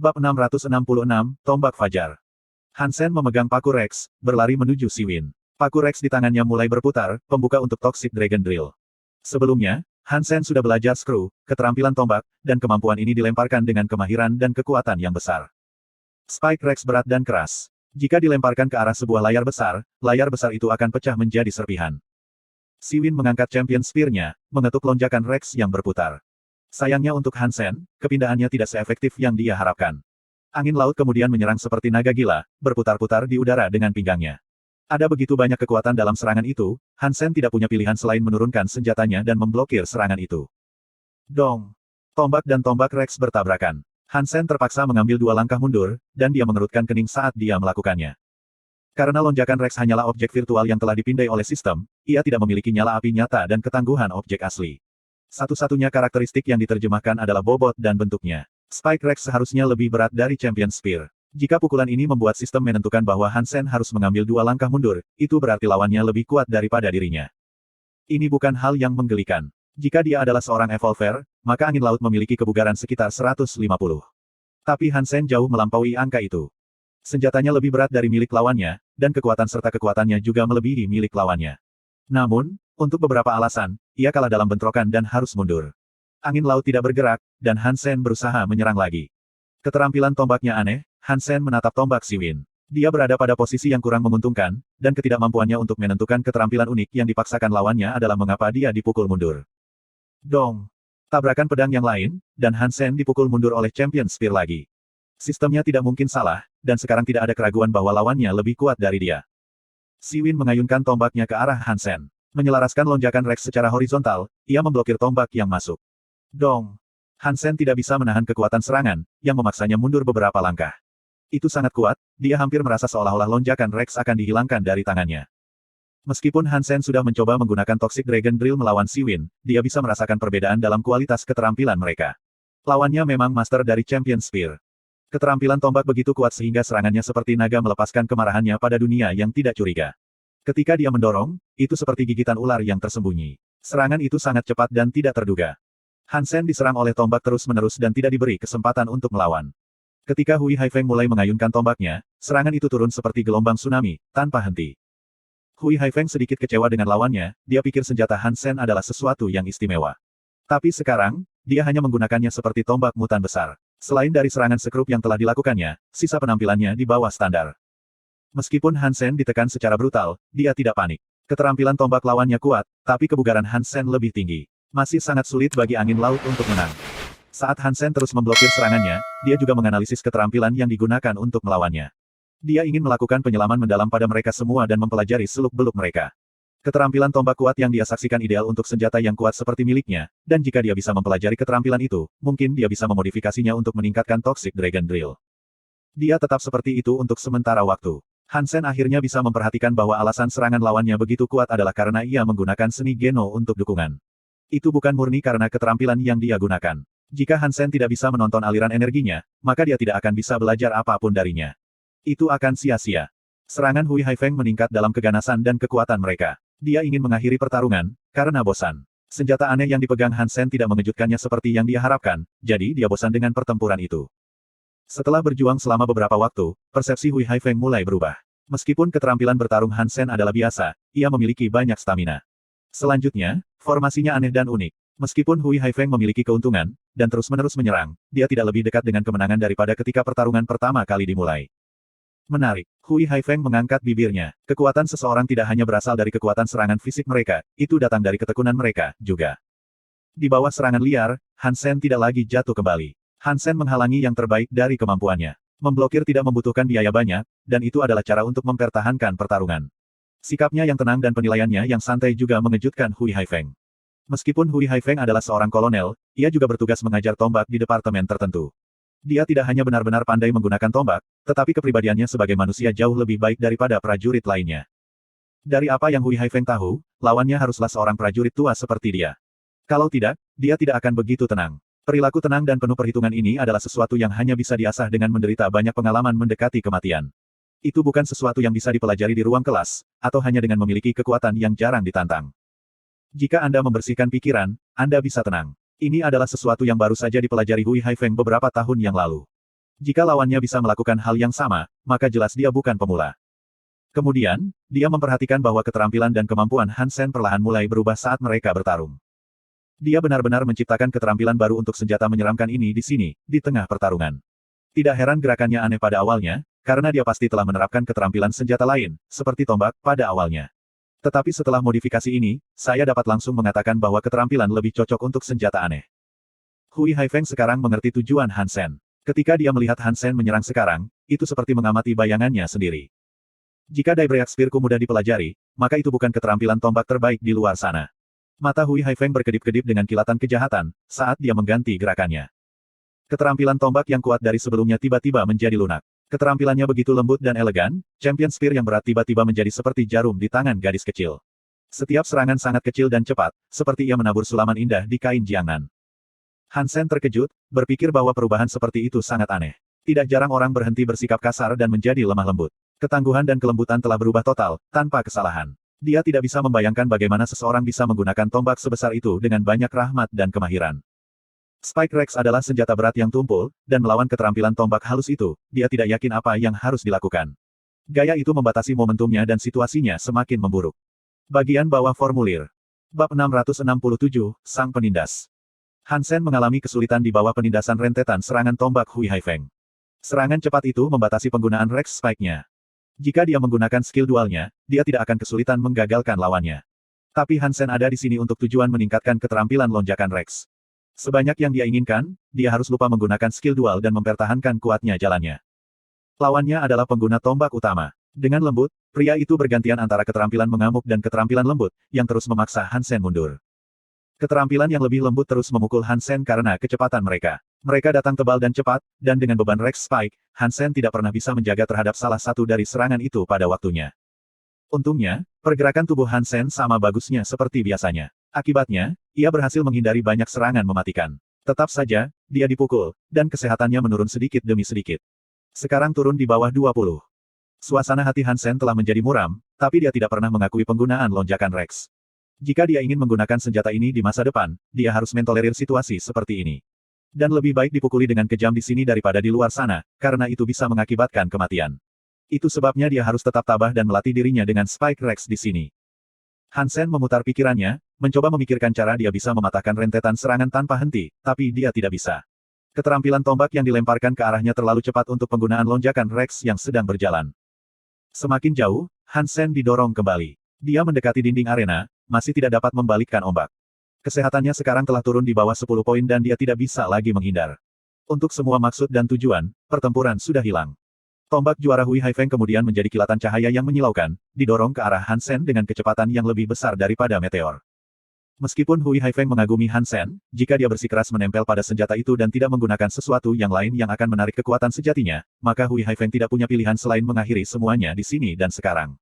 Bab 666, Tombak Fajar. Han Sen memegang paku Rex, berlari menuju Siwin. Paku Rex di tangannya mulai berputar, pembuka untuk Toxic Dragon Drill. Sebelumnya, Han Sen sudah belajar screw, keterampilan tombak, dan kemampuan ini dilemparkan dengan kemahiran dan kekuatan yang besar. Spike Rex berat dan keras. Jika dilemparkan ke arah sebuah layar besar itu akan pecah menjadi serpihan. Siwin mengangkat Champion Spear-nya, mengetuk lonjakan Rex yang berputar. Sayangnya untuk Han Sen, kepindahannya tidak seefektif yang dia harapkan. Angin laut kemudian menyerang seperti naga gila, berputar-putar di udara dengan pinggangnya. Ada begitu banyak kekuatan dalam serangan itu, Han Sen tidak punya pilihan selain menurunkan senjatanya dan memblokir serangan itu. Dong! Tombak dan tombak Rex bertabrakan. Han Sen terpaksa mengambil 2 langkah mundur, dan dia mengerutkan kening saat dia melakukannya. Karena lonjakan Rex hanyalah objek virtual yang telah dipindai oleh sistem, ia tidak memiliki nyala api nyata dan ketangguhan objek asli. Satu-satunya karakteristik yang diterjemahkan adalah bobot dan bentuknya. Spike Rex seharusnya lebih berat dari Champion Spear. Jika pukulan ini membuat sistem menentukan bahwa Han Sen harus mengambil 2 langkah mundur, itu berarti lawannya lebih kuat daripada dirinya. Ini bukan hal yang menggelikan. Jika dia adalah seorang Evolver, maka angin laut memiliki kebugaran sekitar 150. Tapi Han Sen jauh melampaui angka itu. Senjatanya lebih berat dari milik lawannya, dan kekuatan serta kekuatannya juga melebihi milik lawannya. Namun, untuk beberapa alasan, ia kalah dalam bentrokan dan harus mundur. Angin laut tidak bergerak, dan Han Sen berusaha menyerang lagi. Keterampilan tombaknya aneh, Han Sen menatap tombak Siwin. Dia berada pada posisi yang kurang menguntungkan, dan ketidakmampuannya untuk menentukan keterampilan unik yang dipaksakan lawannya adalah mengapa dia dipukul mundur. Dong! Tabrakan pedang yang lain, dan Han Sen dipukul mundur oleh Champion Spear lagi. Sistemnya tidak mungkin salah, dan sekarang tidak ada keraguan bahwa lawannya lebih kuat dari dia. Siwin mengayunkan tombaknya ke arah Han Sen. Menyelaraskan lonjakan Rex secara horizontal, ia memblokir tombak yang masuk. Dong! Han Sen tidak bisa menahan kekuatan serangan, yang memaksanya mundur beberapa langkah. Itu sangat kuat, dia hampir merasa seolah-olah lonjakan Rex akan dihilangkan dari tangannya. Meskipun Han Sen sudah mencoba menggunakan Toxic Dragon Drill melawan Siwin, dia bisa merasakan perbedaan dalam kualitas keterampilan mereka. Lawannya memang master dari Champion Spear. Keterampilan tombak begitu kuat sehingga serangannya seperti naga melepaskan kemarahannya pada dunia yang tidak curiga. Ketika dia mendorong, itu seperti gigitan ular yang tersembunyi. Serangan itu sangat cepat dan tidak terduga. Han Sen diserang oleh tombak terus-menerus dan tidak diberi kesempatan untuk melawan. Ketika Hui Haifeng mulai mengayunkan tombaknya, serangan itu turun seperti gelombang tsunami, tanpa henti. Hui Haifeng sedikit kecewa dengan lawannya, dia pikir senjata Han Sen adalah sesuatu yang istimewa. Tapi sekarang, dia hanya menggunakannya seperti tombak mutan besar. Selain dari serangan sekrup yang telah dilakukannya, sisa penampilannya di bawah standar. Meskipun Han Sen ditekan secara brutal, dia tidak panik. Keterampilan tombak lawannya kuat, tapi kebugaran Han Sen lebih tinggi. Masih sangat sulit bagi angin laut untuk menang. Saat Han Sen terus memblokir serangannya, dia juga menganalisis keterampilan yang digunakan untuk melawannya. Dia ingin melakukan penyelaman mendalam pada mereka semua dan mempelajari seluk-beluk mereka. Keterampilan tombak kuat yang dia saksikan ideal untuk senjata yang kuat seperti miliknya, dan jika dia bisa mempelajari keterampilan itu, mungkin dia bisa memodifikasinya untuk meningkatkan Toxic Dragon Drill. Dia tetap seperti itu untuk sementara waktu. Han Sen akhirnya bisa memperhatikan bahwa alasan serangan lawannya begitu kuat adalah karena ia menggunakan seni Geno untuk dukungan. Itu bukan murni karena keterampilan yang dia gunakan. Jika Han Sen tidak bisa menonton aliran energinya, maka dia tidak akan bisa belajar apapun darinya. Itu akan sia-sia. Serangan Hui Haifeng meningkat dalam keganasan dan kekuatan mereka. Dia ingin mengakhiri pertarungan, karena bosan. Senjata aneh yang dipegang Han Sen tidak mengejutkannya seperti yang dia harapkan, jadi dia bosan dengan pertempuran itu. Setelah berjuang selama beberapa waktu, persepsi Hui Haifeng mulai berubah. Meskipun keterampilan bertarung Han Sen adalah biasa, ia memiliki banyak stamina. Selanjutnya, formasinya aneh dan unik. Meskipun Hui Haifeng memiliki keuntungan, dan terus-menerus menyerang, dia tidak lebih dekat dengan kemenangan daripada ketika pertarungan pertama kali dimulai. Menarik. Hui Haifeng mengangkat bibirnya. Kekuatan seseorang tidak hanya berasal dari kekuatan serangan fisik mereka, itu datang dari ketekunan mereka, juga. Di bawah serangan liar, Han Sen tidak lagi jatuh kembali. Han Sen menghalangi yang terbaik dari kemampuannya. Memblokir tidak membutuhkan biaya banyak, dan itu adalah cara untuk mempertahankan pertarungan. Sikapnya yang tenang dan penilaiannya yang santai juga mengejutkan Hui Haifeng. Meskipun Hui Haifeng adalah seorang kolonel, ia juga bertugas mengajar tombak di departemen tertentu. Dia tidak hanya benar-benar pandai menggunakan tombak, tetapi kepribadiannya sebagai manusia jauh lebih baik daripada prajurit lainnya. Dari apa yang Hui Haifeng tahu, lawannya haruslah seorang prajurit tua seperti dia. Kalau tidak, dia tidak akan begitu tenang. Perilaku tenang dan penuh perhitungan ini adalah sesuatu yang hanya bisa diasah dengan menderita banyak pengalaman mendekati kematian. Itu bukan sesuatu yang bisa dipelajari di ruang kelas, atau hanya dengan memiliki kekuatan yang jarang ditantang. Jika Anda membersihkan pikiran, Anda bisa tenang. Ini adalah sesuatu yang baru saja dipelajari Hui Haifeng beberapa tahun yang lalu. Jika lawannya bisa melakukan hal yang sama, maka jelas dia bukan pemula. Kemudian, dia memperhatikan bahwa keterampilan dan kemampuan Han Sen perlahan mulai berubah saat mereka bertarung. Dia benar-benar menciptakan keterampilan baru untuk senjata menyeramkan ini di sini, di tengah pertarungan. Tidak heran gerakannya aneh pada awalnya, karena dia pasti telah menerapkan keterampilan senjata lain, seperti tombak, pada awalnya. Tetapi setelah modifikasi ini, saya dapat langsung mengatakan bahwa keterampilan lebih cocok untuk senjata aneh. Hui Haifeng sekarang mengerti tujuan Han Sen. Ketika dia melihat Han Sen menyerang sekarang, itu seperti mengamati bayangannya sendiri. Jika Daibreak Spear-ku mudah dipelajari, maka itu bukan keterampilan tombak terbaik di luar sana. Mata Hui Haifeng berkedip-kedip dengan kilatan kejahatan, saat dia mengganti gerakannya. Keterampilan tombak yang kuat dari sebelumnya tiba-tiba menjadi lunak. Keterampilannya begitu lembut dan elegan, Champion Spear yang berat tiba-tiba menjadi seperti jarum di tangan gadis kecil. Setiap serangan sangat kecil dan cepat, seperti ia menabur sulaman indah di kain Jiangnan. Han Sen terkejut, berpikir bahwa perubahan seperti itu sangat aneh. Tidak jarang orang berhenti bersikap kasar dan menjadi lemah lembut. Ketangguhan dan kelembutan telah berubah total, tanpa kesalahan. Dia tidak bisa membayangkan bagaimana seseorang bisa menggunakan tombak sebesar itu dengan banyak rahmat dan kemahiran. Spike Rex adalah senjata berat yang tumpul, dan melawan keterampilan tombak halus itu, dia tidak yakin apa yang harus dilakukan. Gaya itu membatasi momentumnya dan situasinya semakin memburuk. Bagian bawah formulir. Bab 667, Sang Penindas. Han Sen mengalami kesulitan di bawah penindasan rentetan serangan tombak Hui Haifeng. Serangan cepat itu membatasi penggunaan Rex Spike-nya. Jika dia menggunakan skill dualnya, dia tidak akan kesulitan menggagalkan lawannya. Tapi Han Sen ada di sini untuk tujuan meningkatkan keterampilan lonjakan Rex. Sebanyak yang dia inginkan, dia harus lupa menggunakan skill dual dan mempertahankan kuatnya jalannya. Lawannya adalah pengguna tombak utama. Dengan lembut, pria itu bergantian antara keterampilan mengamuk dan keterampilan lembut, yang terus memaksa Han Sen mundur. Keterampilan yang lebih lembut terus memukul Han Sen karena kecepatan mereka. Mereka datang tebal dan cepat, dan dengan beban Rex Spike, Han Sen tidak pernah bisa menjaga terhadap salah satu dari serangan itu pada waktunya. Untungnya, pergerakan tubuh Han Sen sama bagusnya seperti biasanya. Akibatnya, ia berhasil menghindari banyak serangan mematikan. Tetap saja, dia dipukul, dan kesehatannya menurun sedikit demi sedikit. Sekarang turun di bawah 20. Suasana hati Han Sen telah menjadi muram, tapi dia tidak pernah mengakui penggunaan lonjakan Rex. Jika dia ingin menggunakan senjata ini di masa depan, dia harus mentolerir situasi seperti ini. Dan lebih baik dipukuli dengan kejam di sini daripada di luar sana, karena itu bisa mengakibatkan kematian. Itu sebabnya dia harus tetap tabah dan melatih dirinya dengan Spike Rex di sini. Han Sen memutar pikirannya, mencoba memikirkan cara dia bisa mematahkan rentetan serangan tanpa henti, tapi dia tidak bisa. Keterampilan tombak yang dilemparkan ke arahnya terlalu cepat untuk penggunaan lonjakan Rex yang sedang berjalan. Semakin jauh, Han Sen didorong kembali. Dia mendekati dinding arena, masih tidak dapat membalikkan ombak. Kesehatannya sekarang telah turun di bawah 10 poin dan dia tidak bisa lagi menghindar. Untuk semua maksud dan tujuan, pertempuran sudah hilang. Tombak juara Hui Haifeng kemudian menjadi kilatan cahaya yang menyilaukan, didorong ke arah Han Sen dengan kecepatan yang lebih besar daripada meteor. Meskipun Hui Haifeng mengagumi Han Sen, jika dia bersikeras menempel pada senjata itu dan tidak menggunakan sesuatu yang lain yang akan menarik kekuatan sejatinya, maka Hui Haifeng tidak punya pilihan selain mengakhiri semuanya di sini dan sekarang.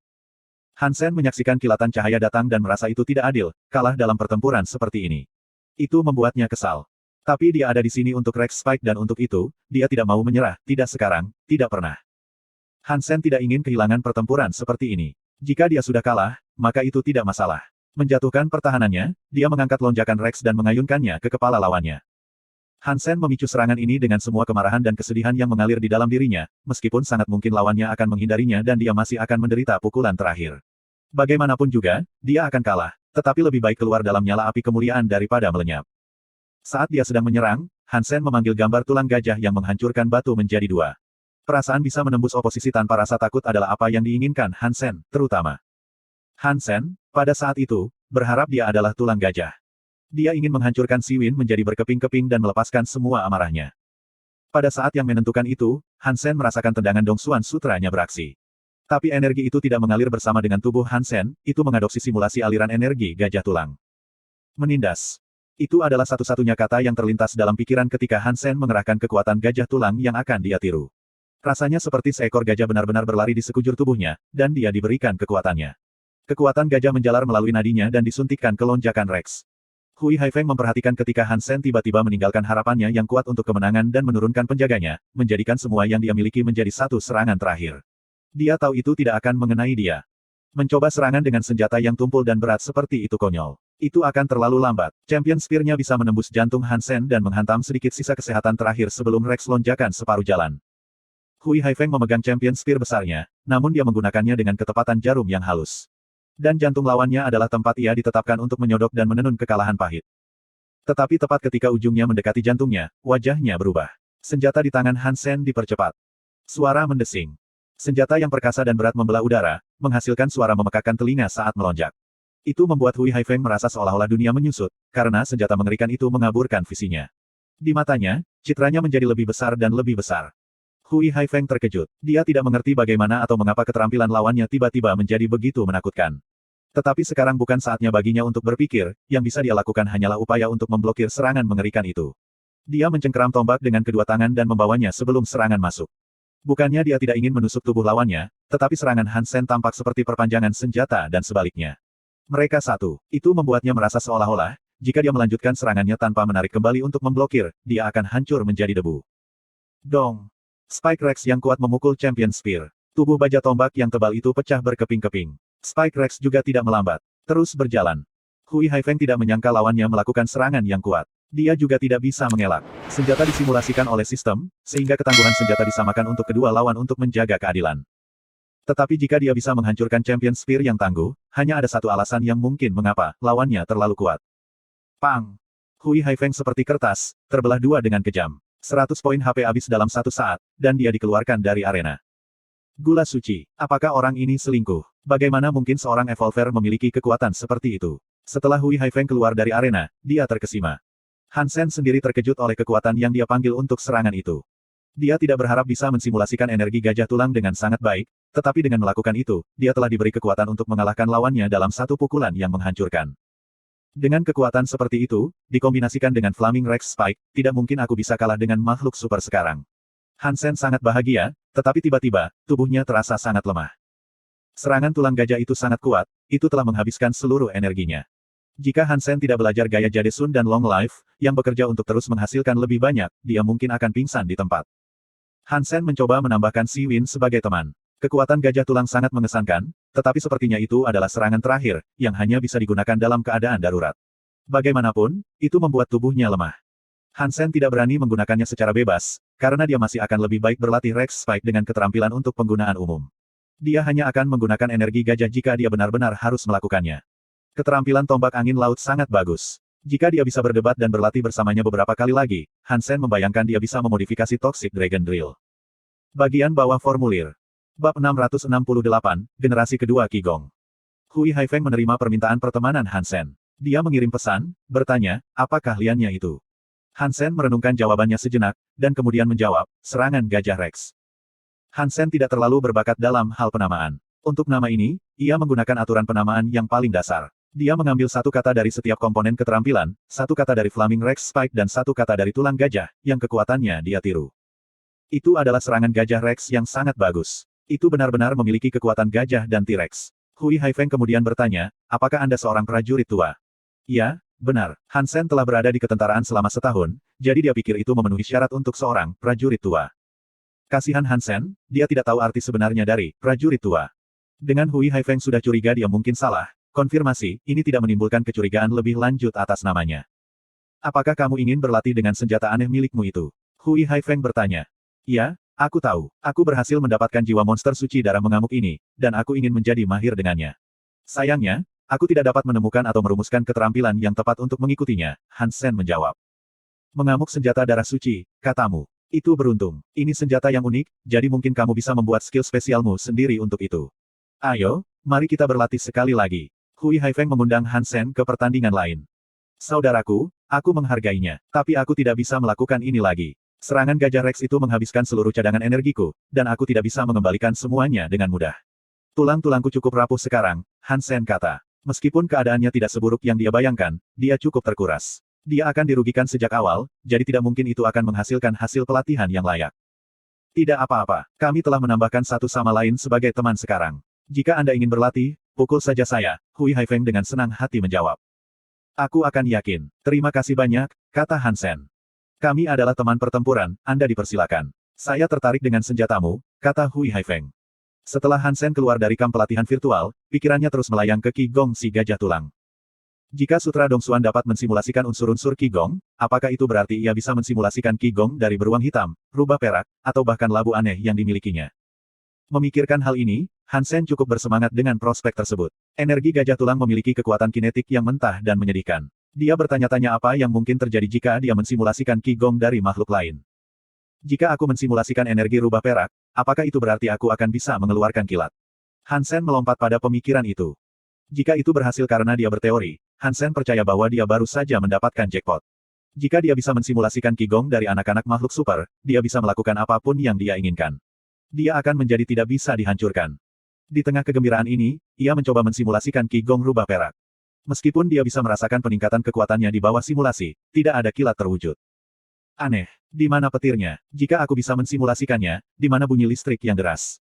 Han Sen menyaksikan kilatan cahaya datang dan merasa itu tidak adil, kalah dalam pertempuran seperti ini. Itu membuatnya kesal. Tapi dia ada di sini untuk Rex Spike dan untuk itu, dia tidak mau menyerah, tidak sekarang, tidak pernah. Han Sen tidak ingin kehilangan pertempuran seperti ini. Jika dia sudah kalah, maka itu tidak masalah. Menjatuhkan pertahanannya, dia mengangkat lonjakan Rex dan mengayunkannya ke kepala lawannya. Han Sen memicu serangan ini dengan semua kemarahan dan kesedihan yang mengalir di dalam dirinya, meskipun sangat mungkin lawannya akan menghindarinya dan dia masih akan menderita pukulan terakhir. Bagaimanapun juga, dia akan kalah, tetapi lebih baik keluar dalam nyala api kemuliaan daripada melenyap. Saat dia sedang menyerang, Han Sen memanggil gambar tulang gajah yang menghancurkan batu menjadi dua. Perasaan bisa menembus oposisi tanpa rasa takut adalah apa yang diinginkan Han Sen, terutama. Han Sen, pada saat itu, berharap dia adalah tulang gajah. Dia ingin menghancurkan Siwin menjadi berkeping-keping dan melepaskan semua amarahnya. Pada saat yang menentukan itu, Han Sen merasakan tendangan Dongsuan Sutranya beraksi. Tapi energi itu tidak mengalir bersama dengan tubuh Han Sen, itu mengadopsi simulasi aliran energi gajah tulang. Menindas. Itu adalah satu-satunya kata yang terlintas dalam pikiran ketika Han Sen mengerahkan kekuatan gajah tulang yang akan dia tiru. Rasanya seperti seekor gajah benar-benar berlari di sekujur tubuhnya, dan dia diberikan kekuatannya. Kekuatan gajah menjalar melalui nadinya dan disuntikkan ke lonjakan Rex. Hui Haifeng memperhatikan ketika Han Sen tiba-tiba meninggalkan harapannya yang kuat untuk kemenangan dan menurunkan penjaganya, menjadikan semua yang dia miliki menjadi satu serangan terakhir. Dia tahu itu tidak akan mengenai dia. Mencoba serangan dengan senjata yang tumpul dan berat seperti itu konyol. Itu akan terlalu lambat. Champion Spear-nya bisa menembus jantung Han Sen dan menghantam sedikit sisa kesehatan terakhir sebelum Rex lonjakan separuh jalan. Hui Haifeng memegang Champion Spear besarnya, namun dia menggunakannya dengan ketepatan jarum yang halus. Dan jantung lawannya adalah tempat ia ditetapkan untuk menyodok dan menenun kekalahan pahit. Tetapi tepat ketika ujungnya mendekati jantungnya, wajahnya berubah. Senjata di tangan Han Sen dipercepat. Suara mendesing. Senjata yang perkasa dan berat membelah udara, menghasilkan suara memekakkan telinga saat melonjak. Itu membuat Hui Haifeng merasa seolah-olah dunia menyusut, karena senjata mengerikan itu mengaburkan visinya. Di matanya, citranya menjadi lebih besar dan lebih besar. Hui Haifeng terkejut. Dia tidak mengerti bagaimana atau mengapa keterampilan lawannya tiba-tiba menjadi begitu menakutkan. Tetapi sekarang bukan saatnya baginya untuk berpikir, yang bisa dia lakukan hanyalah upaya untuk memblokir serangan mengerikan itu. Dia mencengkeram tombak dengan kedua tangan dan membawanya sebelum serangan masuk. Bukannya dia tidak ingin menusuk tubuh lawannya, tetapi serangan Han Sen tampak seperti perpanjangan senjata dan sebaliknya. Mereka satu. Itu membuatnya merasa seolah-olah, jika dia melanjutkan serangannya tanpa menarik kembali untuk memblokir, dia akan hancur menjadi debu. Dong! Spike Rex yang kuat memukul Champion Spear. Tubuh baja tombak yang tebal itu pecah berkeping-keping. Spike Rex juga tidak melambat. Terus berjalan. Hui Haifeng tidak menyangka lawannya melakukan serangan yang kuat. Dia juga tidak bisa mengelak. Senjata disimulasikan oleh sistem, sehingga ketangguhan senjata disamakan untuk kedua lawan untuk menjaga keadilan. Tetapi jika dia bisa menghancurkan Champion Spear yang tangguh, hanya ada satu alasan yang mungkin mengapa lawannya terlalu kuat. Pang! Hui Haifeng seperti kertas, terbelah dua dengan kejam. 100 poin HP habis dalam satu saat, dan dia dikeluarkan dari arena. Gula suci. Apakah orang ini selingkuh? Bagaimana mungkin seorang evolver memiliki kekuatan seperti itu? Setelah Hui Haifeng keluar dari arena, dia terkesima. Han Sen sendiri terkejut oleh kekuatan yang dia panggil untuk serangan itu. Dia tidak berharap bisa mensimulasikan energi gajah tulang dengan sangat baik, tetapi dengan melakukan itu, dia telah diberi kekuatan untuk mengalahkan lawannya dalam satu pukulan yang menghancurkan. Dengan kekuatan seperti itu, dikombinasikan dengan Flaming Rex Spike, tidak mungkin aku bisa kalah dengan makhluk super sekarang. Han Sen sangat bahagia, tetapi tiba-tiba, tubuhnya terasa sangat lemah. Serangan tulang gajah itu sangat kuat, itu telah menghabiskan seluruh energinya. Jika Han Sen tidak belajar gaya Jade Sun dan Long Life, yang bekerja untuk terus menghasilkan lebih banyak, dia mungkin akan pingsan di tempat. Han Sen mencoba menambahkan Si Win sebagai teman. Kekuatan gajah tulang sangat mengesankan, tetapi sepertinya itu adalah serangan terakhir, yang hanya bisa digunakan dalam keadaan darurat. Bagaimanapun, itu membuat tubuhnya lemah. Han Sen tidak berani menggunakannya secara bebas, karena dia masih akan lebih baik berlatih Rex Spike dengan keterampilan untuk penggunaan umum. Dia hanya akan menggunakan energi gajah jika dia benar-benar harus melakukannya. Keterampilan tombak angin laut sangat bagus. Jika dia bisa berdebat dan berlatih bersamanya beberapa kali lagi, Han Sen membayangkan dia bisa memodifikasi Toxic Dragon Drill. Bagian bawah formulir. Bab 668, Generasi Kedua Qigong. Hui Haifeng menerima permintaan pertemanan Han Sen. Dia mengirim pesan, bertanya, apa keahliannya itu? Han Sen merenungkan jawabannya sejenak, dan kemudian menjawab, serangan gajah Rex. Han Sen tidak terlalu berbakat dalam hal penamaan. Untuk nama ini, ia menggunakan aturan penamaan yang paling dasar. Dia mengambil satu kata dari setiap komponen keterampilan, satu kata dari Flaming Rex Spike dan satu kata dari tulang gajah, yang kekuatannya dia tiru. Itu adalah serangan gajah Rex yang sangat bagus. Itu benar-benar memiliki kekuatan gajah dan T-Rex. Hui Haifeng kemudian bertanya, apakah Anda seorang prajurit tua? Ya, benar. Han Sen telah berada di ketentaraan selama setahun, jadi dia pikir itu memenuhi syarat untuk seorang prajurit tua. Kasihan Han Sen, dia tidak tahu arti sebenarnya dari prajurit tua. Dengan Hui Haifeng sudah curiga dia mungkin salah. Konfirmasi, ini tidak menimbulkan kecurigaan lebih lanjut atas namanya. Apakah kamu ingin berlatih dengan senjata aneh milikmu itu? Hui Haifeng bertanya. Ya, aku tahu. Aku berhasil mendapatkan jiwa monster suci darah mengamuk ini, dan aku ingin menjadi mahir dengannya. Sayangnya, aku tidak dapat menemukan atau merumuskan keterampilan yang tepat untuk mengikutinya, Han Sen menjawab. Mengamuk senjata darah suci, katamu. Itu beruntung. Ini senjata yang unik, jadi mungkin kamu bisa membuat skill spesialmu sendiri untuk itu. Ayo, mari kita berlatih sekali lagi. Hui Haifeng mengundang Han Sen ke pertandingan lain. Saudaraku, aku menghargainya, tapi aku tidak bisa melakukan ini lagi. Serangan gajah Rex itu menghabiskan seluruh cadangan energiku, dan aku tidak bisa mengembalikan semuanya dengan mudah. Tulang-tulangku cukup rapuh sekarang, Han Sen kata. Meskipun keadaannya tidak seburuk yang dia bayangkan, dia cukup terkuras. Dia akan dirugikan sejak awal, jadi tidak mungkin itu akan menghasilkan hasil pelatihan yang layak. Tidak apa-apa, kami telah menambahkan satu sama lain sebagai teman sekarang. Jika Anda ingin berlatih, pukul saja saya, Hui Haifeng dengan senang hati menjawab. Aku akan yakin. Terima kasih banyak, kata Han Sen. Kami adalah teman pertempuran, Anda dipersilakan. Saya tertarik dengan senjatamu, kata Hui Haifeng. Setelah Han Sen keluar dari kamp pelatihan virtual, pikirannya terus melayang ke Qigong si gajah tulang. Jika Sutra Dongsuan dapat mensimulasikan unsur-unsur Qigong, apakah itu berarti ia bisa mensimulasikan Qigong dari beruang hitam, rubah perak, atau bahkan labu aneh yang dimilikinya? Memikirkan hal ini, Han Sen cukup bersemangat dengan prospek tersebut. Energi gajah tulang memiliki kekuatan kinetik yang mentah dan menyedihkan. Dia bertanya-tanya apa yang mungkin terjadi jika dia mensimulasikan Qigong dari makhluk lain. Jika aku mensimulasikan energi rubah perak, apakah itu berarti aku akan bisa mengeluarkan kilat? Han Sen melompat pada pemikiran itu. Jika itu berhasil karena dia berteori, Han Sen percaya bahwa dia baru saja mendapatkan jackpot. Jika dia bisa mensimulasikan Qigong dari anak-anak makhluk super, dia bisa melakukan apapun yang dia inginkan. Dia akan menjadi tidak bisa dihancurkan. Di tengah kegembiraan ini, ia mencoba mensimulasikan Qigong rubah perak. Meskipun dia bisa merasakan peningkatan kekuatannya di bawah simulasi, tidak ada kilat terwujud. Aneh, di mana petirnya? Jika aku bisa mensimulasikannya, di mana bunyi listrik yang deras?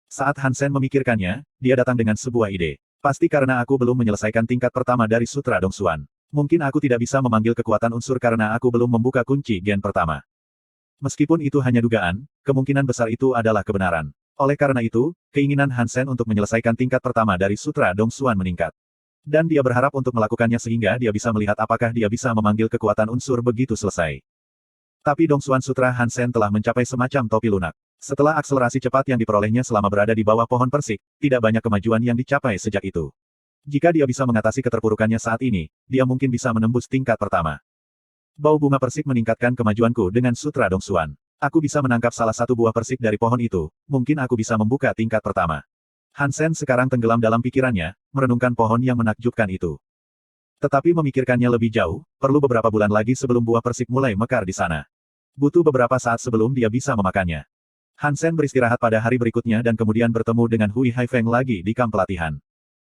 Saat Han Sen memikirkannya, dia datang dengan sebuah ide. Pasti karena aku belum menyelesaikan tingkat pertama dari Sutra Dongsuan. Mungkin aku tidak bisa memanggil kekuatan unsur karena aku belum membuka kunci gen pertama. Meskipun itu hanya dugaan, kemungkinan besar itu adalah kebenaran. Oleh karena itu, keinginan Han Sen untuk menyelesaikan tingkat pertama dari Sutra Dongsuan meningkat. Dan dia berharap untuk melakukannya sehingga dia bisa melihat apakah dia bisa memanggil kekuatan unsur begitu selesai. Tapi Dongsuan Sutra Han Sen telah mencapai semacam topi lunak. Setelah akselerasi cepat yang diperolehnya selama berada di bawah pohon persik, tidak banyak kemajuan yang dicapai sejak itu. Jika dia bisa mengatasi keterpurukannya saat ini, dia mungkin bisa menembus tingkat pertama. Bau bunga persik meningkatkan kemajuanku dengan Sutra Dongsuan. Aku bisa menangkap salah satu buah persik dari pohon itu, mungkin aku bisa membuka tingkat pertama. Han Sen sekarang tenggelam dalam pikirannya, merenungkan pohon yang menakjubkan itu. Tetapi memikirkannya lebih jauh, perlu beberapa bulan lagi sebelum buah persik mulai mekar di sana. Butuh beberapa saat sebelum dia bisa memakannya. Han Sen beristirahat pada hari berikutnya dan kemudian bertemu dengan Hui Haifeng lagi di kamp pelatihan.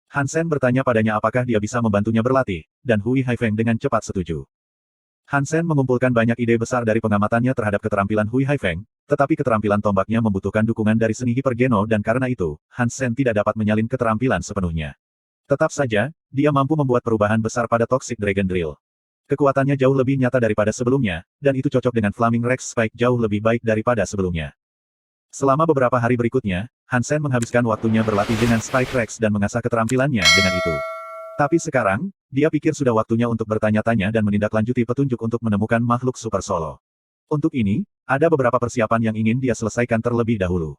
Han Sen bertanya padanya apakah dia bisa membantunya berlatih, dan Hui Haifeng dengan cepat setuju. Han Sen mengumpulkan banyak ide besar dari pengamatannya terhadap keterampilan Hui Haifeng, tetapi keterampilan tombaknya membutuhkan dukungan dari seni hipergeno dan karena itu, Han Sen tidak dapat menyalin keterampilan sepenuhnya. Tetap saja, dia mampu membuat perubahan besar pada Toxic Dragon Drill. Kekuatannya jauh lebih nyata daripada sebelumnya, dan itu cocok dengan Flaming Rex Spike jauh lebih baik daripada sebelumnya. Selama beberapa hari berikutnya, Han Sen menghabiskan waktunya berlatih dengan Spike Rex dan mengasah keterampilannya dengan itu. Tapi sekarang, dia pikir sudah waktunya untuk bertanya-tanya dan menindaklanjuti petunjuk untuk menemukan makhluk super solo. Untuk ini, ada beberapa persiapan yang ingin dia selesaikan terlebih dahulu.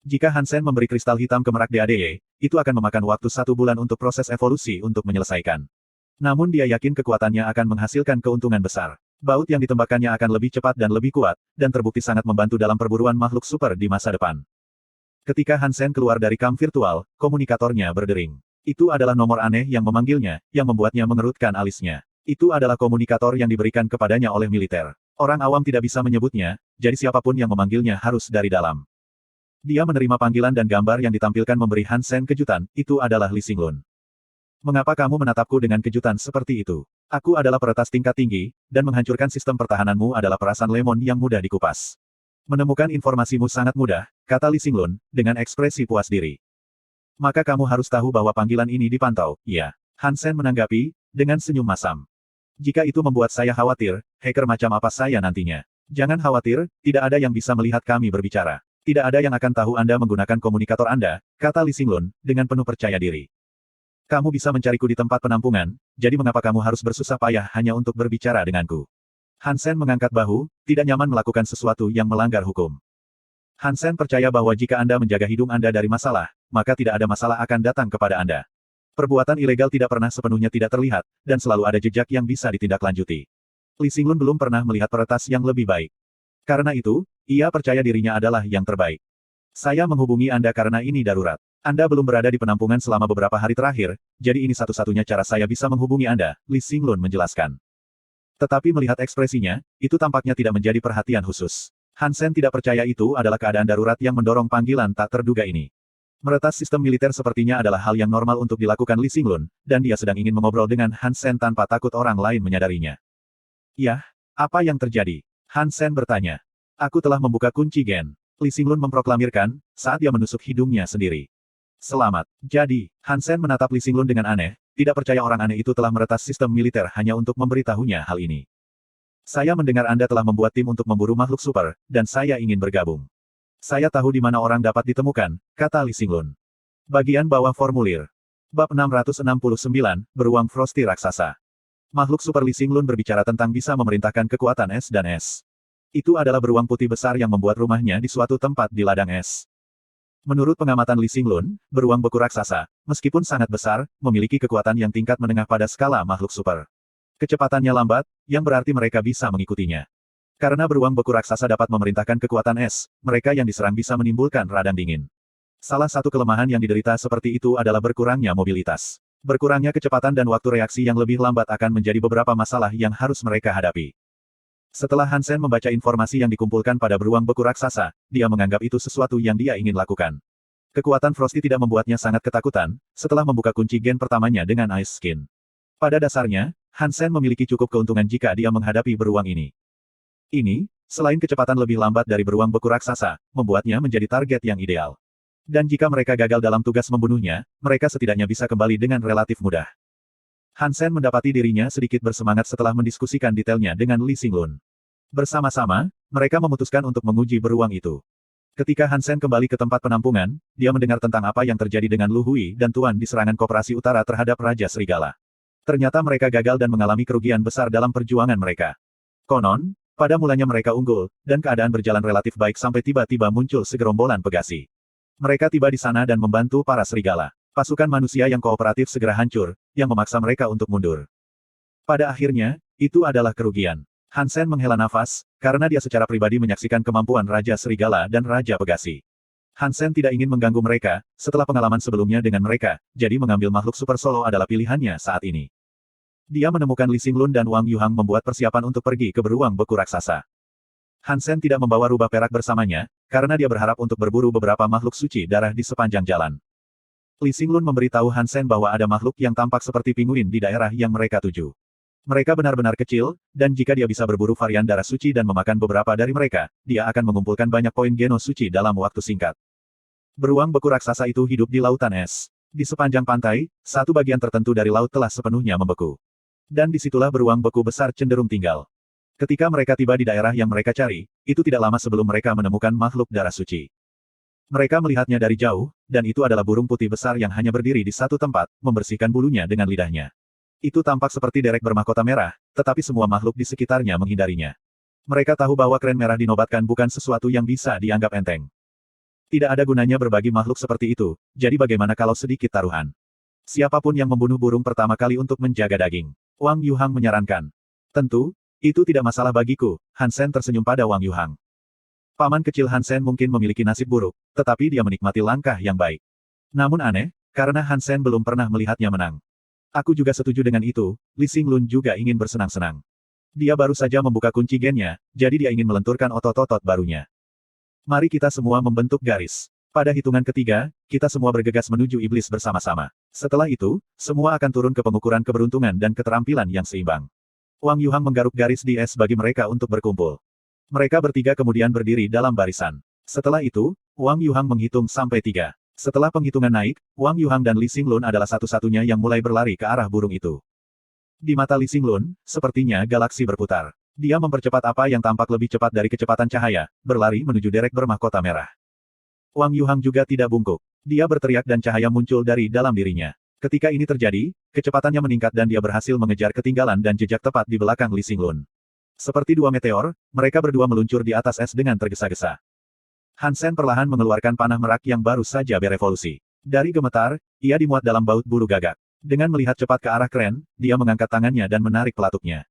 Jika Han Sen memberi kristal hitam ke Merak DADY, itu akan memakan waktu 1 bulan untuk proses evolusi untuk menyelesaikan. Namun dia yakin kekuatannya akan menghasilkan keuntungan besar. Baut yang ditembakkannya akan lebih cepat dan lebih kuat, dan terbukti sangat membantu dalam perburuan makhluk super di masa depan. Ketika Han Sen keluar dari kamp virtual, komunikatornya berdering. Itu adalah nomor aneh yang memanggilnya, yang membuatnya mengerutkan alisnya. Itu adalah komunikator yang diberikan kepadanya oleh militer. Orang awam tidak bisa menyebutnya, jadi siapapun yang memanggilnya harus dari dalam. Dia menerima panggilan dan gambar yang ditampilkan memberi Han Sen kejutan, itu adalah Li Xinglun. Mengapa kamu menatapku dengan kejutan seperti itu? Aku adalah peretas tingkat tinggi, dan menghancurkan sistem pertahananmu adalah perasan lemon yang mudah dikupas. Menemukan informasimu sangat mudah, kata Li Xinglun, dengan ekspresi puas diri. Maka kamu harus tahu bahwa panggilan ini dipantau, ya. Han Sen menanggapi, dengan senyum masam. Jika itu membuat saya khawatir, hacker macam apa saya nantinya? Jangan khawatir, tidak ada yang bisa melihat kami berbicara. Tidak ada yang akan tahu Anda menggunakan komunikator Anda, kata Li Xinglun, dengan penuh percaya diri. Kamu bisa mencariku di tempat penampungan, jadi mengapa kamu harus bersusah payah hanya untuk berbicara denganku? Han Sen mengangkat bahu, tidak nyaman melakukan sesuatu yang melanggar hukum. Han Sen percaya bahwa jika Anda menjaga hidung Anda dari masalah, maka tidak ada masalah akan datang kepada Anda. Perbuatan ilegal tidak pernah sepenuhnya tidak terlihat, dan selalu ada jejak yang bisa ditindaklanjuti. Li Xinglun belum pernah melihat peretas yang lebih baik. Karena itu, ia percaya dirinya adalah yang terbaik. Saya menghubungi Anda karena ini darurat. Anda belum berada di penampungan selama beberapa hari terakhir, jadi ini satu-satunya cara saya bisa menghubungi Anda, Li Xinglun menjelaskan. Tetapi melihat ekspresinya, itu tampaknya tidak menjadi perhatian khusus. Han Sen tidak percaya itu adalah keadaan darurat yang mendorong panggilan tak terduga ini. Meretas sistem militer sepertinya adalah hal yang normal untuk dilakukan Li Xinglun, dan dia sedang ingin mengobrol dengan Han Sen tanpa takut orang lain menyadarinya. Yah, apa yang terjadi? Han Sen bertanya. Aku telah membuka kunci gen. Li Xinglun memproklamirkan, saat dia menusuk hidungnya sendiri. Selamat. Jadi, Han Sen menatap Li Xinglun dengan aneh, tidak percaya orang aneh itu telah meretas sistem militer hanya untuk memberitahunya hal ini. Saya mendengar Anda telah membuat tim untuk memburu makhluk super, dan saya ingin bergabung. Saya tahu di mana orang dapat ditemukan, kata Li Xinglun. Bagian bawah formulir. Bab 669, Beruang Frosty Raksasa. Makhluk super Li Xinglun berbicara tentang bisa memerintahkan kekuatan es dan es. Itu adalah beruang putih besar yang membuat rumahnya di suatu tempat di ladang es. Menurut pengamatan Li Xinglun, beruang beku raksasa, meskipun sangat besar, memiliki kekuatan yang tingkat menengah pada skala makhluk super. Kecepatannya lambat, yang berarti mereka bisa mengikutinya. Karena beruang beku raksasa dapat memerintahkan kekuatan es, mereka yang diserang bisa menimbulkan radang dingin. Salah satu kelemahan yang diderita seperti itu adalah berkurangnya mobilitas. Berkurangnya kecepatan dan waktu reaksi yang lebih lambat akan menjadi beberapa masalah yang harus mereka hadapi. Setelah Hansen membaca informasi yang dikumpulkan pada beruang beku raksasa, dia menganggap itu sesuatu yang dia ingin lakukan. Kekuatan Frosty tidak membuatnya sangat ketakutan, setelah membuka kunci gen pertamanya dengan Ice Skin. Pada dasarnya, Hansen memiliki cukup keuntungan jika dia menghadapi beruang ini. Ini, selain kecepatan lebih lambat dari beruang beku raksasa, membuatnya menjadi target yang ideal. Dan jika mereka gagal dalam tugas membunuhnya, mereka setidaknya bisa kembali dengan relatif mudah. Hansen mendapati dirinya sedikit bersemangat setelah mendiskusikan detailnya dengan Li Xinglun. Bersama-sama, mereka memutuskan untuk menguji beruang itu. Ketika Hansen kembali ke tempat penampungan, dia mendengar tentang apa yang terjadi dengan Lu Hui dan Tuan di serangan Koperasi Utara terhadap Raja Serigala. Ternyata mereka gagal dan mengalami kerugian besar dalam perjuangan mereka. Konon, pada mulanya mereka unggul, dan keadaan berjalan relatif baik sampai tiba-tiba muncul segerombolan pegasi. Mereka tiba di sana dan membantu para serigala. Pasukan manusia yang kooperatif segera hancur, yang memaksa mereka untuk mundur. Pada akhirnya, itu adalah kerugian. Hansen menghela nafas, karena dia secara pribadi menyaksikan kemampuan Raja Serigala dan Raja Pegasi. Hansen tidak ingin mengganggu mereka, setelah pengalaman sebelumnya dengan mereka, jadi mengambil makhluk super solo adalah pilihannya saat ini. Dia menemukan Li Xinglun dan Wang Yuhang membuat persiapan untuk pergi ke beruang beku raksasa. Hansen tidak membawa rubah perak bersamanya, karena dia berharap untuk berburu beberapa makhluk suci darah di sepanjang jalan. Li Xinglun memberitahu Hansen bahwa ada makhluk yang tampak seperti pinguin di daerah yang mereka tuju. Mereka benar-benar kecil, dan jika dia bisa berburu varian darah suci dan memakan beberapa dari mereka, dia akan mengumpulkan banyak poin geno suci dalam waktu singkat. Beruang beku raksasa itu hidup di lautan es. Di sepanjang pantai, satu bagian tertentu dari laut telah sepenuhnya membeku. Dan disitulah beruang beku besar cenderung tinggal. Ketika mereka tiba di daerah yang mereka cari, itu tidak lama sebelum mereka menemukan makhluk darah suci. Mereka melihatnya dari jauh, dan itu adalah burung putih besar yang hanya berdiri di satu tempat, membersihkan bulunya dengan lidahnya. Itu tampak seperti derek bermahkota merah, tetapi semua makhluk di sekitarnya menghindarinya. Mereka tahu bahwa kren merah dinobatkan bukan sesuatu yang bisa dianggap enteng. Tidak ada gunanya berbagi makhluk seperti itu, jadi bagaimana kalau sedikit taruhan? Siapapun yang membunuh burung pertama kali untuk menjaga daging? Wang Yuhang menyarankan. Tentu, itu tidak masalah bagiku, Hansen tersenyum pada Wang Yuhang. Paman kecil Hansen mungkin memiliki nasib buruk, tetapi dia menikmati langkah yang baik. Namun aneh, karena Hansen belum pernah melihatnya menang. Aku juga setuju dengan itu, Li Xinglun juga ingin bersenang-senang. Dia baru saja membuka kunci gennya, jadi dia ingin melenturkan otot-otot barunya. Mari kita semua membentuk garis. Pada hitungan ketiga, kita semua bergegas menuju iblis bersama-sama. Setelah itu, semua akan turun ke pengukuran keberuntungan dan keterampilan yang seimbang. Wang Yuhang menggaruk garis di es bagi mereka untuk berkumpul. Mereka bertiga kemudian berdiri dalam barisan. Setelah itu, Wang Yuhang menghitung sampai 3. Setelah penghitungan naik, Wang Yuhang dan Li Xinglun adalah satu-satunya yang mulai berlari ke arah burung itu. Di mata Li Xinglun, sepertinya galaksi berputar. Dia mempercepat apa yang tampak lebih cepat dari kecepatan cahaya, berlari menuju derek bermahkota merah. Wang Yuhang juga tidak bungkuk. Dia berteriak dan cahaya muncul dari dalam dirinya. Ketika ini terjadi, kecepatannya meningkat dan dia berhasil mengejar ketinggalan dan jejak tepat di belakang Li Xinglun. Seperti dua meteor, mereka berdua meluncur di atas es dengan tergesa-gesa. Hansen perlahan mengeluarkan panah merak yang baru saja berevolusi. Dari gemetar, ia dimuat dalam baut bulu gagak. Dengan melihat cepat ke arah kren, dia mengangkat tangannya dan menarik pelatuknya.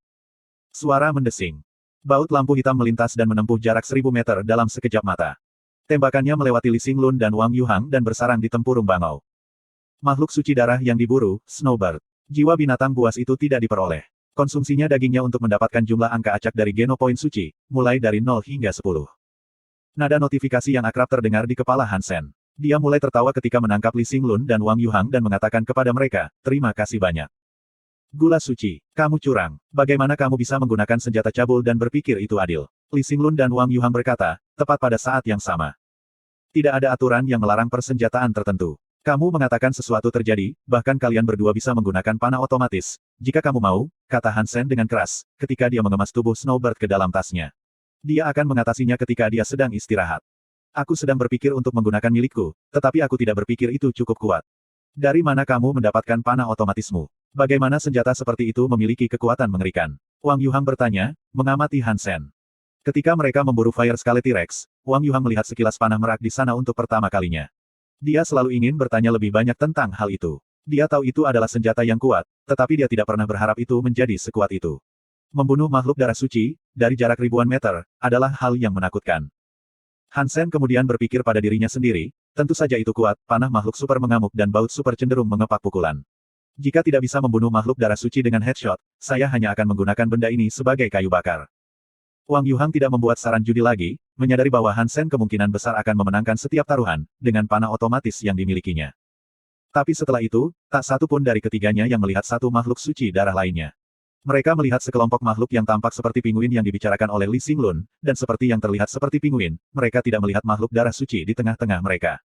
Suara mendesing. Baut lampu hitam melintas dan menempuh jarak 1000 meter dalam sekejap mata. Tembakannya melewati Li Xinglun dan Wang Yuhang dan bersarang di tempurung bangau. Makhluk suci darah yang diburu, Snowbird. Jiwa binatang buas itu tidak diperoleh. Konsumsinya dagingnya untuk mendapatkan jumlah angka acak dari geno poin suci, mulai dari 0 hingga 10. Nada notifikasi yang akrab terdengar di kepala Hansen. Dia mulai tertawa ketika menangkap Li Xinglun dan Wang Yuhang dan mengatakan kepada mereka, terima kasih banyak. Gula suci, kamu curang. Bagaimana kamu bisa menggunakan senjata cabul dan berpikir itu adil? Li Xinglun dan Wang Yuhang berkata, tepat pada saat yang sama. Tidak ada aturan yang melarang persenjataan tertentu. Kamu mengatakan sesuatu terjadi, bahkan kalian berdua bisa menggunakan panah otomatis. Jika kamu mau, kata Hansen dengan keras, ketika dia mengemas tubuh Snowbird ke dalam tasnya. Dia akan mengatasinya ketika dia sedang istirahat. Aku sedang berpikir untuk menggunakan milikku, tetapi aku tidak berpikir itu cukup kuat. Dari mana kamu mendapatkan panah otomatismu? Bagaimana senjata seperti itu memiliki kekuatan mengerikan? Wang Yuhang bertanya, mengamati Han Sen. Ketika mereka memburu Fire Scarlet T-Rex, Wang Yuhang melihat sekilas panah merak di sana untuk pertama kalinya. Dia selalu ingin bertanya lebih banyak tentang hal itu. Dia tahu itu adalah senjata yang kuat, tetapi dia tidak pernah berharap itu menjadi sekuat itu. Membunuh makhluk darah suci, dari jarak ribuan meter, adalah hal yang menakutkan. Han Sen kemudian berpikir pada dirinya sendiri, tentu saja itu kuat, panah makhluk super mengamuk dan baut super cenderung mengepak pukulan. Jika tidak bisa membunuh makhluk darah suci dengan headshot, saya hanya akan menggunakan benda ini sebagai kayu bakar. Wang Yuhang tidak membuat saran judi lagi, menyadari bahwa Han Sen kemungkinan besar akan memenangkan setiap taruhan, dengan panah otomatis yang dimilikinya. Tapi setelah itu, tak satu pun dari ketiganya yang melihat satu makhluk suci darah lainnya. Mereka melihat sekelompok makhluk yang tampak seperti pinguin yang dibicarakan oleh Li Xinglun, dan seperti yang terlihat seperti pinguin, mereka tidak melihat makhluk darah suci di tengah-tengah mereka.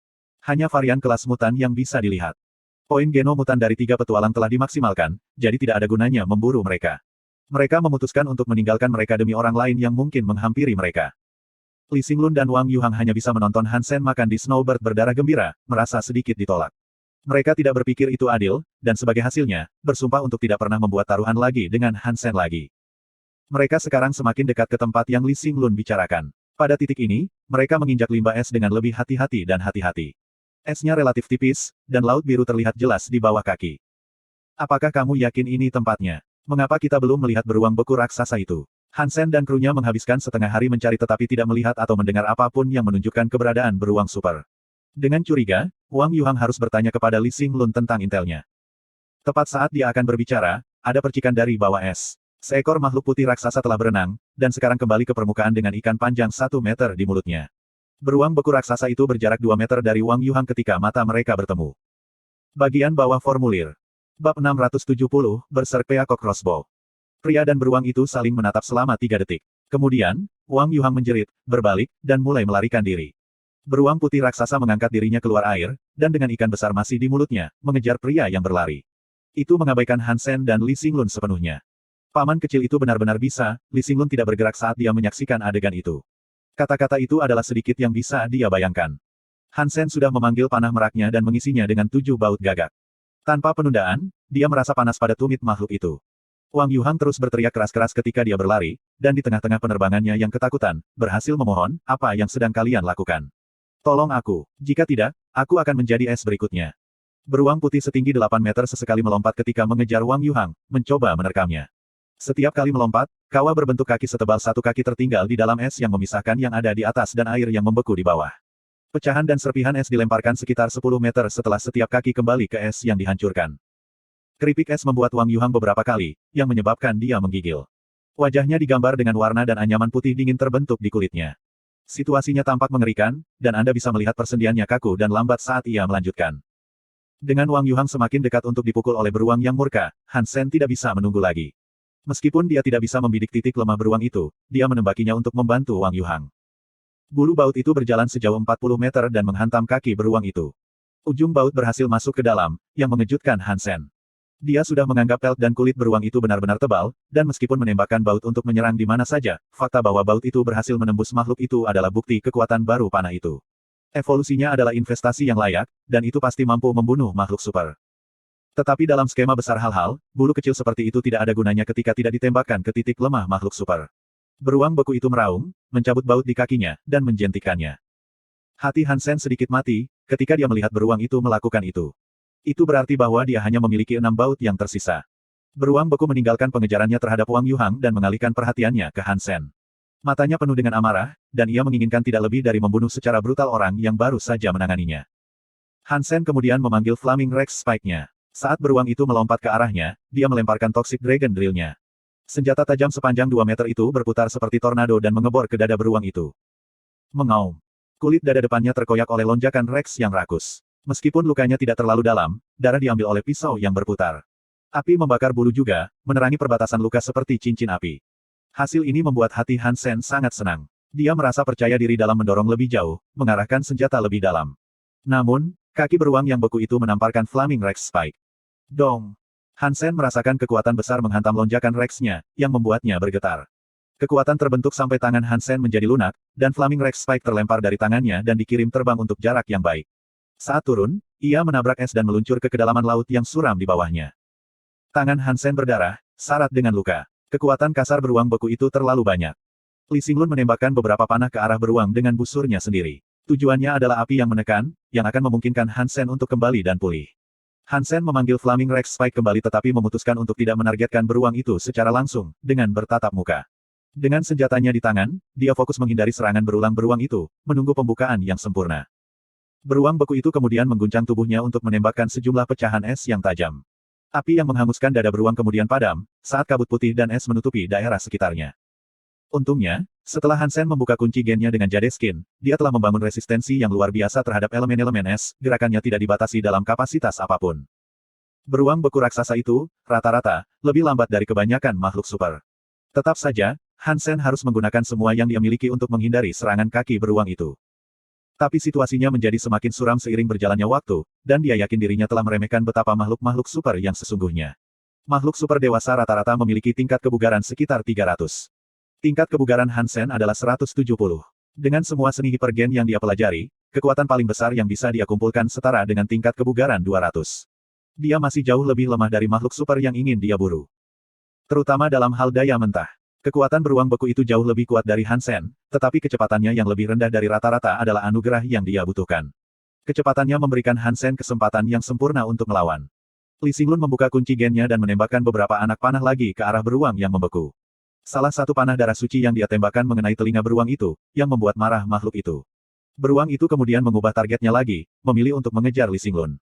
Hanya varian kelas mutan yang bisa dilihat. Poin geno mutan dari 3 petualang telah dimaksimalkan, jadi tidak ada gunanya memburu mereka. Mereka memutuskan untuk meninggalkan mereka demi orang lain yang mungkin menghampiri mereka. Li Xinglun dan Wang Yuhang hanya bisa menonton Han Sen makan di Snowbird berdarah gembira, merasa sedikit ditolak. Mereka tidak berpikir itu adil, dan sebagai hasilnya, bersumpah untuk tidak pernah membuat taruhan lagi dengan Han Sen lagi. Mereka sekarang semakin dekat ke tempat yang Li Xinglun bicarakan. Pada titik ini, mereka menginjak limbah es dengan lebih hati-hati dan hati-hati. Esnya relatif tipis, dan laut biru terlihat jelas di bawah kaki. Apakah kamu yakin ini tempatnya? Mengapa kita belum melihat beruang beku raksasa itu? Han Sen dan krunya menghabiskan setengah hari mencari tetapi tidak melihat atau mendengar apapun yang menunjukkan keberadaan beruang super. Dengan curiga, Wang Yuhang harus bertanya kepada Li Xinglun tentang intelnya. Tepat saat dia akan berbicara, ada percikan dari bawah es. Seekor makhluk putih raksasa telah berenang, dan sekarang kembali ke permukaan dengan ikan panjang 1 meter di mulutnya. Beruang beku raksasa itu berjarak 2 meter dari Wang Yuhang ketika mata mereka bertemu. Bagian bawah formulir. Bab 670, Berserk Peacock Crossbow. Pria dan beruang itu saling menatap selama 3 detik. Kemudian, Wang Yuhang menjerit, berbalik, dan mulai melarikan diri. Beruang putih raksasa mengangkat dirinya keluar air, dan dengan ikan besar masih di mulutnya, mengejar pria yang berlari. Itu mengabaikan Han Sen dan Li Xinglun sepenuhnya. Paman kecil itu benar-benar bisa, Li Xinglun tidak bergerak saat dia menyaksikan adegan itu. Kata-kata itu adalah sedikit yang bisa dia bayangkan. Han Sen sudah memanggil panah meraknya dan mengisinya dengan 7 baut gagak. Tanpa penundaan, dia merasa panas pada tumit makhluk itu. Wang Yuhang terus berteriak keras-keras ketika dia berlari, dan di tengah-tengah penerbangannya yang ketakutan, berhasil memohon, apa yang sedang kalian lakukan? Tolong aku, jika tidak, aku akan menjadi es berikutnya. Beruang putih setinggi 8 meter sesekali melompat ketika mengejar Wang Yuhang, mencoba menerkamnya. Setiap kali melompat, kawah berbentuk kaki setebal 1 kaki tertinggal di dalam es yang memisahkan yang ada di atas dan air yang membeku di bawah. Pecahan dan serpihan es dilemparkan sekitar 10 meter setelah setiap kaki kembali ke es yang dihancurkan. Keripik es membuat Wang Yuhang beberapa kali, yang menyebabkan dia menggigil. Wajahnya digambar dengan warna dan anyaman putih dingin terbentuk di kulitnya. Situasinya tampak mengerikan, dan Anda bisa melihat persendiannya kaku dan lambat saat ia melanjutkan. Dengan Wang Yuhang semakin dekat untuk dipukul oleh beruang yang murka, Han Sen tidak bisa menunggu lagi. Meskipun dia tidak bisa membidik titik lemah beruang itu, dia menembakinya untuk membantu Wang Yuhang. Bulu baut itu berjalan sejauh 40 meter dan menghantam kaki beruang itu. Ujung baut berhasil masuk ke dalam, yang mengejutkan Han Sen. Dia sudah menganggap pelt dan kulit beruang itu benar-benar tebal, dan meskipun menembakkan baut untuk menyerang di mana saja, fakta bahwa baut itu berhasil menembus makhluk itu adalah bukti kekuatan baru panah itu. Evolusinya adalah investasi yang layak, dan itu pasti mampu membunuh makhluk super. Tetapi dalam skema besar hal-hal, bulu kecil seperti itu tidak ada gunanya ketika tidak ditembakkan ke titik lemah makhluk super. Beruang beku itu meraung, mencabut baut di kakinya, dan menjentikannya. Hati Han Sen sedikit mati, ketika dia melihat beruang itu melakukan itu. Itu berarti bahwa dia hanya memiliki 6 baut yang tersisa. Beruang beku meninggalkan pengejarannya terhadap Wang Yuhang dan mengalihkan perhatiannya ke Han Sen. Matanya penuh dengan amarah, dan ia menginginkan tidak lebih dari membunuh secara brutal orang yang baru saja menanganinya. Han Sen kemudian memanggil Flaming Rex Spike-nya. Saat beruang itu melompat ke arahnya, dia melemparkan Toxic Dragon Drill-nya. Senjata tajam sepanjang 2 meter itu berputar seperti tornado dan mengebor ke dada beruang itu. Mengaum. Kulit dada depannya terkoyak oleh lonjakan Rex yang rakus. Meskipun lukanya tidak terlalu dalam, darah diambil oleh pisau yang berputar. Api membakar bulu juga, menerangi perbatasan luka seperti cincin api. Hasil ini membuat hati Han Sen sangat senang. Dia merasa percaya diri dalam mendorong lebih jauh, mengarahkan senjata lebih dalam. Namun, kaki beruang yang beku itu menamparkan Flaming Rex Spike. Dong! Han Sen merasakan kekuatan besar menghantam lonjakan Rex-nya, yang membuatnya bergetar. Kekuatan terbentuk sampai tangan Han Sen menjadi lunak, dan Flaming Rex Spike terlempar dari tangannya dan dikirim terbang untuk jarak yang baik. Saat turun, ia menabrak es dan meluncur ke kedalaman laut yang suram di bawahnya. Tangan Hansen berdarah, syarat dengan luka. Kekuatan kasar beruang beku itu terlalu banyak. Li Xinglun menembakkan beberapa panah ke arah beruang dengan busurnya sendiri. Tujuannya adalah api yang menekan, yang akan memungkinkan Hansen untuk kembali dan pulih. Hansen memanggil Flaming Rex Spike kembali tetapi memutuskan untuk tidak menargetkan beruang itu secara langsung, dengan bertatap muka. Dengan senjatanya di tangan, dia fokus menghindari serangan berulang beruang itu, menunggu pembukaan yang sempurna. Beruang beku itu kemudian mengguncang tubuhnya untuk menembakkan sejumlah pecahan es yang tajam. Api yang menghanguskan dada beruang kemudian padam, saat kabut putih dan es menutupi daerah sekitarnya. Untungnya, setelah Hansen membuka kunci gennya dengan jade skin, dia telah membangun resistensi yang luar biasa terhadap elemen-elemen es, gerakannya tidak dibatasi dalam kapasitas apapun. Beruang beku raksasa itu, rata-rata, lebih lambat dari kebanyakan makhluk super. Tetap saja, Hansen harus menggunakan semua yang dia miliki untuk menghindari serangan kaki beruang itu. Tapi situasinya menjadi semakin suram seiring berjalannya waktu, dan dia yakin dirinya telah meremehkan betapa makhluk-makhluk super yang sesungguhnya. Makhluk super dewasa rata-rata memiliki tingkat kebugaran sekitar 300. Tingkat kebugaran Hansen adalah 170. Dengan semua seni hipergen yang dia pelajari, kekuatan paling besar yang bisa dia kumpulkan setara dengan tingkat kebugaran 200. Dia masih jauh lebih lemah dari makhluk super yang ingin dia buru. Terutama dalam hal daya mentah. Kekuatan beruang beku itu jauh lebih kuat dari Hansen, tetapi kecepatannya yang lebih rendah dari rata-rata adalah anugerah yang dia butuhkan. Kecepatannya memberikan Hansen kesempatan yang sempurna untuk melawan. Li Xinglun membuka kunci gennya dan menembakkan beberapa anak panah lagi ke arah beruang yang membeku. Salah satu panah darah suci yang dia tembakkan mengenai telinga beruang itu, yang membuat marah makhluk itu. Beruang itu kemudian mengubah targetnya lagi, memilih untuk mengejar Li Xinglun.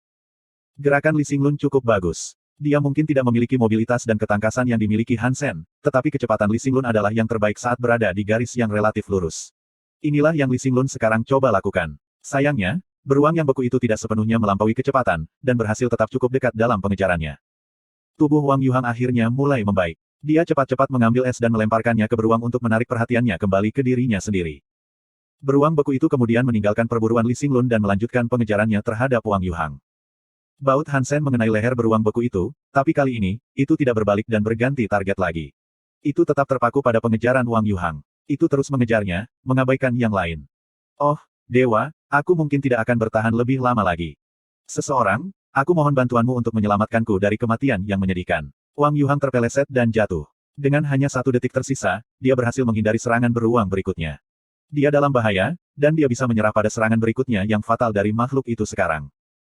Gerakan Li Xinglun cukup bagus. Dia mungkin tidak memiliki mobilitas dan ketangkasan yang dimiliki Hansen, tetapi kecepatan Li Xinglun adalah yang terbaik saat berada di garis yang relatif lurus. Inilah yang Li Xinglun sekarang coba lakukan. Sayangnya, beruang yang beku itu tidak sepenuhnya melampaui kecepatan, dan berhasil tetap cukup dekat dalam pengejarannya. Tubuh Wang Yuhang akhirnya mulai membaik. Dia cepat-cepat mengambil es dan melemparkannya ke beruang untuk menarik perhatiannya kembali ke dirinya sendiri. Beruang beku itu kemudian meninggalkan perburuan Li Xinglun dan melanjutkan pengejarannya terhadap Wang Yuhang. Baut Hansen mengenai leher beruang beku itu, tapi kali ini, itu tidak berbalik dan berganti target lagi. Itu tetap terpaku pada pengejaran Wang Yuhang. Itu terus mengejarnya, mengabaikan yang lain. Oh, dewa, aku mungkin tidak akan bertahan lebih lama lagi. Seseorang, aku mohon bantuanmu untuk menyelamatkanku dari kematian yang menyedihkan. Wang Yuhang terpeleset dan jatuh. Dengan hanya 1 detik tersisa, dia berhasil menghindari serangan beruang berikutnya. Dia dalam bahaya, dan dia bisa menyerah pada serangan berikutnya yang fatal dari makhluk itu sekarang.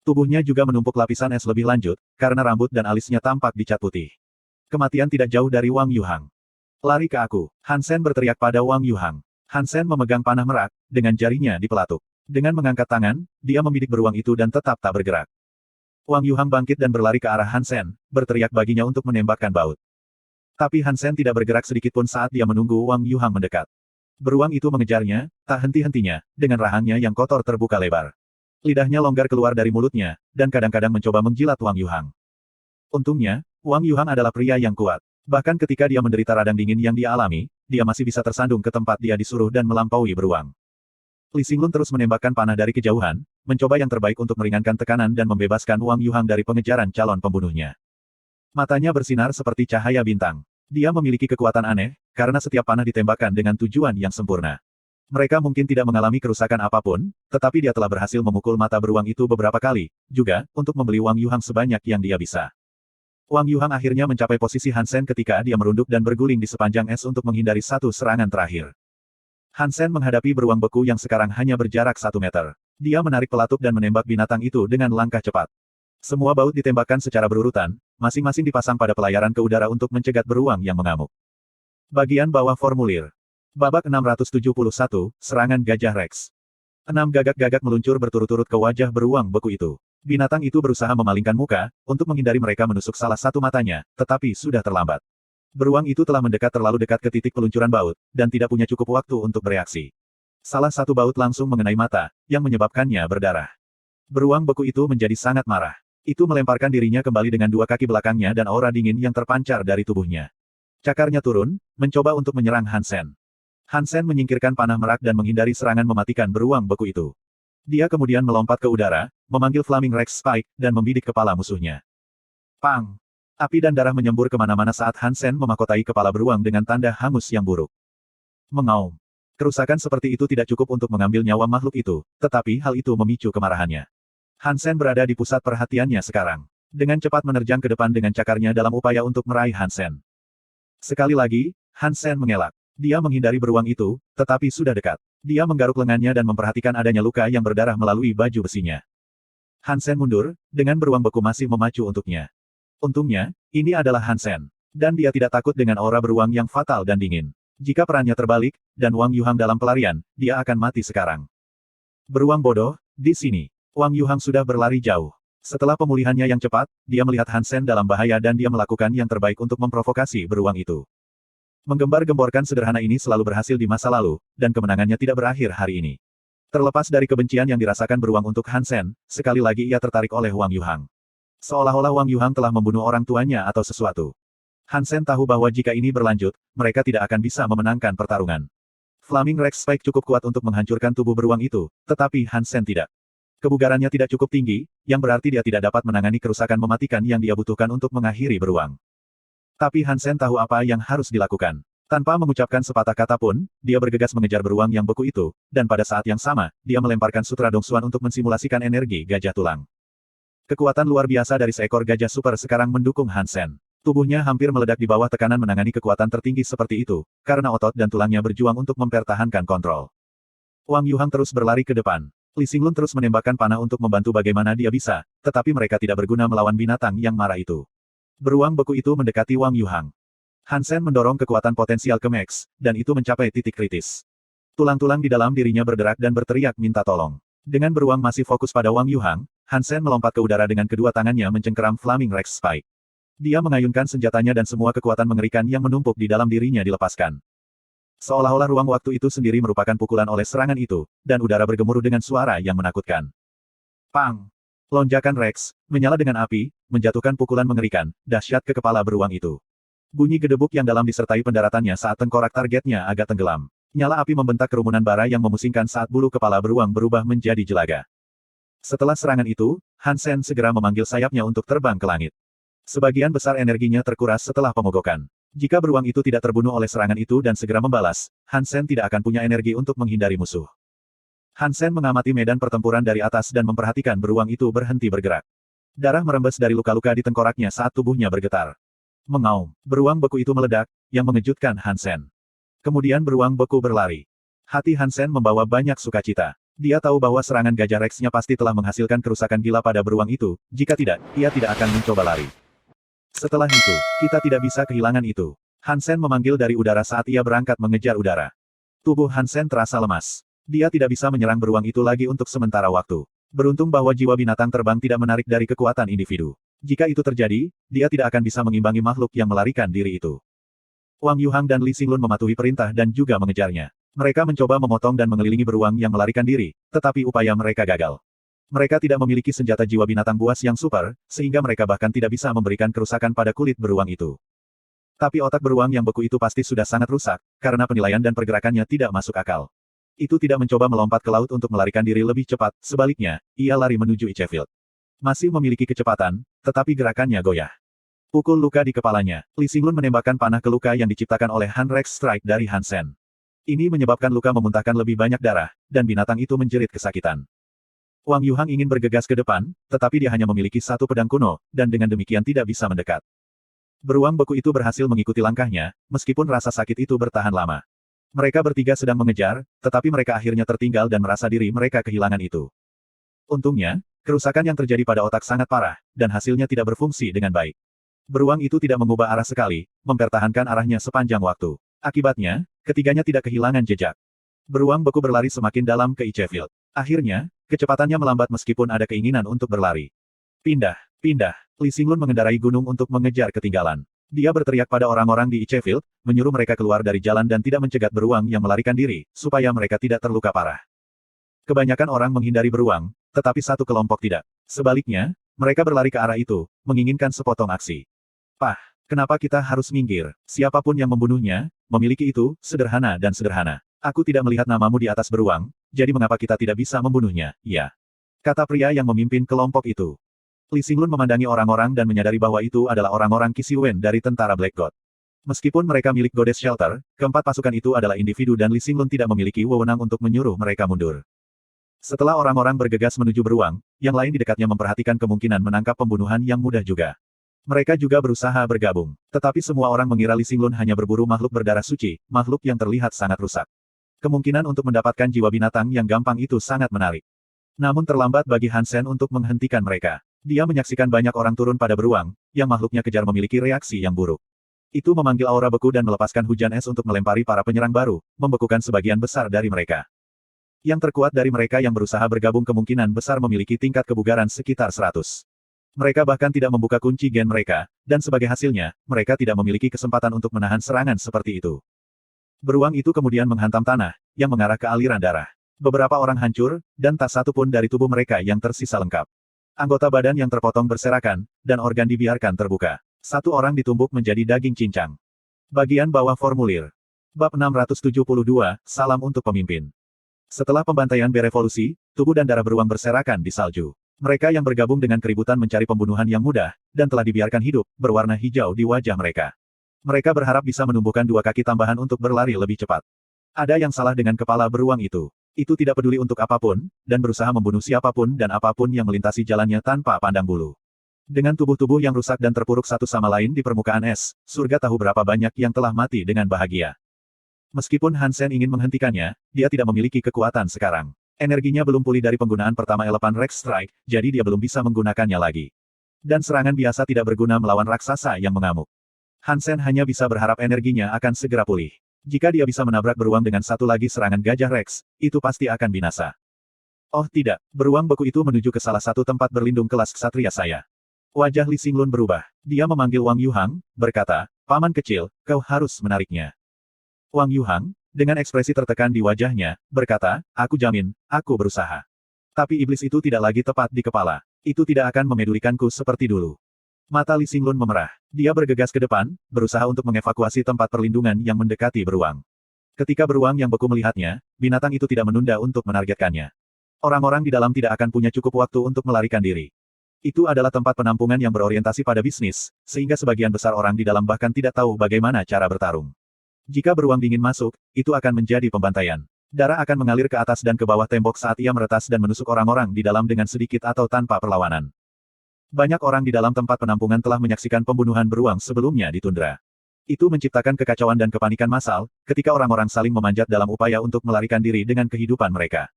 Tubuhnya juga menumpuk lapisan es lebih lanjut, karena rambut dan alisnya tampak dicat putih. Kematian tidak jauh dari Wang Yuhang. Lari ke aku. Hansen berteriak pada Wang Yuhang. Hansen memegang panah merak, dengan jarinya di pelatuk. Dengan mengangkat tangan, dia membidik beruang itu dan tetap tak bergerak. Wang Yuhang bangkit dan berlari ke arah Hansen, berteriak baginya untuk menembakkan baut. Tapi Hansen tidak bergerak sedikitpun saat dia menunggu Wang Yuhang mendekat. Beruang itu mengejarnya, tak henti-hentinya, dengan rahangnya yang kotor terbuka lebar. Lidahnya longgar keluar dari mulutnya, dan kadang-kadang mencoba menjilat Wang Yuhang. Untungnya, Wang Yuhang adalah pria yang kuat. Bahkan ketika dia menderita radang dingin yang dia alami, dia masih bisa tersandung ke tempat dia disuruh dan melampaui beruang. Li Xinglun terus menembakkan panah dari kejauhan, mencoba yang terbaik untuk meringankan tekanan dan membebaskan Wang Yuhang dari pengejaran calon pembunuhnya. Matanya bersinar seperti cahaya bintang. Dia memiliki kekuatan aneh, karena setiap panah ditembakkan dengan tujuan yang sempurna. Mereka mungkin tidak mengalami kerusakan apapun, tetapi dia telah berhasil memukul mata beruang itu beberapa kali, juga, untuk membeli Wang Yuhang sebanyak yang dia bisa. Wang Yuhang akhirnya mencapai posisi Hansen ketika dia merunduk dan berguling di sepanjang es untuk menghindari satu serangan terakhir. Hansen menghadapi beruang beku yang sekarang hanya berjarak 1 meter. Dia menarik pelatuk dan menembak binatang itu dengan langkah cepat. Semua baut ditembakkan secara berurutan, masing-masing dipasang pada pelayaran ke udara untuk mencegat beruang yang mengamuk. Bagian bawah formulir. Babak 671, Serangan Gajah Rex. 6 gagak-gagak meluncur berturut-turut ke wajah beruang beku itu. Binatang itu berusaha memalingkan muka, untuk menghindari mereka menusuk salah satu matanya, tetapi sudah terlambat. Beruang itu telah mendekat terlalu dekat ke titik peluncuran baut, dan tidak punya cukup waktu untuk bereaksi. Salah satu baut langsung mengenai mata, yang menyebabkannya berdarah. Beruang beku itu menjadi sangat marah. Itu melemparkan dirinya kembali dengan 2 kaki belakangnya dan aura dingin yang terpancar dari tubuhnya. Cakarnya turun, mencoba untuk menyerang Hansen. Hansen menyingkirkan panah merak dan menghindari serangan mematikan beruang beku itu. Dia kemudian melompat ke udara, memanggil Flaming Rex Spike, dan membidik kepala musuhnya. Pang! Api dan darah menyembur kemana-mana saat Hansen memahkotai kepala beruang dengan tanda hangus yang buruk. Mengaum. Kerusakan seperti itu tidak cukup untuk mengambil nyawa makhluk itu, tetapi hal itu memicu kemarahannya. Han Sen berada di pusat perhatiannya sekarang. Dengan cepat menerjang ke depan dengan cakarnya dalam upaya untuk meraih Han Sen. Sekali lagi, Han Sen mengelak. Dia menghindari beruang itu, tetapi sudah dekat. Dia menggaruk lengannya dan memperhatikan adanya luka yang berdarah melalui baju besinya. Han Sen mundur, dengan beruang beku masih memacu untuknya. Untungnya, ini adalah Han Sen. Dan dia tidak takut dengan aura beruang yang fatal dan dingin. Jika perannya terbalik, dan Wang Yuhang dalam pelarian, dia akan mati sekarang. Beruang bodoh, di sini. Wang Yuhang sudah berlari jauh. Setelah pemulihannya yang cepat, dia melihat Han Sen dalam bahaya dan dia melakukan yang terbaik untuk memprovokasi beruang itu. Menggembar-gemborkan sederhana ini selalu berhasil di masa lalu, dan kemenangannya tidak berakhir hari ini. Terlepas dari kebencian yang dirasakan beruang untuk Han Sen, sekali lagi ia tertarik oleh Wang Yuhang. Seolah-olah Wang Yuhang telah membunuh orang tuanya atau sesuatu. Han Sen tahu bahwa jika ini berlanjut, mereka tidak akan bisa memenangkan pertarungan. Flaming Rex Spike cukup kuat untuk menghancurkan tubuh beruang itu, tetapi Han Sen tidak. Kebugarannya tidak cukup tinggi, yang berarti dia tidak dapat menangani kerusakan mematikan yang dia butuhkan untuk mengakhiri beruang. Tapi Han Sen tahu apa yang harus dilakukan. Tanpa mengucapkan sepatah kata pun, dia bergegas mengejar beruang yang beku itu, dan pada saat yang sama, dia melemparkan sutra Dongsuan untuk mensimulasikan energi gajah tulang. Kekuatan luar biasa dari seekor gajah super sekarang mendukung Han Sen. Tubuhnya hampir meledak di bawah tekanan menangani kekuatan tertinggi seperti itu, karena otot dan tulangnya berjuang untuk mempertahankan kontrol. Wang Yuhang terus berlari ke depan. Li Xinglun terus menembakkan panah untuk membantu bagaimana dia bisa, tetapi mereka tidak berguna melawan binatang yang marah itu. Beruang beku itu mendekati Wang Yuhang. Han Sen mendorong kekuatan potensial ke max, dan itu mencapai titik kritis. Tulang-tulang di dalam dirinya berderak dan berteriak minta tolong. Dengan beruang masih fokus pada Wang Yuhang, Han Sen melompat ke udara dengan kedua tangannya mencengkeram Flaming Rex Spike. Dia mengayunkan senjatanya dan semua kekuatan mengerikan yang menumpuk di dalam dirinya dilepaskan. Seolah-olah ruang waktu itu sendiri merupakan pukulan oleh serangan itu, dan udara bergemuruh dengan suara yang menakutkan. Pang! Lonjakan Rex, menyala dengan api, menjatuhkan pukulan mengerikan, dahsyat ke kepala beruang itu. Bunyi gedebuk yang dalam disertai pendaratannya saat tengkorak targetnya agak tenggelam. Nyala api membentak kerumunan bara yang memusingkan saat bulu kepala beruang berubah menjadi jelaga. Setelah serangan itu, Han Sen segera memanggil sayapnya untuk terbang ke langit. Sebagian besar energinya terkuras setelah pemogokan. Jika beruang itu tidak terbunuh oleh serangan itu dan segera membalas, Han Sen tidak akan punya energi untuk menghindari musuh. Han Sen mengamati medan pertempuran dari atas dan memperhatikan beruang itu berhenti bergerak. Darah merembes dari luka-luka di tengkoraknya saat tubuhnya bergetar. Mengaum, beruang beku itu meledak, yang mengejutkan Han Sen. Kemudian beruang beku berlari. Hati Han Sen membawa banyak sukacita. Dia tahu bahwa serangan gajah Rex-nya pasti telah menghasilkan kerusakan gila pada beruang itu, jika tidak, ia tidak akan mencoba lari. Setelah itu, kita tidak bisa kehilangan itu. Han Sen memanggil dari udara saat ia berangkat mengejar udara. Tubuh Han Sen terasa lemas. Dia tidak bisa menyerang beruang itu lagi untuk sementara waktu. Beruntung bahwa jiwa binatang terbang tidak menarik dari kekuatan individu. Jika itu terjadi, dia tidak akan bisa mengimbangi makhluk yang melarikan diri itu. Wang Yuhang dan Li Xinglun mematuhi perintah dan juga mengejarnya. Mereka mencoba memotong dan mengelilingi beruang yang melarikan diri, tetapi upaya mereka gagal. Mereka tidak memiliki senjata jiwa binatang buas yang super, sehingga mereka bahkan tidak bisa memberikan kerusakan pada kulit beruang itu. Tapi otak beruang yang beku itu pasti sudah sangat rusak, karena penilaian dan pergerakannya tidak masuk akal. Itu tidak mencoba melompat ke laut untuk melarikan diri lebih cepat, sebaliknya, ia lari menuju Icefield. Masih memiliki kecepatan, tetapi gerakannya goyah. Pukul luka di kepalanya, Li Xinglun menembakkan panah ke luka yang diciptakan oleh Han Rex Strike dari Han Sen. Ini menyebabkan luka memuntahkan lebih banyak darah, dan binatang itu menjerit kesakitan. Wang Yuhang ingin bergegas ke depan, tetapi dia hanya memiliki satu pedang kuno, dan dengan demikian tidak bisa mendekat. Beruang beku itu berhasil mengikuti langkahnya, meskipun rasa sakit itu bertahan lama. Mereka bertiga sedang mengejar, tetapi mereka akhirnya tertinggal dan merasa diri mereka kehilangan itu. Untungnya, kerusakan yang terjadi pada otak sangat parah, dan hasilnya tidak berfungsi dengan baik. Beruang itu tidak mengubah arah sekali, mempertahankan arahnya sepanjang waktu. Akibatnya, ketiganya tidak kehilangan jejak. Beruang beku berlari semakin dalam ke Icefield. Akhirnya, kecepatannya melambat meskipun ada keinginan untuk berlari. Pindah, pindah. Li Xinglun mengendarai gunung untuk mengejar ketinggalan. Dia berteriak pada orang-orang di Icefield, menyuruh mereka keluar dari jalan dan tidak mencegat beruang yang melarikan diri, supaya mereka tidak terluka parah. Kebanyakan orang menghindari beruang, tetapi satu kelompok tidak. Sebaliknya, mereka berlari ke arah itu, menginginkan sepotong aksi. Pah, kenapa kita harus minggir? Siapapun yang membunuhnya, memiliki itu, sederhana dan sederhana. Aku tidak melihat namamu di atas beruang, jadi mengapa kita tidak bisa membunuhnya, ya? Kata pria yang memimpin kelompok itu. Li Xinglun memandangi orang-orang dan menyadari bahwa itu adalah orang-orang Qixi-Wen dari tentara Black God. Meskipun mereka milik Goddess Shelter, keempat pasukan itu adalah individu dan Li Xinglun tidak memiliki wewenang untuk menyuruh mereka mundur. Setelah orang-orang bergegas menuju beruang, yang lain di dekatnya memperhatikan kemungkinan menangkap pembunuhan yang mudah juga. Mereka juga berusaha bergabung. Tetapi semua orang mengira Li Xinglun hanya berburu makhluk berdarah suci, makhluk yang terlihat sangat rusak. Kemungkinan untuk mendapatkan jiwa binatang yang gampang itu sangat menarik. Namun terlambat bagi Han Sen untuk menghentikan mereka. Dia menyaksikan banyak orang turun pada beruang, yang makhluknya kejar memiliki reaksi yang buruk. Itu memanggil aura beku dan melepaskan hujan es untuk melempari para penyerang baru, membekukan sebagian besar dari mereka. Yang terkuat dari mereka yang berusaha bergabung kemungkinan besar memiliki tingkat kebugaran sekitar 100. Mereka bahkan tidak membuka kunci gen mereka, dan sebagai hasilnya, mereka tidak memiliki kesempatan untuk menahan serangan seperti itu. Beruang itu kemudian menghantam tanah, yang mengarah ke aliran darah. Beberapa orang hancur, dan tak satu pun dari tubuh mereka yang tersisa lengkap. Anggota badan yang terpotong berserakan, dan organ dibiarkan terbuka. Satu orang ditumbuk menjadi daging cincang. Bagian bawah formulir. Bab 672, Salam untuk Pemimpin. Setelah pembantaian berevolusi, tubuh dan darah beruang berserakan di salju. Mereka yang bergabung dengan keributan mencari pembunuhan yang mudah, dan telah dibiarkan hidup, berwarna hijau di wajah mereka. Mereka berharap bisa menumbuhkan 2 kaki tambahan untuk berlari lebih cepat. Ada yang salah dengan kepala beruang itu. Itu tidak peduli untuk apapun, dan berusaha membunuh siapapun dan apapun yang melintasi jalannya tanpa pandang bulu. Dengan tubuh-tubuh yang rusak dan terpuruk satu sama lain di permukaan es, surga tahu berapa banyak yang telah mati dengan bahagia. Meskipun Han Sen ingin menghentikannya, dia tidak memiliki kekuatan sekarang. Energinya belum pulih dari penggunaan pertama Elephant Rex Strike, jadi dia belum bisa menggunakannya lagi. Dan serangan biasa tidak berguna melawan raksasa yang mengamuk. Han Sen hanya bisa berharap energinya akan segera pulih. Jika dia bisa menabrak beruang dengan satu lagi serangan gajah Rex, itu pasti akan binasa. Oh tidak, beruang beku itu menuju ke salah satu tempat berlindung kelas ksatria saya. Wajah Li Xinglun berubah. Dia memanggil Wang Yuhang, berkata, "Paman kecil, kau harus menariknya." Wang Yuhang, dengan ekspresi tertekan di wajahnya, berkata, "Aku jamin, aku berusaha." Tapi iblis itu tidak lagi tepat di kepala. Itu tidak akan memedulikanku seperti dulu. Mata Li Xinglun memerah. Dia bergegas ke depan, berusaha untuk mengevakuasi tempat perlindungan yang mendekati beruang. Ketika beruang yang beku melihatnya, binatang itu tidak menunda untuk menargetkannya. Orang-orang di dalam tidak akan punya cukup waktu untuk melarikan diri. Itu adalah tempat penampungan yang berorientasi pada bisnis, sehingga sebagian besar orang di dalam bahkan tidak tahu bagaimana cara bertarung. Jika beruang dingin masuk, itu akan menjadi pembantaian. Darah akan mengalir ke atas dan ke bawah tembok saat ia meretas dan menusuk orang-orang di dalam dengan sedikit atau tanpa perlawanan. Banyak orang di dalam tempat penampungan telah menyaksikan pembunuhan beruang sebelumnya di tundra. Itu menciptakan kekacauan dan kepanikan massal, ketika orang-orang saling memanjat dalam upaya untuk melarikan diri dengan kehidupan mereka.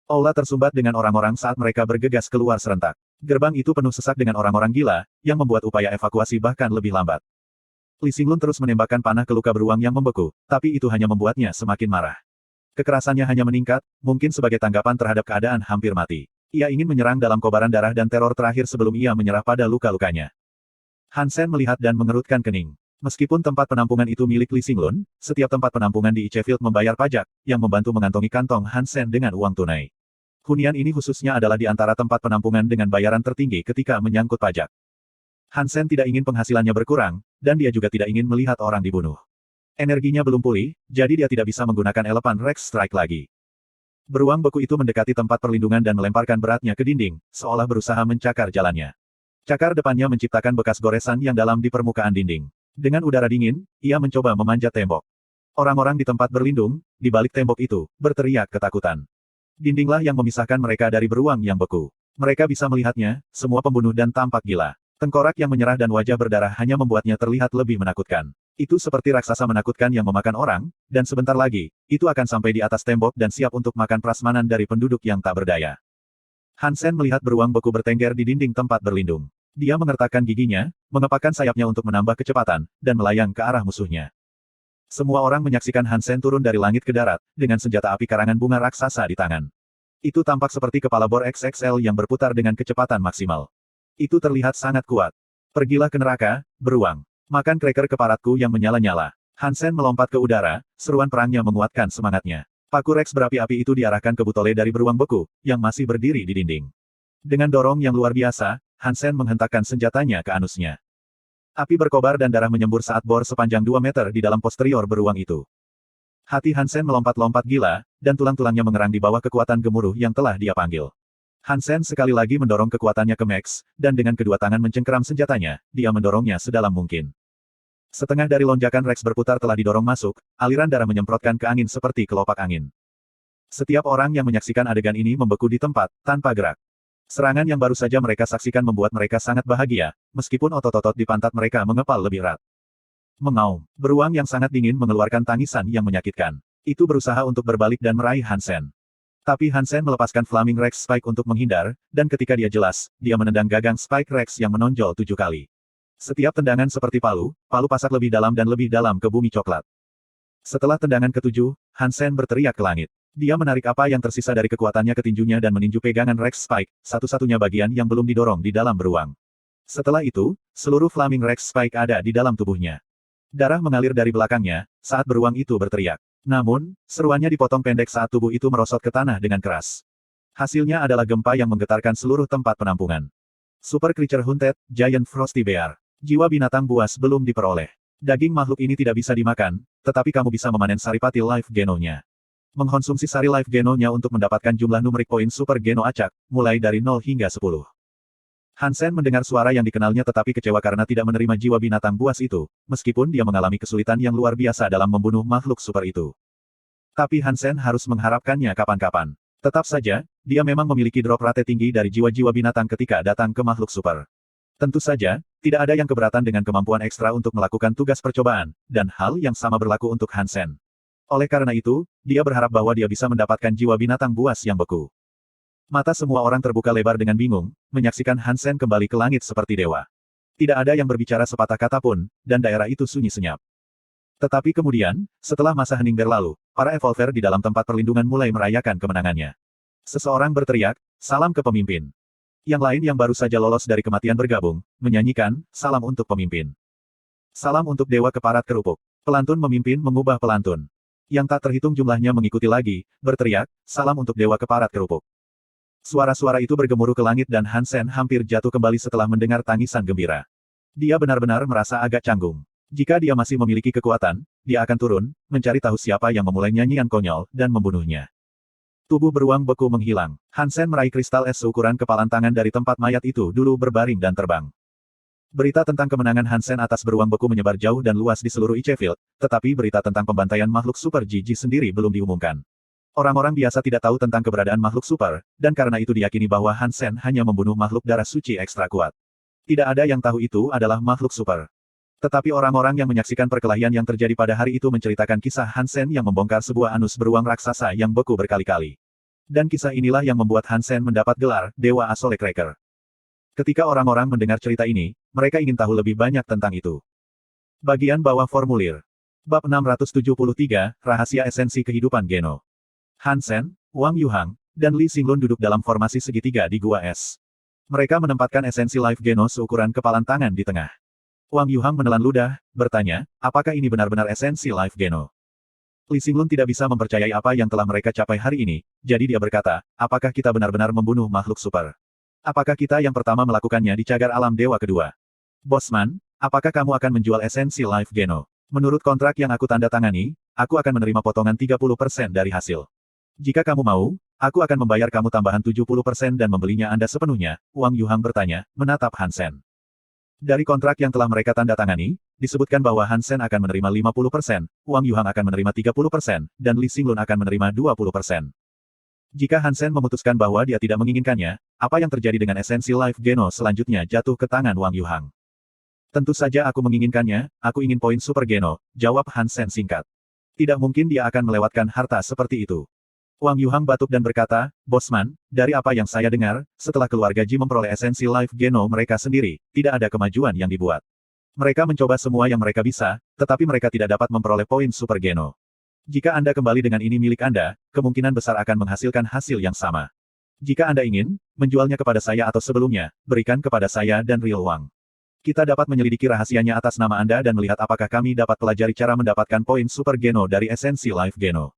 Aula tersumbat dengan orang-orang saat mereka bergegas keluar serentak. Gerbang itu penuh sesak dengan orang-orang gila, yang membuat upaya evakuasi bahkan lebih lambat. Li Xinglun terus menembakkan panah ke luka beruang yang membeku, tapi itu hanya membuatnya semakin marah. Kekerasannya hanya meningkat, mungkin sebagai tanggapan terhadap keadaan hampir mati. Ia ingin menyerang dalam kobaran darah dan teror terakhir sebelum ia menyerah pada luka-lukanya. Han Sen melihat dan mengerutkan kening. Meskipun tempat penampungan itu milik Li Xinglun, setiap tempat penampungan di Icefield membayar pajak, yang membantu mengantongi kantong Han Sen dengan uang tunai. Hunian ini khususnya adalah di antara tempat penampungan dengan bayaran tertinggi ketika menyangkut pajak. Han Sen tidak ingin penghasilannya berkurang, dan dia juga tidak ingin melihat orang dibunuh. Energinya belum pulih, jadi dia tidak bisa menggunakan Elephant Rex Strike lagi. Beruang beku itu mendekati tempat perlindungan dan melemparkan beratnya ke dinding, seolah berusaha mencakar jalannya. Cakar depannya menciptakan bekas goresan yang dalam di permukaan dinding. Dengan udara dingin, ia mencoba memanjat tembok. Orang-orang di tempat berlindung, di balik tembok itu, berteriak ketakutan. Dindinglah yang memisahkan mereka dari beruang yang beku. Mereka bisa melihatnya, semua pembunuh dan tampak gila. Tengkorak yang menyerah dan wajah berdarah hanya membuatnya terlihat lebih menakutkan. Itu seperti raksasa menakutkan yang memakan orang, dan sebentar lagi, itu akan sampai di atas tembok dan siap untuk makan prasmanan dari penduduk yang tak berdaya. Han Sen melihat beruang beku bertengger di dinding tempat berlindung. Dia mengertakkan giginya, mengepakkan sayapnya untuk menambah kecepatan, dan melayang ke arah musuhnya. Semua orang menyaksikan Han Sen turun dari langit ke darat, dengan senjata api karangan bunga raksasa di tangan. Itu tampak seperti kepala bor XXL yang berputar dengan kecepatan maksimal. Itu terlihat sangat kuat. Pergilah ke neraka, beruang. Makan kreker keparatku yang menyala-nyala. Han Sen melompat ke udara, seruan perangnya menguatkan semangatnya. Paku Rex berapi-api itu diarahkan ke butole dari beruang beku, yang masih berdiri di dinding. Dengan dorong yang luar biasa, Han Sen menghentakkan senjatanya ke anusnya. Api berkobar dan darah menyembur saat bor sepanjang 2 meter di dalam posterior beruang itu. Hati Han Sen melompat-lompat gila, dan tulang-tulangnya mengerang di bawah kekuatan gemuruh yang telah dia panggil. Han Sen sekali lagi mendorong kekuatannya ke max, dan dengan kedua tangan mencengkeram senjatanya, dia mendorongnya sedalam mungkin. Setengah dari lonjakan Rex berputar telah didorong masuk, aliran darah menyemprotkan ke angin seperti kelopak angin. Setiap orang yang menyaksikan adegan ini membeku di tempat, tanpa gerak. Serangan yang baru saja mereka saksikan membuat mereka sangat bahagia, meskipun otot-otot di pantat mereka mengepal lebih erat. Mengaum, beruang yang sangat dingin mengeluarkan tangisan yang menyakitkan. Itu berusaha untuk berbalik dan meraih Hansen. Tapi Hansen melepaskan Flaming Rex Spike untuk menghindar, dan ketika dia jelas, dia menendang gagang Spike Rex yang menonjol 7 kali. Setiap tendangan seperti palu pasak lebih dalam dan lebih dalam ke bumi coklat. Setelah tendangan ketujuh, Hansen berteriak ke langit. Dia menarik apa yang tersisa dari kekuatannya ke tinjunya dan meninju pegangan Rex Spike, satu-satunya bagian yang belum didorong di dalam beruang. Setelah itu, seluruh Flaming Rex Spike ada di dalam tubuhnya. Darah mengalir dari belakangnya, saat beruang itu berteriak. Namun, seruannya dipotong pendek saat tubuh itu merosot ke tanah dengan keras. Hasilnya adalah gempa yang menggetarkan seluruh tempat penampungan. Super Creature Hunted, Giant Frosty Bear. Jiwa binatang buas belum diperoleh. Daging makhluk ini tidak bisa dimakan, tetapi kamu bisa memanen saripati Life Geno-nya. Mengkonsumsi sari Life Geno-nya untuk mendapatkan jumlah numerik poin Super Geno acak, mulai dari 0 hingga 10. Hansen mendengar suara yang dikenalnya tetapi kecewa karena tidak menerima jiwa binatang buas itu, meskipun dia mengalami kesulitan yang luar biasa dalam membunuh makhluk super itu. Tapi Hansen harus mengharapkannya kapan-kapan. Tetap saja, dia memang memiliki drop rate tinggi dari jiwa-jiwa binatang ketika datang ke makhluk super. Tentu saja, tidak ada yang keberatan dengan kemampuan ekstra untuk melakukan tugas percobaan, dan hal yang sama berlaku untuk Hansen. Oleh karena itu, dia berharap bahwa dia bisa mendapatkan jiwa binatang buas yang beku. Mata semua orang terbuka lebar dengan bingung, menyaksikan Hansen kembali ke langit seperti dewa. Tidak ada yang berbicara sepatah kata pun, dan daerah itu sunyi senyap. Tetapi kemudian, setelah masa hening berlalu, para evolver di dalam tempat perlindungan mulai merayakan kemenangannya. Seseorang berteriak, "Salam ke pemimpin." Yang lain yang baru saja lolos dari kematian bergabung, menyanyikan, "Salam untuk pemimpin." Salam untuk dewa keparat kerupuk. Pelantun memimpin mengubah pelantun. Yang tak terhitung jumlahnya mengikuti lagi, berteriak, "Salam untuk dewa keparat kerupuk." Suara-suara itu bergemuruh ke langit dan Hansen hampir jatuh kembali setelah mendengar tangisan gembira. Dia benar-benar merasa agak canggung. Jika dia masih memiliki kekuatan, dia akan turun, mencari tahu siapa yang memulai nyanyian konyol, dan membunuhnya. Tubuh beruang beku menghilang. Hansen meraih kristal es seukuran kepalan tangan dari tempat mayat itu dulu berbaring dan terbang. Berita tentang kemenangan Hansen atas beruang beku menyebar jauh dan luas di seluruh Icefield, tetapi berita tentang pembantaian makhluk super Gigi sendiri belum diumumkan. Orang-orang biasa tidak tahu tentang keberadaan makhluk super, dan karena itu diyakini bahwa Hansen hanya membunuh makhluk darah suci ekstra kuat. Tidak ada yang tahu itu adalah makhluk super. Tetapi orang-orang yang menyaksikan perkelahian yang terjadi pada hari itu menceritakan kisah Hansen yang membongkar sebuah anus beruang raksasa yang beku berkali-kali. Dan kisah inilah yang membuat Hansen mendapat gelar Dewa Asole Cracker. Ketika orang-orang mendengar cerita ini, mereka ingin tahu lebih banyak tentang itu. Bagian bawah formulir. Bab 673, Rahasia Esensi Kehidupan Geno. Hansen, Wang Yuhang, dan Li Xinglun duduk dalam formasi segitiga di Gua Es. Mereka menempatkan esensi Life Geno seukuran kepalan tangan di tengah. Wang Yuhang menelan ludah, bertanya, apakah ini benar-benar esensi Life Geno? Li Xinglun tidak bisa mempercayai apa yang telah mereka capai hari ini, jadi dia berkata, apakah kita benar-benar membunuh makhluk super? Apakah kita yang pertama melakukannya di cagar alam dewa kedua? Bosman, apakah kamu akan menjual esensi Life Geno? Menurut kontrak yang aku tanda tangani, aku akan menerima potongan 30% dari hasil. Jika kamu mau, aku akan membayar kamu tambahan 70% dan membelinya Anda sepenuhnya, Wang Yuhang bertanya, menatap Hansen. Dari kontrak yang telah mereka tanda tangani, disebutkan bahwa Hansen akan menerima 50%, Wang Yuhang akan menerima 30%, dan Li Xinglun akan menerima 20%. Jika Hansen memutuskan bahwa dia tidak menginginkannya, apa yang terjadi dengan esensi Life Geno selanjutnya jatuh ke tangan Wang Yuhang. Tentu saja aku menginginkannya, aku ingin poin Super Geno, jawab Hansen singkat. Tidak mungkin dia akan melewatkan harta seperti itu. Wang Yuhang batuk dan berkata, Bosman, dari apa yang saya dengar, setelah keluarga Ji memperoleh esensi Life Geno mereka sendiri, tidak ada kemajuan yang dibuat. Mereka mencoba semua yang mereka bisa, tetapi mereka tidak dapat memperoleh poin Super Geno. Jika Anda kembali dengan ini milik Anda, kemungkinan besar akan menghasilkan hasil yang sama. Jika Anda ingin, menjualnya kepada saya atau sebelumnya, berikan kepada saya dan Real Wang. Kita dapat menyelidiki rahasianya atas nama Anda dan melihat apakah kami dapat pelajari cara mendapatkan poin Super Geno dari esensi Life Geno.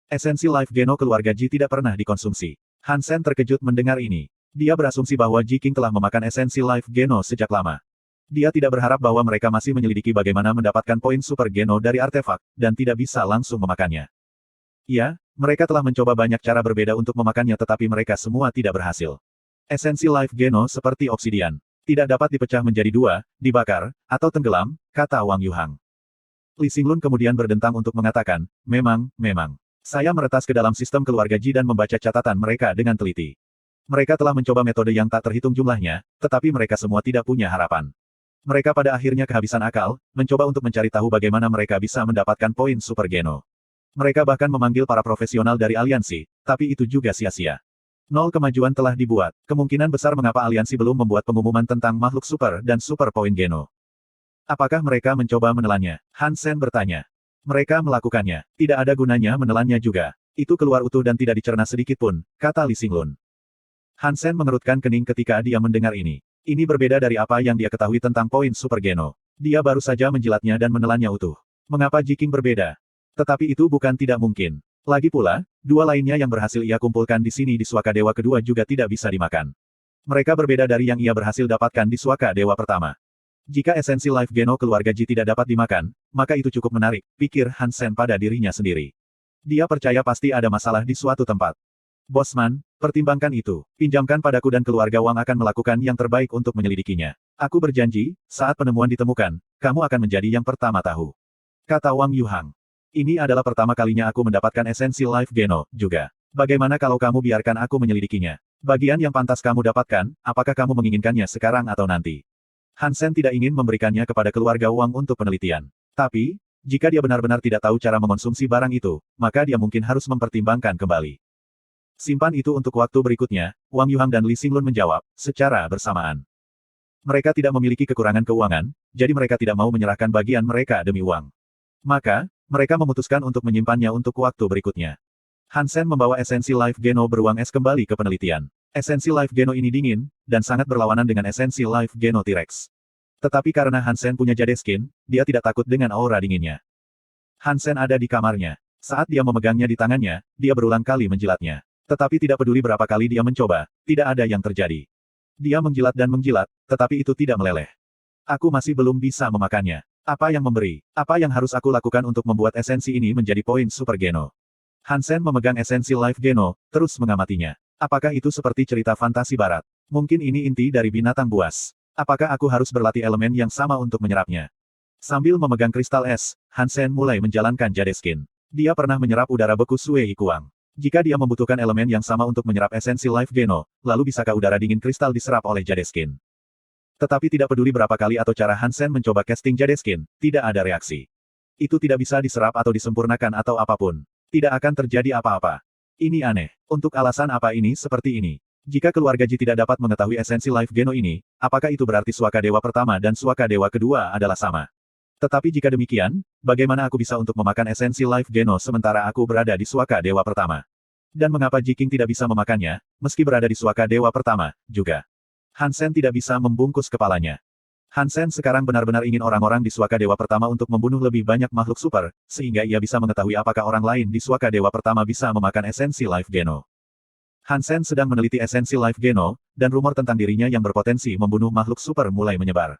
Esensi Life Geno keluarga Ji tidak pernah dikonsumsi. Hansen terkejut mendengar ini. Dia berasumsi bahwa Ji King telah memakan esensi Life Geno sejak lama. Dia tidak berharap bahwa mereka masih menyelidiki bagaimana mendapatkan poin Super Geno dari artefak, dan tidak bisa langsung memakannya. Ya, mereka telah mencoba banyak cara berbeda untuk memakannya tetapi mereka semua tidak berhasil. Esensi Life Geno seperti obsidian. Tidak dapat dipecah menjadi dua, dibakar, atau tenggelam, kata Wang Yuhang. Li Xinglun kemudian berdentang untuk mengatakan, memang. Saya meretas ke dalam sistem keluarga Ji dan membaca catatan mereka dengan teliti. Mereka telah mencoba metode yang tak terhitung jumlahnya, tetapi mereka semua tidak punya harapan. Mereka pada akhirnya kehabisan akal, mencoba untuk mencari tahu bagaimana mereka bisa mendapatkan poin Super Geno. Mereka bahkan memanggil para profesional dari aliansi, tapi itu juga sia-sia. Nol kemajuan telah dibuat. Kemungkinan besar mengapa aliansi belum membuat pengumuman tentang makhluk super dan super poin Geno. Apakah mereka mencoba menelannya? Han Sen bertanya. Mereka melakukannya. Tidak ada gunanya menelannya juga. Itu keluar utuh dan tidak dicerna sedikit pun, kata Li Xinglun. Han Sen mengerutkan kening ketika dia mendengar ini. Ini berbeda dari apa yang dia ketahui tentang poin Super Geno. Dia baru saja menjilatnya dan menelannya utuh. Mengapa Jiking berbeda? Tetapi itu bukan tidak mungkin. Lagi pula, dua lainnya yang berhasil ia kumpulkan di sini di Suaka Dewa kedua juga tidak bisa dimakan. Mereka berbeda dari yang ia berhasil dapatkan di Suaka Dewa pertama. Jika esensi Life Geno keluarga Ji tidak dapat dimakan, maka itu cukup menarik, pikir Han Sen pada dirinya sendiri. Dia percaya pasti ada masalah di suatu tempat. Bosman, pertimbangkan itu. Pinjamkan padaku dan keluarga Wang akan melakukan yang terbaik untuk menyelidikinya. Aku berjanji, saat penemuan ditemukan, kamu akan menjadi yang pertama tahu. Kata Wang Yuhang. Ini adalah pertama kalinya aku mendapatkan esensi Life Geno, juga. Bagaimana kalau kamu biarkan aku menyelidikinya? Bagian yang pantas kamu dapatkan, apakah kamu menginginkannya sekarang atau nanti? Han Sen tidak ingin memberikannya kepada keluarga Wang untuk penelitian. Tapi, jika dia benar-benar tidak tahu cara mengonsumsi barang itu, maka dia mungkin harus mempertimbangkan kembali. Simpan itu untuk waktu berikutnya, Wang Yuhang dan Li Xinglun menjawab, secara bersamaan. Mereka tidak memiliki kekurangan keuangan, jadi mereka tidak mau menyerahkan bagian mereka demi uang. Maka, mereka memutuskan untuk menyimpannya untuk waktu berikutnya. Han Sen membawa esensi Life Geno beruang es kembali ke penelitian. Esensi Life Geno ini dingin, dan sangat berlawanan dengan esensi Life Geno T-Rex. Tetapi karena Han Sen punya jade skin, dia tidak takut dengan aura dinginnya. Han Sen ada di kamarnya. Saat dia memegangnya di tangannya, dia berulang kali menjilatnya. Tetapi tidak peduli berapa kali dia mencoba, tidak ada yang terjadi. Dia menjilat dan menjilat, tetapi itu tidak meleleh. Aku masih belum bisa memakannya. Apa yang memberi? Apa yang harus aku lakukan untuk membuat esensi ini menjadi poin Super Geno? Han Sen memegang esensi Life Geno, terus mengamatinya. Apakah itu seperti cerita fantasi barat? Mungkin ini inti dari binatang buas. Apakah aku harus berlatih elemen yang sama untuk menyerapnya? Sambil memegang kristal es, Han Sen mulai menjalankan jade skin. Dia pernah menyerap udara beku Sui Ikuang. Jika dia membutuhkan elemen yang sama untuk menyerap esensi Life Geno, lalu bisakah udara dingin kristal diserap oleh jade skin? Tetapi tidak peduli berapa kali atau cara Han Sen mencoba casting jade skin, tidak ada reaksi. Itu tidak bisa diserap atau disempurnakan atau apapun. Tidak akan terjadi apa-apa. Ini aneh. Untuk alasan apa ini seperti ini? Jika keluarga Ji tidak dapat mengetahui esensi Life Geno ini, apakah itu berarti Suaka Dewa pertama dan Suaka Dewa kedua adalah sama? Tetapi jika demikian, bagaimana aku bisa untuk memakan esensi Life Geno sementara aku berada di Suaka Dewa pertama? Dan mengapa Jiking tidak bisa memakannya, meski berada di Suaka Dewa pertama, juga? Han Sen tidak bisa membungkus kepalanya. Han Sen sekarang benar-benar ingin orang-orang di Suaka Dewa pertama untuk membunuh lebih banyak makhluk super, sehingga ia bisa mengetahui apakah orang lain di Suaka Dewa pertama bisa memakan esensi Life Geno. Han Sen sedang meneliti esensi Life Geno, dan rumor tentang dirinya yang berpotensi membunuh makhluk super mulai menyebar.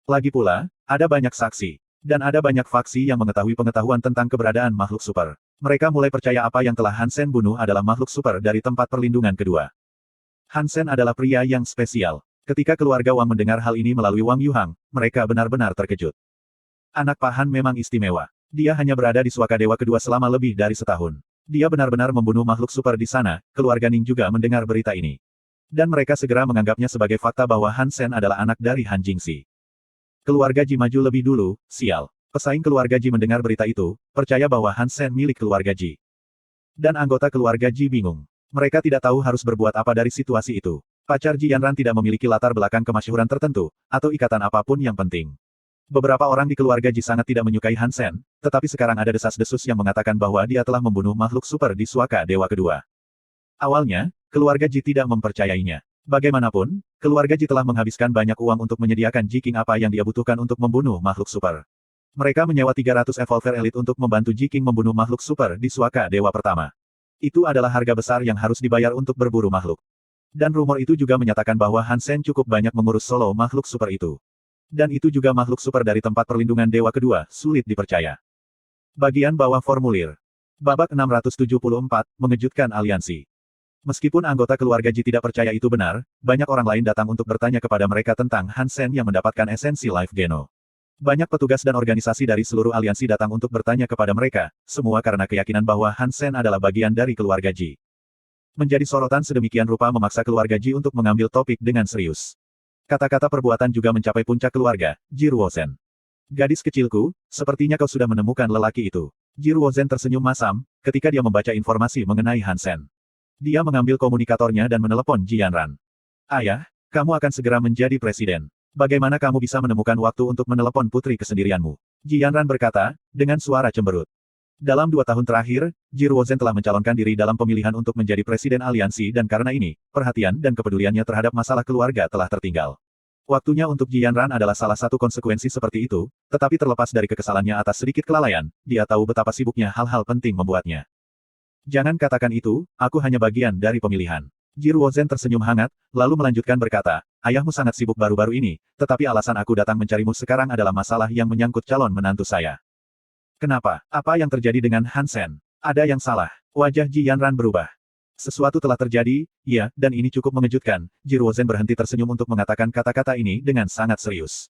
Lagi pula, ada banyak saksi, dan ada banyak faksi yang mengetahui pengetahuan tentang keberadaan makhluk super. Mereka mulai percaya apa yang telah Han Sen bunuh adalah makhluk super dari tempat perlindungan kedua. Han Sen adalah pria yang spesial. Ketika keluarga Wang mendengar hal ini melalui Wang Yuhang, mereka benar-benar terkejut. Anak Pak Han memang istimewa. Dia hanya berada di Suaka Dewa kedua selama lebih dari setahun. Dia benar-benar membunuh makhluk super di sana, keluarga Ning juga mendengar berita ini. Dan mereka segera menganggapnya sebagai fakta bahwa Han Sen adalah anak dari Han Jingxi. Keluarga Ji maju lebih dulu, sial. Pesaing keluarga Ji mendengar berita itu, percaya bahwa Han Sen milik keluarga Ji. Dan anggota keluarga Ji bingung. Mereka tidak tahu harus berbuat apa dari situasi itu. Pacar Ji Yanran tidak memiliki latar belakang kemasyhuran tertentu, atau ikatan apapun yang penting. Beberapa orang di keluarga Ji sangat tidak menyukai Han Sen, tetapi sekarang ada desas-desus yang mengatakan bahwa dia telah membunuh makhluk super di Suaka Dewa kedua. Awalnya, keluarga Ji tidak mempercayainya. Bagaimanapun, keluarga Ji telah menghabiskan banyak uang untuk menyediakan Jiking apa yang dia butuhkan untuk membunuh makhluk super. Mereka menyewa 300 Evolver Elite untuk membantu Jiking membunuh makhluk super di Suaka Dewa pertama. Itu adalah harga besar yang harus dibayar untuk berburu makhluk. Dan rumor itu juga menyatakan bahwa Han Sen cukup banyak mengurus solo makhluk super itu. Dan itu juga makhluk super dari tempat perlindungan dewa kedua, sulit dipercaya. Bagian bawah formulir. Babak 674, mengejutkan aliansi. Meskipun anggota keluarga Ji tidak percaya itu benar, banyak orang lain datang untuk bertanya kepada mereka tentang Han Sen yang mendapatkan esensi Life Geno. Banyak petugas dan organisasi dari seluruh aliansi datang untuk bertanya kepada mereka, semua karena keyakinan bahwa Han Sen adalah bagian dari keluarga Ji. Menjadi sorotan sedemikian rupa memaksa keluarga Ji untuk mengambil topik dengan serius. Kata-kata perbuatan juga mencapai puncak keluarga, Ji Ruozhen. Gadis kecilku, sepertinya kau sudah menemukan lelaki itu. Ji Ruozhen tersenyum masam, ketika dia membaca informasi mengenai Han Sen. Dia mengambil komunikatornya dan menelepon Ji Yanran. Ayah, kamu akan segera menjadi presiden. Bagaimana kamu bisa menemukan waktu untuk menelepon putri kesendirianmu? Ji Yanran berkata, dengan suara cemberut. Dalam 2 tahun terakhir, Ji Ruozhen telah mencalonkan diri dalam pemilihan untuk menjadi presiden aliansi dan karena ini, perhatian dan kepeduliannya terhadap masalah keluarga telah tertinggal. Waktunya untuk Ji Yanran adalah salah satu konsekuensi seperti itu, tetapi terlepas dari kekesalannya atas sedikit kelalaian, dia tahu betapa sibuknya hal-hal penting membuatnya. Jangan katakan itu, aku hanya bagian dari pemilihan. Ji Ruozhen tersenyum hangat, lalu melanjutkan berkata, ayahmu sangat sibuk baru-baru ini, tetapi alasan aku datang mencarimu sekarang adalah masalah yang menyangkut calon menantu saya. Kenapa? Apa yang terjadi dengan Han Sen? Ada yang salah. Wajah Ji Yanran berubah. Sesuatu telah terjadi, ya, dan ini cukup mengejutkan. Ji Ruozhen berhenti tersenyum untuk mengatakan kata-kata ini dengan sangat serius.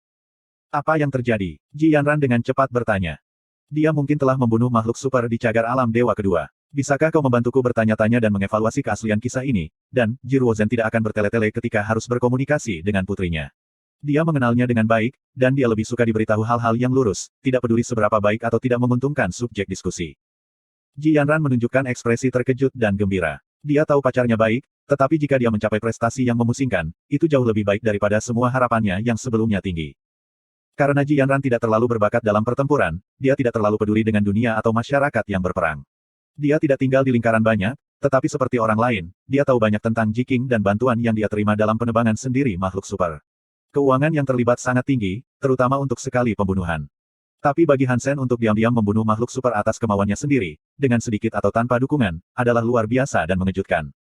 Apa yang terjadi? Ji Yanran dengan cepat bertanya. Dia mungkin telah membunuh makhluk super di cagar alam Dewa Kedua. Bisakah kau membantuku bertanya-tanya dan mengevaluasi keaslian kisah ini? Dan, Ji Ruozhen tidak akan bertele-tele ketika harus berkomunikasi dengan putrinya. Dia mengenalnya dengan baik, dan dia lebih suka diberitahu hal-hal yang lurus, tidak peduli seberapa baik atau tidak menguntungkan subjek diskusi. Ji Yanran menunjukkan ekspresi terkejut dan gembira. Dia tahu pacarnya baik, tetapi jika dia mencapai prestasi yang memusingkan, itu jauh lebih baik daripada semua harapannya yang sebelumnya tinggi. Karena Ji Yanran tidak terlalu berbakat dalam pertempuran, dia tidak terlalu peduli dengan dunia atau masyarakat yang berperang. Dia tidak tinggal di lingkaran banyak, tetapi seperti orang lain, dia tahu banyak tentang Ji Qing dan bantuan yang dia terima dalam penebangan sendiri makhluk super. Keuangan yang terlibat sangat tinggi, terutama untuk sekali pembunuhan. Tapi bagi Han Sen untuk diam-diam membunuh makhluk super atas kemauannya sendiri, dengan sedikit atau tanpa dukungan, adalah luar biasa dan mengejutkan.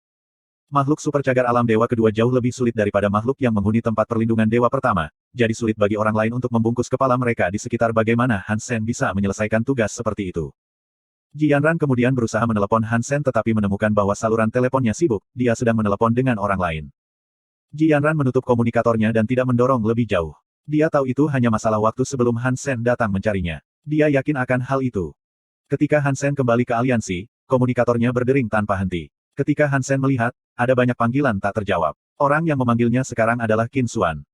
Makhluk super cagar alam Dewa Kedua jauh lebih sulit daripada makhluk yang menghuni tempat perlindungan Dewa Pertama, jadi sulit bagi orang lain untuk membungkus kepala mereka di sekitar bagaimana Han Sen bisa menyelesaikan tugas seperti itu. Ji Yanran kemudian berusaha menelepon Han Sen tetapi menemukan bahwa saluran teleponnya sibuk, dia sedang menelepon dengan orang lain. Ji Yanran menutup komunikatornya dan tidak mendorong lebih jauh. Dia tahu itu hanya masalah waktu sebelum Han Sen datang mencarinya. Dia yakin akan hal itu. Ketika Han Sen kembali ke aliansi, komunikatornya berdering tanpa henti. Ketika Han Sen melihat, ada banyak panggilan tak terjawab. Orang yang memanggilnya sekarang adalah Qin Xuan.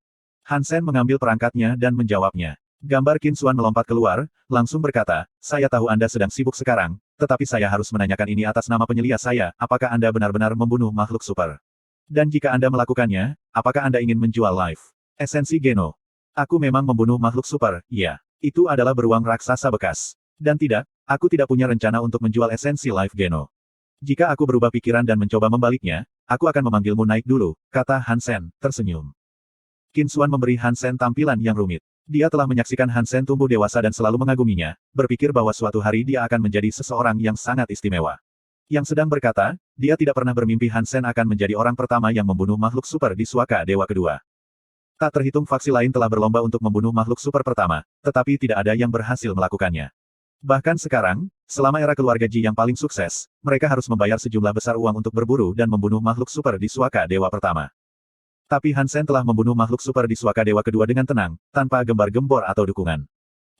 Han Sen mengambil perangkatnya dan menjawabnya. Gambar Qin Xuan melompat keluar, langsung berkata, saya tahu Anda sedang sibuk sekarang, tetapi saya harus menanyakan ini atas nama penyelia saya, apakah Anda benar-benar membunuh makhluk super? Dan jika Anda melakukannya, apakah Anda ingin menjual life esensi Geno? Aku memang membunuh makhluk super, iya. Itu adalah beruang raksasa bekas. Dan tidak, aku tidak punya rencana untuk menjual esensi life Geno. Jika aku berubah pikiran dan mencoba membaliknya, aku akan memanggilmu naik dulu, kata Han Sen, tersenyum. Qin Xuan memberi Han Sen tampilan yang rumit. Dia telah menyaksikan Han Sen tumbuh dewasa dan selalu mengaguminya, berpikir bahwa suatu hari dia akan menjadi seseorang yang sangat istimewa. Yang sedang berkata, dia tidak pernah bermimpi Han Sen akan menjadi orang pertama yang membunuh makhluk super di Suaka Dewa Kedua. Tak terhitung faksi lain telah berlomba untuk membunuh makhluk super pertama, tetapi tidak ada yang berhasil melakukannya. Bahkan sekarang, selama era keluarga Ji yang paling sukses, mereka harus membayar sejumlah besar uang untuk berburu dan membunuh makhluk super di Suaka Dewa Pertama. Tapi Han Sen telah membunuh makhluk super di Suaka Dewa Kedua dengan tenang, tanpa gembar-gembor atau dukungan.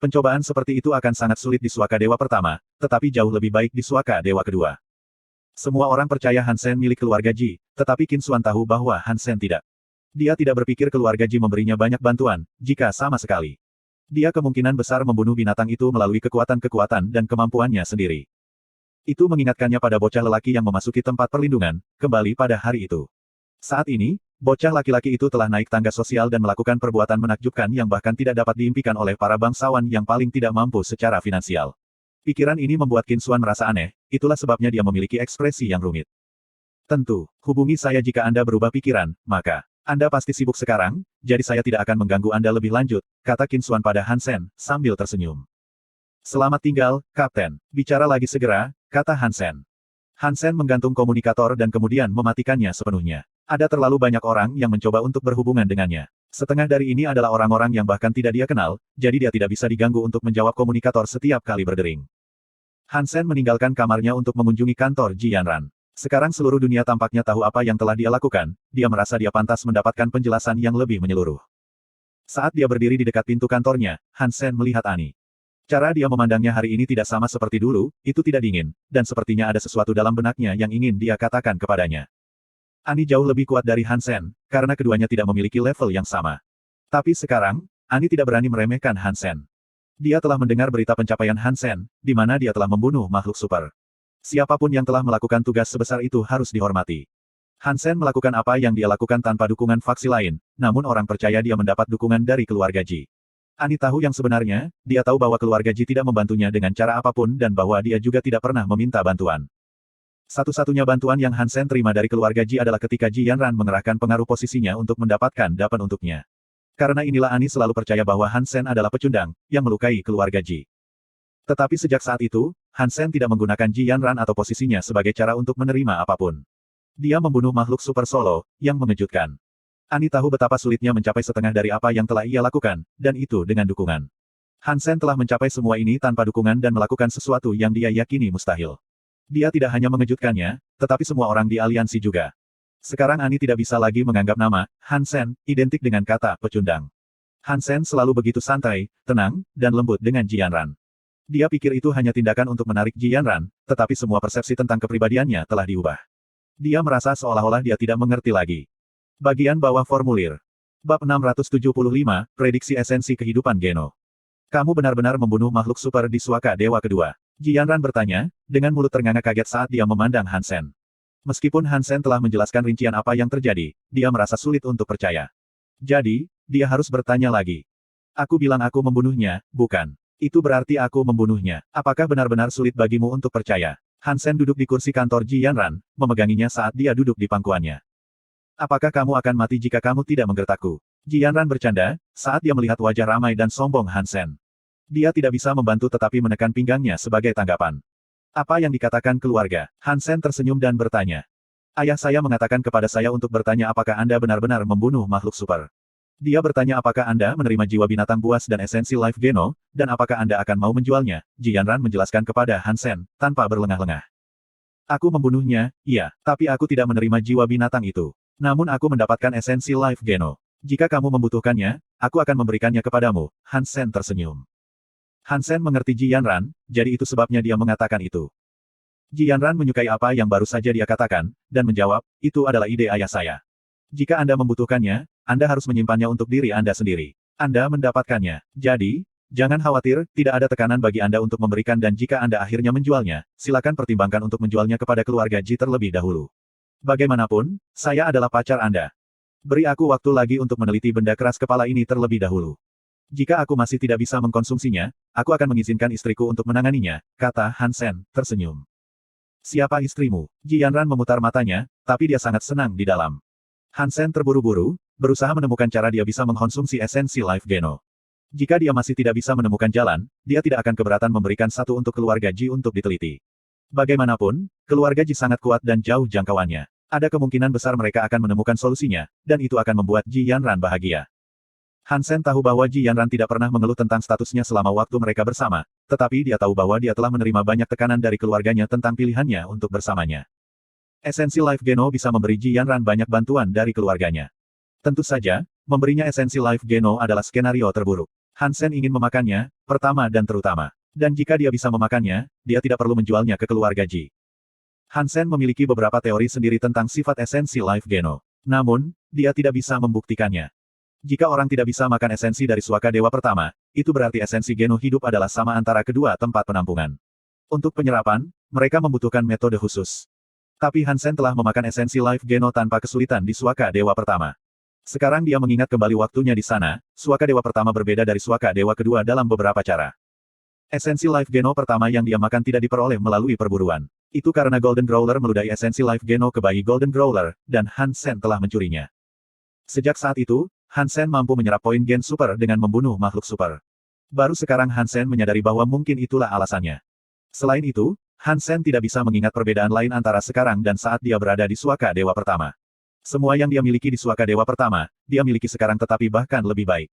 Pencobaan seperti itu akan sangat sulit di Suaka Dewa Pertama, tetapi jauh lebih baik di Suaka Dewa Kedua. Semua orang percaya Han Sen milik keluarga Ji, tetapi Qin Xuan tahu bahwa Han Sen tidak. Dia tidak berpikir keluarga Ji memberinya banyak bantuan, jika sama sekali. Dia kemungkinan besar membunuh binatang itu melalui kekuatan-kekuatan dan kemampuannya sendiri. Itu mengingatkannya pada bocah lelaki yang memasuki tempat perlindungan, kembali pada hari itu. Saat ini, bocah laki-laki itu telah naik tangga sosial dan melakukan perbuatan menakjubkan yang bahkan tidak dapat diimpikan oleh para bangsawan yang paling tidak mampu secara finansial. Pikiran ini membuat Qin Xuan merasa aneh, itulah sebabnya dia memiliki ekspresi yang rumit. Tentu, hubungi saya jika Anda berubah pikiran, maka Anda pasti sibuk sekarang, jadi saya tidak akan mengganggu Anda lebih lanjut, kata Qin Xuan pada Han Sen, sambil tersenyum. Selamat tinggal, Kapten. Bicara lagi segera, kata Han Sen. Han Sen menggantung komunikator dan kemudian mematikannya sepenuhnya. Ada terlalu banyak orang yang mencoba untuk berhubungan dengannya. Setengah dari ini adalah orang-orang yang bahkan tidak dia kenal, jadi dia tidak bisa diganggu untuk menjawab komunikator setiap kali berdering. Han Sen meninggalkan kamarnya untuk mengunjungi kantor Ji Yanran. Sekarang seluruh dunia tampaknya tahu apa yang telah dia lakukan, dia merasa dia pantas mendapatkan penjelasan yang lebih menyeluruh. Saat dia berdiri di dekat pintu kantornya, Hansen melihat Annie. Cara dia memandangnya hari ini tidak sama seperti dulu, itu tidak dingin, dan sepertinya ada sesuatu dalam benaknya yang ingin dia katakan kepadanya. Annie jauh lebih kuat dari Hansen, karena keduanya tidak memiliki level yang sama. Tapi sekarang, Annie tidak berani meremehkan Hansen. Dia telah mendengar berita pencapaian Hansen, di mana dia telah membunuh makhluk super. Siapapun yang telah melakukan tugas sebesar itu harus dihormati. Hansen melakukan apa yang dia lakukan tanpa dukungan faksi lain, namun orang percaya dia mendapat dukungan dari keluarga Ji. Annie tahu yang sebenarnya, dia tahu bahwa keluarga Ji tidak membantunya dengan cara apapun dan bahwa dia juga tidak pernah meminta bantuan. Satu-satunya bantuan yang Hansen terima dari keluarga Ji adalah ketika Ji Yanran mengerahkan pengaruh posisinya untuk mendapatkan dapan untuknya. Karena inilah Annie selalu percaya bahwa Hansen adalah pecundang, yang melukai keluarga Ji. Tetapi sejak saat itu, Hansen tidak menggunakan Ji Yanran atau posisinya sebagai cara untuk menerima apapun. Dia membunuh makhluk super solo, yang mengejutkan. Annie tahu betapa sulitnya mencapai setengah dari apa yang telah ia lakukan, dan itu dengan dukungan. Hansen telah mencapai semua ini tanpa dukungan dan melakukan sesuatu yang dia yakini mustahil. Dia tidak hanya mengejutkannya, tetapi semua orang di aliansi juga. Sekarang Annie tidak bisa lagi menganggap nama Hansen identik dengan kata pecundang. Hansen selalu begitu santai, tenang, dan lembut dengan Ji Yanran. Dia pikir itu hanya tindakan untuk menarik Ji Yanran, tetapi semua persepsi tentang kepribadiannya telah diubah. Dia merasa seolah-olah dia tidak mengerti lagi. Bagian bawah formulir. Bab 675, Prediksi Esensi Kehidupan Geno. Kamu benar-benar membunuh makhluk super di Suaka Dewa kedua. Ji Yanran bertanya, dengan mulut ternganga kaget saat dia memandang Hansen. Meskipun Hansen telah menjelaskan rincian apa yang terjadi, dia merasa sulit untuk percaya. Jadi, dia harus bertanya lagi. Aku bilang aku membunuhnya, bukan. Itu berarti aku membunuhnya. Apakah benar-benar sulit bagimu untuk percaya? Hansen duduk di kursi kantor Ji Yanran, memeganginya saat dia duduk di pangkuannya. Apakah kamu akan mati jika kamu tidak menggertakku? Ji Yanran bercanda, saat dia melihat wajah ramai dan sombong Hansen. Dia tidak bisa membantu tetapi menekan pinggangnya sebagai tanggapan. Apa yang dikatakan keluarga? Hansen tersenyum dan bertanya. Ayah saya mengatakan kepada saya untuk bertanya apakah Anda benar-benar membunuh makhluk super. Dia bertanya apakah Anda menerima jiwa binatang buas dan esensi Life Geno, dan apakah Anda akan mau menjualnya. Ji Yanran menjelaskan kepada Hansen, tanpa berlengah-lengah. Aku membunuhnya, iya, tapi aku tidak menerima jiwa binatang itu. Namun aku mendapatkan esensi Life Geno. Jika kamu membutuhkannya, aku akan memberikannya kepadamu. Hansen tersenyum. Hansen mengerti Ji Yanran, jadi itu sebabnya dia mengatakan itu. Ji Yanran menyukai apa yang baru saja dia katakan, dan menjawab, itu adalah ide ayah saya. Jika Anda membutuhkannya, Anda harus menyimpannya untuk diri Anda sendiri. Anda mendapatkannya. Jadi, jangan khawatir, tidak ada tekanan bagi Anda untuk memberikan dan jika Anda akhirnya menjualnya, silakan pertimbangkan untuk menjualnya kepada keluarga Ji terlebih dahulu. Bagaimanapun, saya adalah pacar Anda. Beri aku waktu lagi untuk meneliti benda keras kepala ini terlebih dahulu. Jika aku masih tidak bisa mengkonsumsinya, aku akan mengizinkan istriku untuk menanganinya, kata Hansen, tersenyum. Siapa istrimu? Ji Yanran memutar matanya, tapi dia sangat senang di dalam. Hansen terburu-buru, berusaha menemukan cara dia bisa mengkonsumsi esensi Life Geno. Jika dia masih tidak bisa menemukan jalan, dia tidak akan keberatan memberikan satu untuk keluarga Ji untuk diteliti. Bagaimanapun, keluarga Ji sangat kuat dan jauh jangkauannya. Ada kemungkinan besar mereka akan menemukan solusinya, dan itu akan membuat Ji Yanran bahagia. Hansen tahu bahwa Ji Yanran tidak pernah mengeluh tentang statusnya selama waktu mereka bersama, tetapi dia tahu bahwa dia telah menerima banyak tekanan dari keluarganya tentang pilihannya untuk bersamanya. Esensi Life Geno bisa memberi Ji Yanran banyak bantuan dari keluarganya. Tentu saja, memberinya esensi Life Geno adalah skenario terburuk. Hansen ingin memakannya, pertama dan terutama. Dan jika dia bisa memakannya, dia tidak perlu menjualnya ke keluarga Ji. Hansen memiliki beberapa teori sendiri tentang sifat esensi Life Geno. Namun, dia tidak bisa membuktikannya. Jika orang tidak bisa makan esensi dari Suaka Dewa pertama, itu berarti esensi Geno hidup adalah sama antara kedua tempat penampungan. Untuk penyerapan, mereka membutuhkan metode khusus. Tapi Hansen telah memakan esensi Life Geno tanpa kesulitan di Suaka Dewa pertama. Sekarang dia mengingat kembali waktunya di sana, Suaka Dewa pertama berbeda dari Suaka Dewa kedua dalam beberapa cara. Esensi Life Geno pertama yang dia makan tidak diperoleh melalui perburuan. Itu karena Golden Growler meludahi esensi Life Geno ke bayi Golden Growler, dan Hansen telah mencurinya. Sejak saat itu, Hansen mampu menyerap poin gen super dengan membunuh makhluk super. Baru sekarang Hansen menyadari bahwa mungkin itulah alasannya. Selain itu, Hansen tidak bisa mengingat perbedaan lain antara sekarang dan saat dia berada di Suaka Dewa pertama. Semua yang dia miliki di Suaka Dewa pertama, dia miliki sekarang tetapi bahkan lebih baik.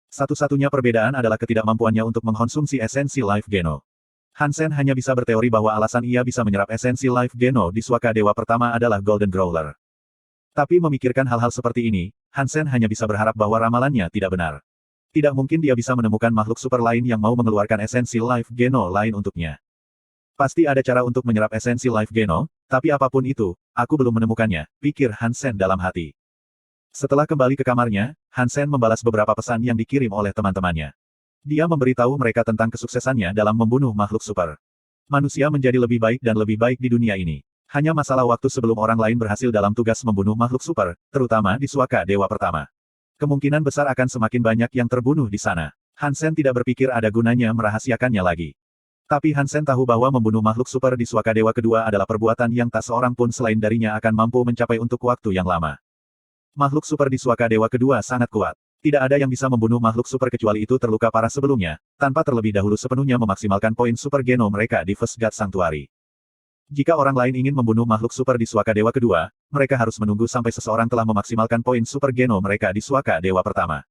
Satu-satunya perbedaan adalah ketidakmampuannya untuk mengkonsumsi esensi Life Geno. Hansen hanya bisa berteori bahwa alasan ia bisa menyerap esensi Life Geno di Suaka Dewa pertama adalah Golden Growler. Tapi memikirkan hal-hal seperti ini, Hansen hanya bisa berharap bahwa ramalannya tidak benar. Tidak mungkin dia bisa menemukan makhluk super lain yang mau mengeluarkan esensi Life Geno lain untuknya. Pasti ada cara untuk menyerap esensi Life Geno, tapi apapun itu, aku belum menemukannya, pikir Hansen dalam hati. Setelah kembali ke kamarnya, Hansen membalas beberapa pesan yang dikirim oleh teman-temannya. Dia memberitahu mereka tentang kesuksesannya dalam membunuh makhluk super. Manusia menjadi lebih baik dan lebih baik di dunia ini. Hanya masalah waktu sebelum orang lain berhasil dalam tugas membunuh makhluk super, terutama di Suaka Dewa Pertama. Kemungkinan besar akan semakin banyak yang terbunuh di sana. Hansen tidak berpikir ada gunanya merahasiakannya lagi. Tapi Hansen tahu bahwa membunuh makhluk super di Suaka Dewa Kedua adalah perbuatan yang tak seorang pun selain darinya akan mampu mencapai untuk waktu yang lama. Makhluk super di Suaka Dewa Kedua sangat kuat. Tidak ada yang bisa membunuh makhluk super kecuali itu terluka parah sebelumnya, tanpa terlebih dahulu sepenuhnya memaksimalkan poin super geno mereka di First God Sanctuary. Jika orang lain ingin membunuh makhluk super di Suaka Dewa Kedua, mereka harus menunggu sampai seseorang telah memaksimalkan poin super geno mereka di Suaka Dewa Pertama.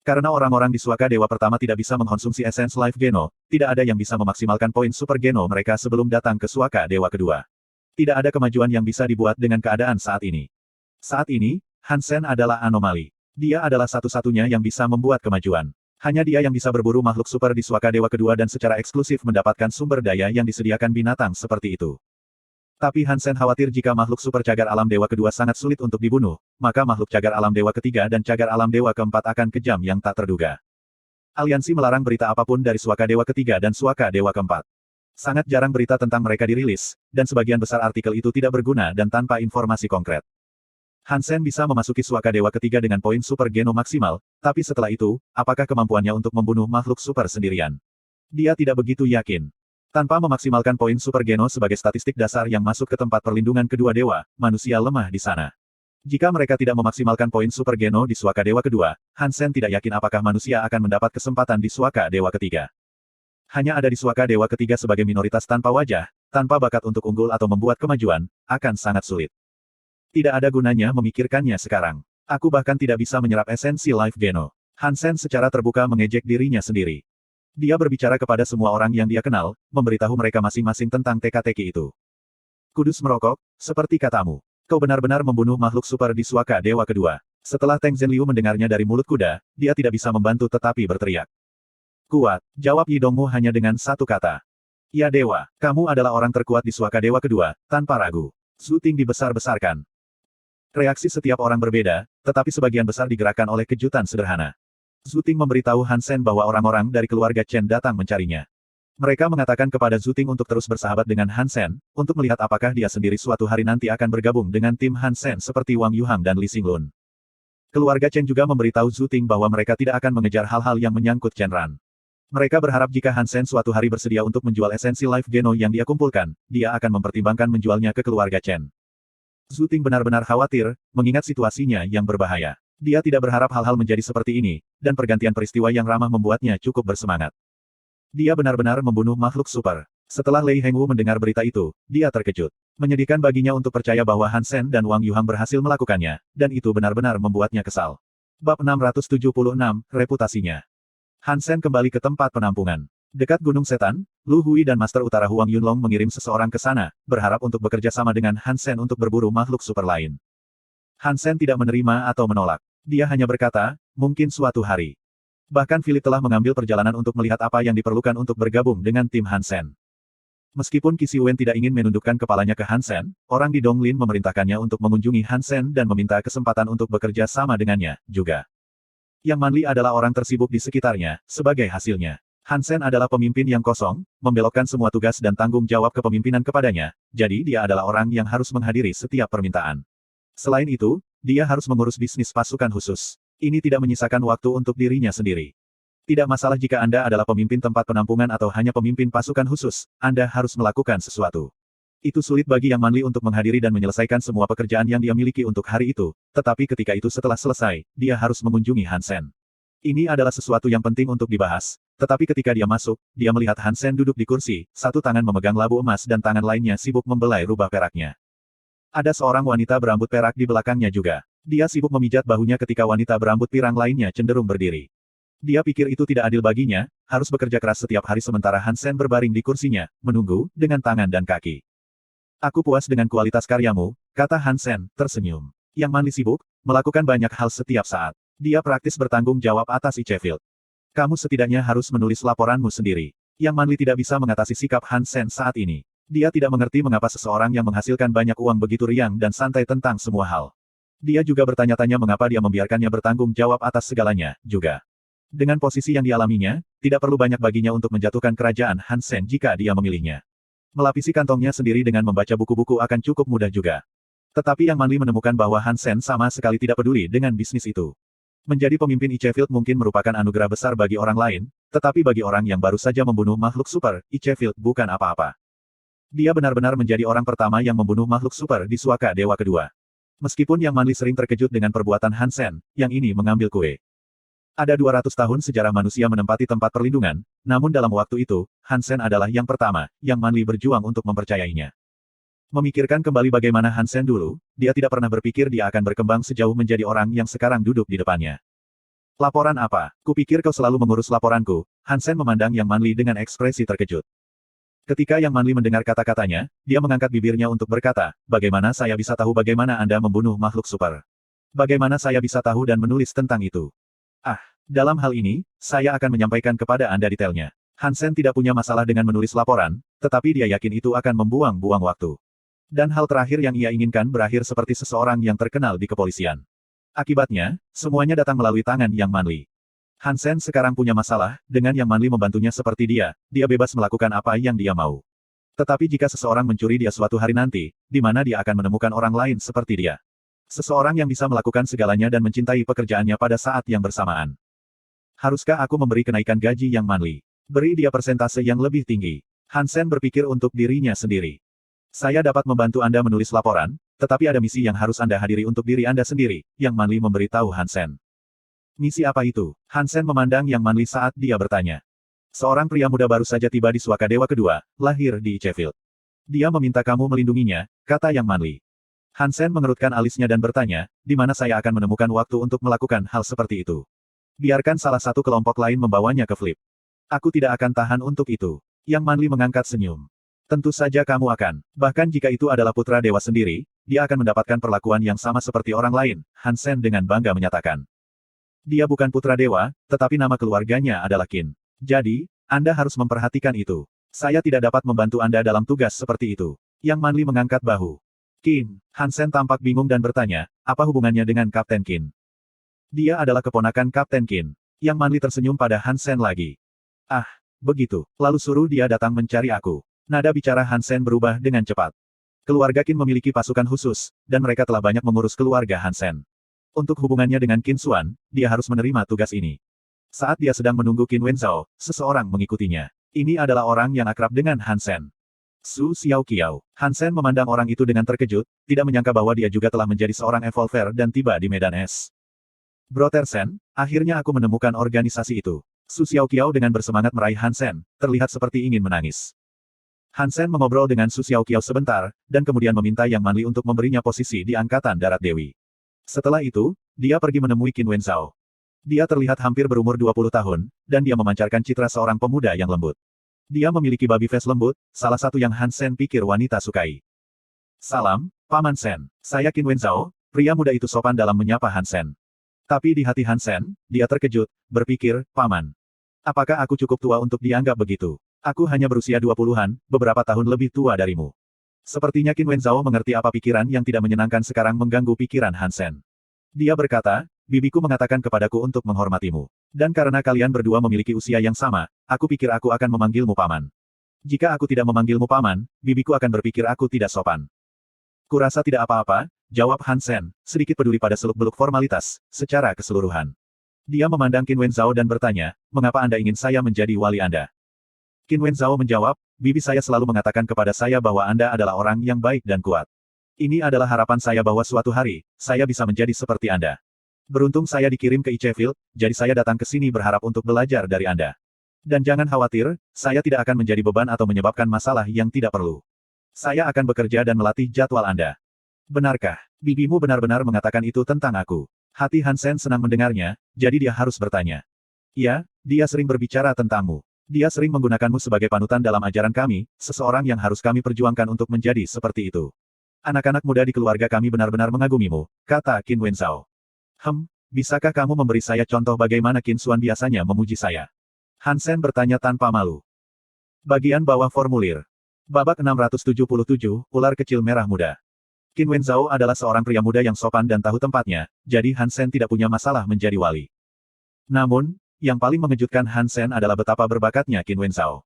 Karena orang-orang di Suaka Dewa Pertama tidak bisa mengkonsumsi Essence Life Geno, tidak ada yang bisa memaksimalkan poin super geno mereka sebelum datang ke Suaka Dewa Kedua. Tidak ada kemajuan yang bisa dibuat dengan keadaan saat ini. Saat ini, Hansen adalah anomali. Dia adalah satu-satunya yang bisa membuat kemajuan. Hanya dia yang bisa berburu makhluk super di Suaka Dewa Kedua dan secara eksklusif mendapatkan sumber daya yang disediakan binatang seperti itu. Tapi Hansen khawatir jika makhluk super cagar alam Dewa Kedua sangat sulit untuk dibunuh, maka makhluk cagar alam Dewa Ketiga dan cagar alam Dewa Keempat akan kejam yang tak terduga. Aliansi melarang berita apapun dari Suaka Dewa Ketiga dan Suaka Dewa Keempat. Sangat jarang berita tentang mereka dirilis, dan sebagian besar artikel itu tidak berguna dan tanpa informasi konkret. Hansen bisa memasuki Suaka Dewa Ketiga dengan poin super geno maksimal, tapi setelah itu, apakah kemampuannya untuk membunuh makhluk super sendirian? Dia tidak begitu yakin. Tanpa memaksimalkan poin super geno sebagai statistik dasar yang masuk ke tempat perlindungan kedua dewa, manusia lemah di sana. Jika mereka tidak memaksimalkan poin super geno di Suaka Dewa Kedua, Hansen tidak yakin apakah manusia akan mendapat kesempatan di Suaka Dewa Ketiga. Hanya ada di Suaka Dewa Ketiga sebagai minoritas tanpa wajah, tanpa bakat untuk unggul atau membuat kemajuan, akan sangat sulit. Tidak ada gunanya memikirkannya sekarang. Aku bahkan tidak bisa menyerap esensi Life Geno. Hansen secara terbuka mengejek dirinya sendiri. Dia berbicara kepada semua orang yang dia kenal, memberitahu mereka masing-masing tentang teka-teki itu. Kudus merokok, seperti katamu. Kau benar-benar membunuh makhluk super di Suaka Dewa Kedua. Setelah Teng Zhenliu mendengarnya dari mulut kuda, dia tidak bisa membantu tetapi berteriak. Kuat, jawab Yi Dongmu hanya dengan satu kata. Ya Dewa, kamu adalah orang terkuat di Suaka Dewa Kedua, tanpa ragu. Zhu Ting dibesar-besarkan. Reaksi setiap orang berbeda, tetapi sebagian besar digerakkan oleh kejutan sederhana. Zhu Ting memberitahu Hansen bahwa orang-orang dari keluarga Chen datang mencarinya. Mereka mengatakan kepada Zhu Ting untuk terus bersahabat dengan Hansen, untuk melihat apakah dia sendiri suatu hari nanti akan bergabung dengan tim Hansen seperti Wang Yuhang dan Li Xinglun. Keluarga Chen juga memberitahu Zhu Ting bahwa mereka tidak akan mengejar hal-hal yang menyangkut Chen Ran. Mereka berharap jika Hansen suatu hari bersedia untuk menjual esensi Life Geno yang dia kumpulkan, dia akan mempertimbangkan menjualnya ke keluarga Chen. Zhu Ting benar-benar khawatir, mengingat situasinya yang berbahaya. Dia tidak berharap hal-hal menjadi seperti ini, dan pergantian peristiwa yang ramah membuatnya cukup bersemangat. Dia benar-benar membunuh makhluk super. Setelah Lei Hengwu mendengar berita itu, dia terkejut. Menyedihkan baginya untuk percaya bahwa Hansen dan Wang Yuhang berhasil melakukannya, dan itu benar-benar membuatnya kesal. Bab 676, Reputasinya. Hansen kembali ke tempat penampungan. Dekat Gunung Setan, Lu Hui dan Master Utara Huang Yunlong mengirim seseorang ke sana, berharap untuk bekerja sama dengan Hansen untuk berburu makhluk super lain. Hansen tidak menerima atau menolak. Dia hanya berkata, mungkin suatu hari. Bahkan Philip telah mengambil perjalanan untuk melihat apa yang diperlukan untuk bergabung dengan tim Hansen. Meskipun Qi Wen tidak ingin menundukkan kepalanya ke Hansen, orang di Donglin memerintahkannya untuk mengunjungi Hansen dan meminta kesempatan untuk bekerja sama dengannya, juga. Yang Manli adalah orang tersibuk di sekitarnya, sebagai hasilnya. Hansen adalah pemimpin yang kosong, membelokkan semua tugas dan tanggung jawab kepemimpinan kepadanya, jadi dia adalah orang yang harus menghadiri setiap permintaan. Selain itu, dia harus mengurus bisnis pasukan khusus. Ini tidak menyisakan waktu untuk dirinya sendiri. Tidak masalah jika Anda adalah pemimpin tempat penampungan atau hanya pemimpin pasukan khusus, Anda harus melakukan sesuatu. Itu sulit bagi Yang Manli untuk menghadiri dan menyelesaikan semua pekerjaan yang dia miliki untuk hari itu, tetapi ketika itu setelah selesai, dia harus mengunjungi Hansen. Ini adalah sesuatu yang penting untuk dibahas, tetapi ketika dia masuk, dia melihat Hansen duduk di kursi, satu tangan memegang labu emas dan tangan lainnya sibuk membelai rubah peraknya. Ada seorang wanita berambut perak di belakangnya juga. Dia sibuk memijat bahunya ketika wanita berambut pirang lainnya cenderung berdiri. Dia pikir itu tidak adil baginya, harus bekerja keras setiap hari sementara Hansen berbaring di kursinya, menunggu, dengan tangan dan kaki. Aku puas dengan kualitas karyamu, kata Hansen, tersenyum. Yang Manli sibuk, melakukan banyak hal setiap saat. Dia praktis bertanggung jawab atas Ichfield. Kamu setidaknya harus menulis laporanmu sendiri. Yang Manli tidak bisa mengatasi sikap Han Sen saat ini. Dia tidak mengerti mengapa seseorang yang menghasilkan banyak uang begitu riang dan santai tentang semua hal. Dia juga bertanya-tanya mengapa dia membiarkannya bertanggung jawab atas segalanya, juga. Dengan posisi yang dialaminya, tidak perlu banyak baginya untuk menjatuhkan kerajaan Han Sen jika dia memilihnya. Melapisi kantongnya sendiri dengan membaca buku-buku akan cukup mudah juga. Tetapi Yang Manli menemukan bahwa Han Sen sama sekali tidak peduli dengan bisnis itu. Menjadi pemimpin Ichfield mungkin merupakan anugerah besar bagi orang lain, tetapi bagi orang yang baru saja membunuh makhluk super, Ichfield bukan apa-apa. Dia benar-benar menjadi orang pertama yang membunuh makhluk super di Suaka Dewa kedua. Meskipun Yang Manli sering terkejut dengan perbuatan Han Sen, yang ini mengambil kue. Ada 200 tahun sejarah manusia menempati tempat perlindungan, namun dalam waktu itu, Han Sen adalah yang pertama, Yang Manli berjuang untuk mempercayainya. Memikirkan kembali bagaimana Han Sen dulu, dia tidak pernah berpikir dia akan berkembang sejauh menjadi orang yang sekarang duduk di depannya. Laporan apa? Kupikir kau selalu mengurus laporanku. Han Sen memandang Yang Manli dengan ekspresi terkejut. Ketika Yang Manli mendengar kata-katanya, dia mengangkat bibirnya untuk berkata, bagaimana saya bisa tahu bagaimana Anda membunuh makhluk super? Bagaimana saya bisa tahu dan menulis tentang itu? Dalam hal ini, saya akan menyampaikan kepada Anda detailnya. Han Sen tidak punya masalah dengan menulis laporan, tetapi dia yakin itu akan membuang-buang waktu. Dan hal terakhir yang ia inginkan berakhir seperti seseorang yang terkenal di kepolisian. Akibatnya, semuanya datang melalui tangan Yang Manli. Han Sen sekarang punya masalah, dengan Yang Manli membantunya seperti dia bebas melakukan apa yang dia mau. Tetapi jika seseorang mencuri dia suatu hari nanti, di mana dia akan menemukan orang lain seperti dia? Seseorang yang bisa melakukan segalanya dan mencintai pekerjaannya pada saat yang bersamaan. Haruskah aku memberi kenaikan gaji Yang Manli? Beri dia persentase yang lebih tinggi. Han Sen berpikir untuk dirinya sendiri. Saya dapat membantu Anda menulis laporan, tetapi ada misi yang harus Anda hadiri untuk diri Anda sendiri, Yang Manli memberitahu Han Sen. Misi apa itu? Han Sen memandang Yang Manli saat dia bertanya. Seorang pria muda baru saja tiba di Suaka Dewa kedua, lahir di Ichfield. Dia meminta kamu melindunginya, kata Yang Manli. Han Sen mengerutkan alisnya dan bertanya, di mana saya akan menemukan waktu untuk melakukan hal seperti itu? Biarkan salah satu kelompok lain membawanya ke Flip. Aku tidak akan tahan untuk itu. Yang Manli mengangkat senyum. Tentu saja kamu akan. Bahkan jika itu adalah putra dewa sendiri, dia akan mendapatkan perlakuan yang sama seperti orang lain, Han Sen dengan bangga menyatakan. Dia bukan putra dewa, tetapi nama keluarganya adalah Qin. Jadi, Anda harus memperhatikan itu. Saya tidak dapat membantu Anda dalam tugas seperti itu. Yang Manli mengangkat bahu. Qin, Han Sen tampak bingung dan bertanya, apa hubungannya dengan Kapten Qin? Dia adalah keponakan Kapten Qin. Yang Manli tersenyum pada Han Sen lagi. Begitu. Lalu suruh dia datang mencari aku. Nada bicara Han Sen berubah dengan cepat. Keluarga Qin memiliki pasukan khusus, dan mereka telah banyak mengurus keluarga Han Sen. Untuk hubungannya dengan Qin Xuan, dia harus menerima tugas ini. Saat dia sedang menunggu Qin Wenzhao, seseorang mengikutinya. Ini adalah orang yang akrab dengan Han Sen. Su Xiaoqiao. Han Sen memandang orang itu dengan terkejut, tidak menyangka bahwa dia juga telah menjadi seorang evolver dan tiba di medan es. Brother Sen, akhirnya aku menemukan organisasi itu. Su Xiaoqiao dengan bersemangat meraih Han Sen, terlihat seperti ingin menangis. Han Sen mengobrol dengan Su Xiaoqiao sebentar, dan kemudian meminta Yang Manli untuk memberinya posisi di Angkatan Darat Dewi. Setelah itu, dia pergi menemui Qin Wenzhao. Dia terlihat hampir berumur 20 tahun, dan dia memancarkan citra seorang pemuda yang lembut. Dia memiliki baby face lembut, salah satu yang Han Sen pikir wanita sukai. Salam, Paman Sen. Saya Qin Wenzhao. Pria muda itu sopan dalam menyapa Han Sen. Tapi di hati Han Sen, dia terkejut, berpikir, Paman. Apakah aku cukup tua untuk dianggap begitu? Aku hanya berusia 20-an, beberapa tahun lebih tua darimu. Sepertinya Qin Wenzhao mengerti apa pikiran yang tidak menyenangkan sekarang mengganggu pikiran Han Sen. Dia berkata, bibiku mengatakan kepadaku untuk menghormatimu. Dan karena kalian berdua memiliki usia yang sama, aku pikir aku akan memanggilmu Paman. Jika aku tidak memanggilmu Paman, bibiku akan berpikir aku tidak sopan. Kurasa tidak apa-apa, jawab Han Sen, sedikit peduli pada seluk-beluk formalitas, secara keseluruhan. Dia memandang Qin Wenzhao dan bertanya, mengapa Anda ingin saya menjadi wali Anda? Qin Wenzhao menjawab, bibi saya selalu mengatakan kepada saya bahwa Anda adalah orang yang baik dan kuat. Ini adalah harapan saya bahwa suatu hari, saya bisa menjadi seperti Anda. Beruntung saya dikirim ke Ichfield, jadi saya datang ke sini berharap untuk belajar dari Anda. Dan jangan khawatir, saya tidak akan menjadi beban atau menyebabkan masalah yang tidak perlu. Saya akan bekerja dan melatih jadwal Anda. Benarkah? Bibimu benar-benar mengatakan itu tentang aku. Hati Han Sen senang mendengarnya, jadi dia harus bertanya. Ya, dia sering berbicara tentangmu. Dia sering menggunakanmu sebagai panutan dalam ajaran kami, seseorang yang harus kami perjuangkan untuk menjadi seperti itu. Anak-anak muda di keluarga kami benar-benar mengagumimu, kata Qin Wenzhao. bisakah kamu memberi saya contoh bagaimana Qin Xuan biasanya memuji saya? Hansen bertanya tanpa malu. Bagian bawah formulir. Babak 677, ular kecil merah muda. Qin Wenzhao adalah seorang pria muda yang sopan dan tahu tempatnya, jadi Hansen tidak punya masalah menjadi wali. Namun, yang paling mengejutkan Hansen adalah betapa berbakatnya Qin Wenzhao.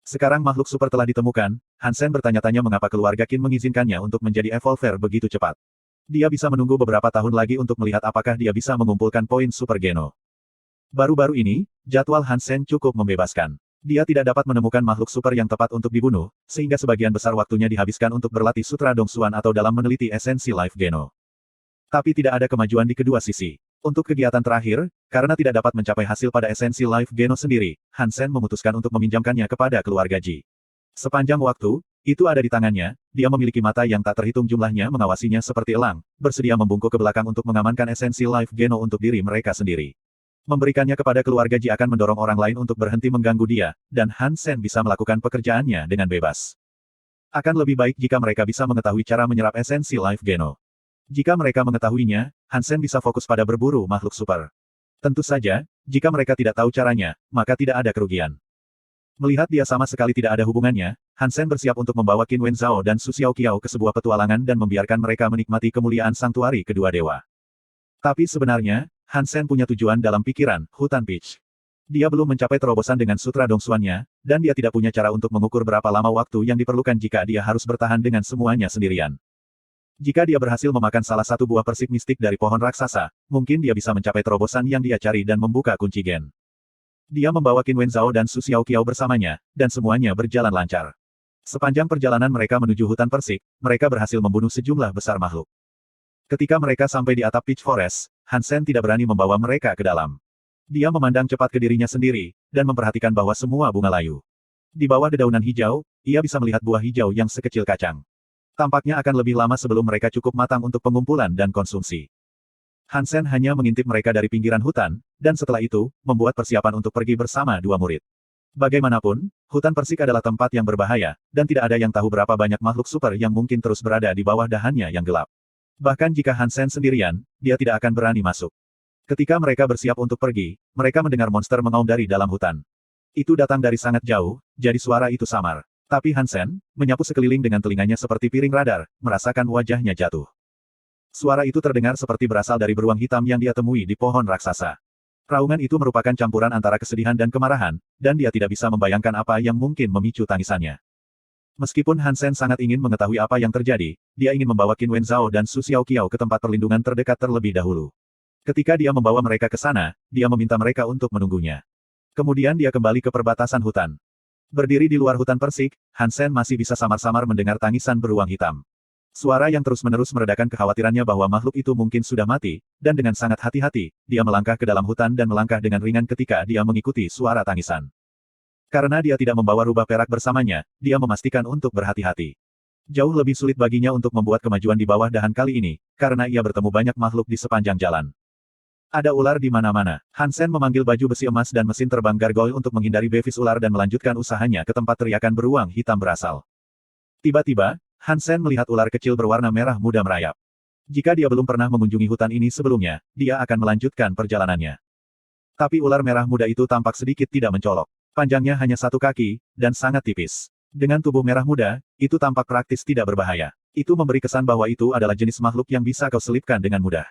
Sekarang makhluk super telah ditemukan, Hansen bertanya-tanya mengapa keluarga Qin mengizinkannya untuk menjadi evolver begitu cepat. Dia bisa menunggu beberapa tahun lagi untuk melihat apakah dia bisa mengumpulkan poin super geno. Baru-baru ini, jadwal Hansen cukup membebaskan. Dia tidak dapat menemukan makhluk super yang tepat untuk dibunuh, sehingga sebagian besar waktunya dihabiskan untuk berlatih Sutra Dongsuan atau dalam meneliti esensi Life Geno. Tapi tidak ada kemajuan di kedua sisi. Untuk kegiatan terakhir, karena tidak dapat mencapai hasil pada esensi Life Geno sendiri, Hansen memutuskan untuk meminjamkannya kepada keluarga Ji. Sepanjang waktu, itu ada di tangannya, dia memiliki mata yang tak terhitung jumlahnya mengawasinya seperti elang, bersedia membungkuk ke belakang untuk mengamankan esensi Life Geno untuk diri mereka sendiri. Memberikannya kepada keluarga Ji akan mendorong orang lain untuk berhenti mengganggu dia, dan Hansen bisa melakukan pekerjaannya dengan bebas. Akan lebih baik jika mereka bisa mengetahui cara menyerap esensi Life Geno. Jika mereka mengetahuinya, Hansen bisa fokus pada berburu makhluk super. Tentu saja, jika mereka tidak tahu caranya, maka tidak ada kerugian. Melihat dia sama sekali tidak ada hubungannya, Hansen bersiap untuk membawa Qin Wenzhao dan Su Xiaoqiao ke sebuah petualangan dan membiarkan mereka menikmati kemuliaan sanktuari kedua dewa. Tapi sebenarnya, Hansen punya tujuan dalam pikiran, Hutan Peach. Dia belum mencapai terobosan dengan Sutra Dongsuannya, dan dia tidak punya cara untuk mengukur berapa lama waktu yang diperlukan jika dia harus bertahan dengan semuanya sendirian. Jika dia berhasil memakan salah satu buah persik mistik dari pohon raksasa, mungkin dia bisa mencapai terobosan yang dia cari dan membuka kunci gen. Dia membawa Qin Wenzhao dan Su Xiaoqiao bersamanya, dan semuanya berjalan lancar. Sepanjang perjalanan mereka menuju hutan persik, mereka berhasil membunuh sejumlah besar makhluk. Ketika mereka sampai di atap Peach Forest, Hansen tidak berani membawa mereka ke dalam. Dia memandang cepat ke dirinya sendiri, dan memperhatikan bahwa semua bunga layu. Di bawah dedaunan hijau, ia bisa melihat buah hijau yang sekecil kacang. Tampaknya akan lebih lama sebelum mereka cukup matang untuk pengumpulan dan konsumsi. Hansen hanya mengintip mereka dari pinggiran hutan, dan setelah itu, membuat persiapan untuk pergi bersama dua murid. Bagaimanapun, hutan persik adalah tempat yang berbahaya, dan tidak ada yang tahu berapa banyak makhluk super yang mungkin terus berada di bawah dahannya yang gelap. Bahkan jika Hansen sendirian, dia tidak akan berani masuk. Ketika mereka bersiap untuk pergi, mereka mendengar monster mengaum dari dalam hutan. Itu datang dari sangat jauh, jadi suara itu samar. Tapi Hansen, menyapu sekeliling dengan telinganya seperti piring radar, merasakan wajahnya jatuh. Suara itu terdengar seperti berasal dari beruang hitam yang dia temui di pohon raksasa. Raungan itu merupakan campuran antara kesedihan dan kemarahan, dan dia tidak bisa membayangkan apa yang mungkin memicu tangisannya. Meskipun Hansen sangat ingin mengetahui apa yang terjadi, dia ingin membawa Qin Wenzhao dan Su Xiaoqiao ke tempat perlindungan terdekat terlebih dahulu. Ketika dia membawa mereka ke sana, dia meminta mereka untuk menunggunya. Kemudian dia kembali ke perbatasan hutan. Berdiri di luar hutan persik, Hansen masih bisa samar-samar mendengar tangisan beruang hitam. Suara yang terus-menerus meredakan kekhawatirannya bahwa makhluk itu mungkin sudah mati, dan dengan sangat hati-hati, dia melangkah ke dalam hutan dan melangkah dengan ringan ketika dia mengikuti suara tangisan. Karena dia tidak membawa rubah perak bersamanya, dia memastikan untuk berhati-hati. Jauh lebih sulit baginya untuk membuat kemajuan di bawah dahan kali ini, karena ia bertemu banyak makhluk di sepanjang jalan. Ada ular di mana-mana. Hansen memanggil baju besi emas dan mesin terbang gargoyle untuk menghindari bevis ular dan melanjutkan usahanya ke tempat teriakan beruang hitam berasal. Tiba-tiba, Hansen melihat ular kecil berwarna merah muda merayap. Jika dia belum pernah mengunjungi hutan ini sebelumnya, dia akan melanjutkan perjalanannya. Tapi ular merah muda itu tampak sedikit tidak mencolok. Panjangnya hanya 1 kaki, dan sangat tipis. Dengan tubuh merah muda, itu tampak praktis tidak berbahaya. Itu memberi kesan bahwa itu adalah jenis makhluk yang bisa kau selipkan dengan mudah.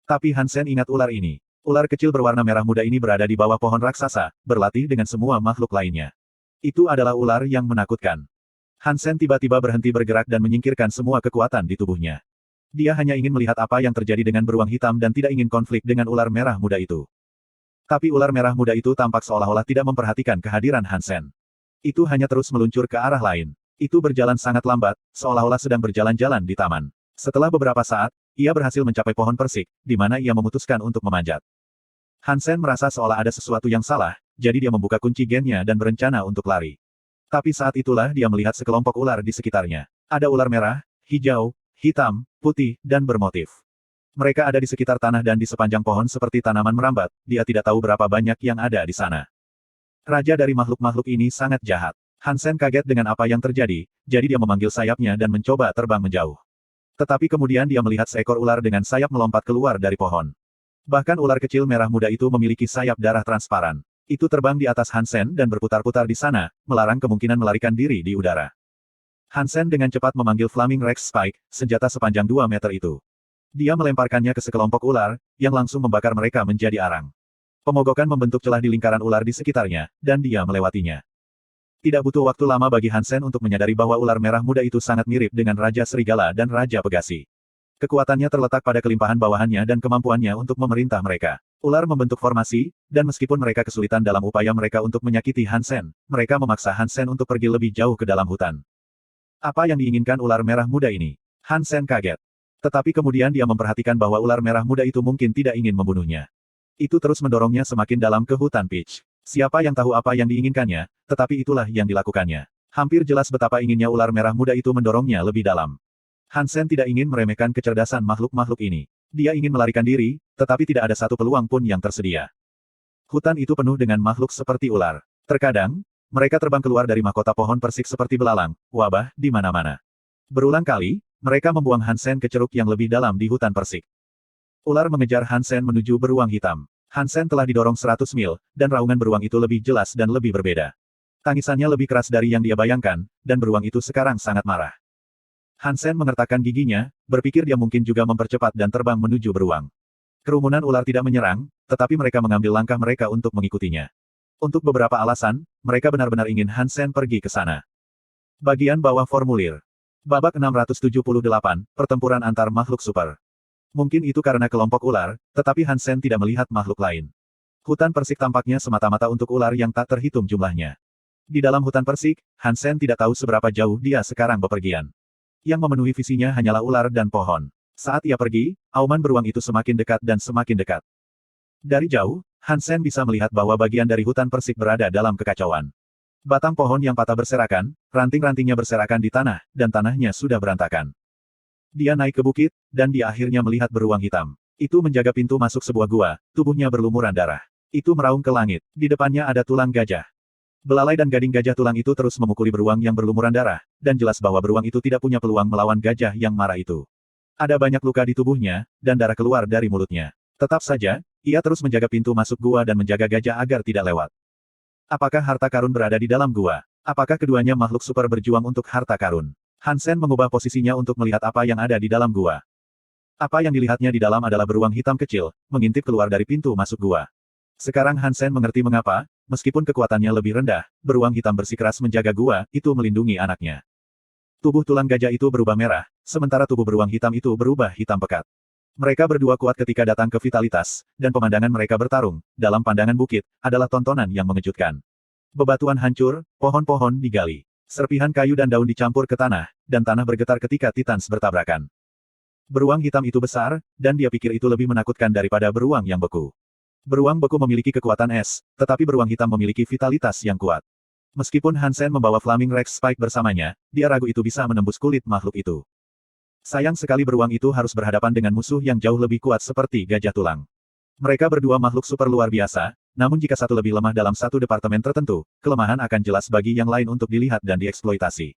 Tapi Hansen ingat ular ini. Ular kecil berwarna merah muda ini berada di bawah pohon raksasa, berlatih dengan semua makhluk lainnya. Itu adalah ular yang menakutkan. Hansen tiba-tiba berhenti bergerak dan menyingkirkan semua kekuatan di tubuhnya. Dia hanya ingin melihat apa yang terjadi dengan beruang hitam dan tidak ingin konflik dengan ular merah muda itu. Tapi ular merah muda itu tampak seolah-olah tidak memperhatikan kehadiran Hansen. Itu hanya terus meluncur ke arah lain. Itu berjalan sangat lambat, seolah-olah sedang berjalan-jalan di taman. Setelah beberapa saat, ia berhasil mencapai pohon persik, di mana ia memutuskan untuk memanjat. Hansen merasa seolah ada sesuatu yang salah, jadi dia membuka kunci gennya dan berencana untuk lari. Tapi saat itulah dia melihat sekelompok ular di sekitarnya. Ada ular merah, hijau, hitam, putih, dan bermotif. Mereka ada di sekitar tanah dan di sepanjang pohon seperti tanaman merambat, dia tidak tahu berapa banyak yang ada di sana. Raja dari makhluk-makhluk ini sangat jahat. Hansen kaget dengan apa yang terjadi, jadi dia memanggil sayapnya dan mencoba terbang menjauh. Tetapi kemudian dia melihat seekor ular dengan sayap melompat keluar dari pohon. Bahkan ular kecil merah muda itu memiliki sayap darah transparan. Itu terbang di atas Hansen dan berputar-putar di sana, melarang kemungkinan melarikan diri di udara. Hansen dengan cepat memanggil Flaming Rex Spike, senjata sepanjang 2 meter itu. Dia melemparkannya ke sekelompok ular, yang langsung membakar mereka menjadi arang. Pemogokan membentuk celah di lingkaran ular di sekitarnya, dan dia melewatinya. Tidak butuh waktu lama bagi Hansen untuk menyadari bahwa ular merah muda itu sangat mirip dengan Raja Serigala dan Raja Pegasi. Kekuatannya terletak pada kelimpahan bawahannya dan kemampuannya untuk memerintah mereka. Ular membentuk formasi, dan meskipun mereka kesulitan dalam upaya mereka untuk menyakiti Hansen, mereka memaksa Hansen untuk pergi lebih jauh ke dalam hutan. Apa yang diinginkan ular merah muda ini? Hansen kaget. Tetapi kemudian dia memperhatikan bahwa ular merah muda itu mungkin tidak ingin membunuhnya. Itu terus mendorongnya semakin dalam ke hutan Peach. Siapa yang tahu apa yang diinginkannya, tetapi itulah yang dilakukannya. Hampir jelas betapa inginnya ular merah muda itu mendorongnya lebih dalam. Hansen tidak ingin meremehkan kecerdasan makhluk-makhluk ini. Dia ingin melarikan diri, tetapi tidak ada satu peluang pun yang tersedia. Hutan itu penuh dengan makhluk seperti ular. Terkadang, mereka terbang keluar dari mahkota pohon persik seperti belalang, wabah, di mana-mana. Berulang kali, mereka membuang Hansen ke ceruk yang lebih dalam di hutan persik. Ular mengejar Hansen menuju beruang hitam. Hansen telah didorong 100 mil, dan raungan beruang itu lebih jelas dan lebih berbeda. Tangisannya lebih keras dari yang dia bayangkan, dan beruang itu sekarang sangat marah. Hansen mengertakkan giginya, berpikir dia mungkin juga mempercepat dan terbang menuju beruang. Kerumunan ular tidak menyerang, tetapi mereka mengambil langkah mereka untuk mengikutinya. Untuk beberapa alasan, mereka benar-benar ingin Hansen pergi ke sana. Bagian bawah formulir. Babak 678, Pertempuran Antar Makhluk Super. Mungkin itu karena kelompok ular, tetapi Hansen tidak melihat makhluk lain. Hutan persik tampaknya semata-mata untuk ular yang tak terhitung jumlahnya. Di dalam hutan persik, Hansen tidak tahu seberapa jauh dia sekarang bepergian. Yang memenuhi visinya hanyalah ular dan pohon. Saat ia pergi, auman beruang itu semakin dekat dan semakin dekat. Dari jauh, Hansen bisa melihat bahwa bagian dari hutan persik berada dalam kekacauan. Batang pohon yang patah berserakan, ranting-rantingnya berserakan di tanah, dan tanahnya sudah berantakan. Dia naik ke bukit, dan dia akhirnya melihat beruang hitam. Itu menjaga pintu masuk sebuah gua, tubuhnya berlumuran darah. Itu meraung ke langit. Di depannya ada tulang gajah. Belalai dan gading gajah tulang itu terus memukuli beruang yang berlumuran darah, dan jelas bahwa beruang itu tidak punya peluang melawan gajah yang marah itu. Ada banyak luka di tubuhnya, dan darah keluar dari mulutnya. Tetap saja, ia terus menjaga pintu masuk gua dan menjaga gajah agar tidak lewat. Apakah harta karun berada di dalam gua? Apakah keduanya makhluk super berjuang untuk harta karun? Hansen mengubah posisinya untuk melihat apa yang ada di dalam gua. Apa yang dilihatnya di dalam adalah beruang hitam kecil, mengintip keluar dari pintu masuk gua. Sekarang Hansen mengerti mengapa, meskipun kekuatannya lebih rendah, beruang hitam bersikeras menjaga gua, itu melindungi anaknya. Tubuh tulang gajah itu berubah merah, sementara tubuh beruang hitam itu berubah hitam pekat. Mereka berdua kuat ketika datang ke vitalitas, dan pemandangan mereka bertarung, dalam pandangan bukit, adalah tontonan yang mengejutkan. Bebatuan hancur, pohon-pohon digali. Serpihan kayu dan daun dicampur ke tanah, dan tanah bergetar ketika Titans bertabrakan. Beruang hitam itu besar, dan dia pikir itu lebih menakutkan daripada beruang yang beku. Beruang beku memiliki kekuatan es, tetapi beruang hitam memiliki vitalitas yang kuat. Meskipun Hansen membawa Flaming Rex Spike bersamanya, dia ragu itu bisa menembus kulit makhluk itu. Sayang sekali beruang itu harus berhadapan dengan musuh yang jauh lebih kuat seperti gajah tulang. Mereka berdua makhluk super luar biasa, namun jika satu lebih lemah dalam satu departemen tertentu, kelemahan akan jelas bagi yang lain untuk dilihat dan dieksploitasi.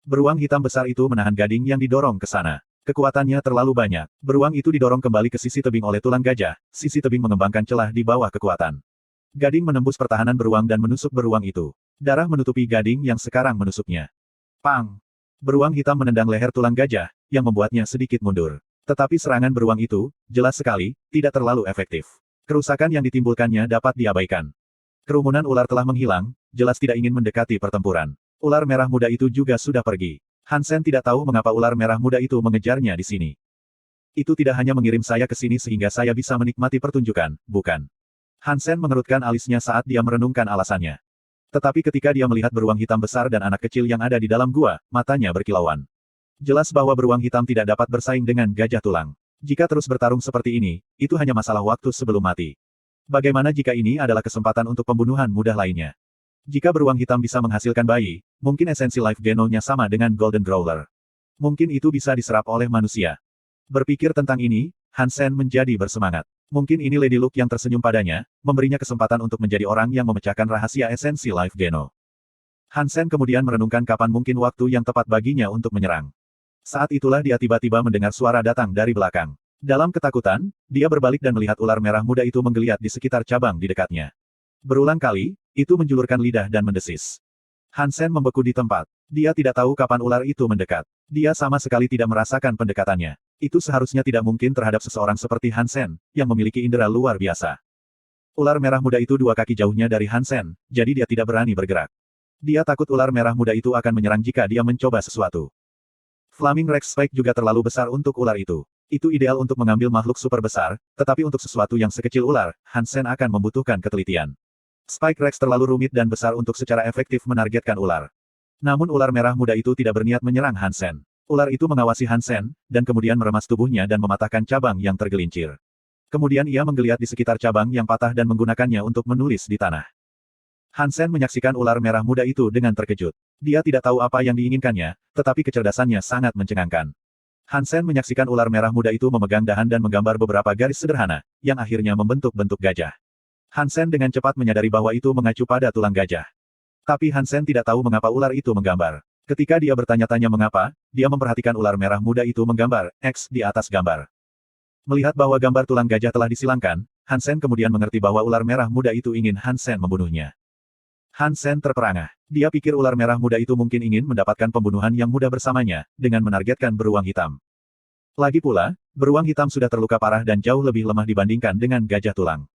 Beruang hitam besar itu menahan gading yang didorong ke sana. Kekuatannya terlalu banyak. Beruang itu didorong kembali ke sisi tebing oleh tulang gajah, sisi tebing mengembangkan celah di bawah kekuatan. Gading menembus pertahanan beruang dan menusuk beruang itu. Darah menutupi gading yang sekarang menusuknya. Pang! Beruang hitam menendang leher tulang gajah, yang membuatnya sedikit mundur. Tetapi serangan beruang itu, jelas sekali, tidak terlalu efektif. Kerusakan yang ditimbulkannya dapat diabaikan. Kerumunan ular telah menghilang, jelas tidak ingin mendekati pertempuran. Ular merah muda itu juga sudah pergi. Hansen tidak tahu mengapa ular merah muda itu mengejarnya di sini. Itu tidak hanya mengirim saya ke sini sehingga saya bisa menikmati pertunjukan, bukan? Hansen mengerutkan alisnya saat dia merenungkan alasannya. Tetapi ketika dia melihat beruang hitam besar dan anak kecil yang ada di dalam gua, matanya berkilauan. Jelas bahwa beruang hitam tidak dapat bersaing dengan gajah tulang. Jika terus bertarung seperti ini, itu hanya masalah waktu sebelum mati. Bagaimana jika ini adalah kesempatan untuk pembunuhan mudah lainnya? Jika beruang hitam bisa menghasilkan bayi, mungkin esensi life genome-nya sama dengan Golden Growler. Mungkin itu bisa diserap oleh manusia. Berpikir tentang ini, Hansen menjadi bersemangat. Mungkin ini Lady Luke yang tersenyum padanya, memberinya kesempatan untuk menjadi orang yang memecahkan rahasia esensi life genome. Hansen kemudian merenungkan kapan mungkin waktu yang tepat baginya untuk menyerang. Saat itulah dia tiba-tiba mendengar suara datang dari belakang. Dalam ketakutan, dia berbalik dan melihat ular merah muda itu menggeliat di sekitar cabang di dekatnya. Berulang kali, itu menjulurkan lidah dan mendesis. Hansen membeku di tempat. Dia tidak tahu kapan ular itu mendekat. Dia sama sekali tidak merasakan pendekatannya. Itu seharusnya tidak mungkin terhadap seseorang seperti Hansen, yang memiliki indera luar biasa. Ular merah muda itu 2 kaki jauhnya dari Hansen, jadi dia tidak berani bergerak. Dia takut ular merah muda itu akan menyerang jika dia mencoba sesuatu. Flaming Rex Spike juga terlalu besar untuk ular itu. Itu ideal untuk mengambil makhluk super besar, tetapi untuk sesuatu yang sekecil ular, Hansen akan membutuhkan ketelitian. Spike Rex terlalu rumit dan besar untuk secara efektif menargetkan ular. Namun ular merah muda itu tidak berniat menyerang Hansen. Ular itu mengawasi Hansen, dan kemudian meremas tubuhnya dan mematahkan cabang yang tergelincir. Kemudian ia menggeliat di sekitar cabang yang patah dan menggunakannya untuk menulis di tanah. Hansen menyaksikan ular merah muda itu dengan terkejut. Dia tidak tahu apa yang diinginkannya, tetapi kecerdasannya sangat mencengangkan. Hansen menyaksikan ular merah muda itu memegang dahan dan menggambar beberapa garis sederhana, yang akhirnya membentuk bentuk gajah. Hansen dengan cepat menyadari bahwa itu mengacu pada tulang gajah. Tapi Hansen tidak tahu mengapa ular itu menggambar. Ketika dia bertanya-tanya mengapa, dia memperhatikan ular merah muda itu menggambar X di atas gambar. Melihat bahwa gambar tulang gajah telah disilangkan, Hansen kemudian mengerti bahwa ular merah muda itu ingin Hansen membunuhnya. Hansen terperangah. Dia pikir ular merah muda itu mungkin ingin mendapatkan pembunuhan yang mudah bersamanya, dengan menargetkan beruang hitam. Lagi pula, beruang hitam sudah terluka parah dan jauh lebih lemah dibandingkan dengan gajah tulang.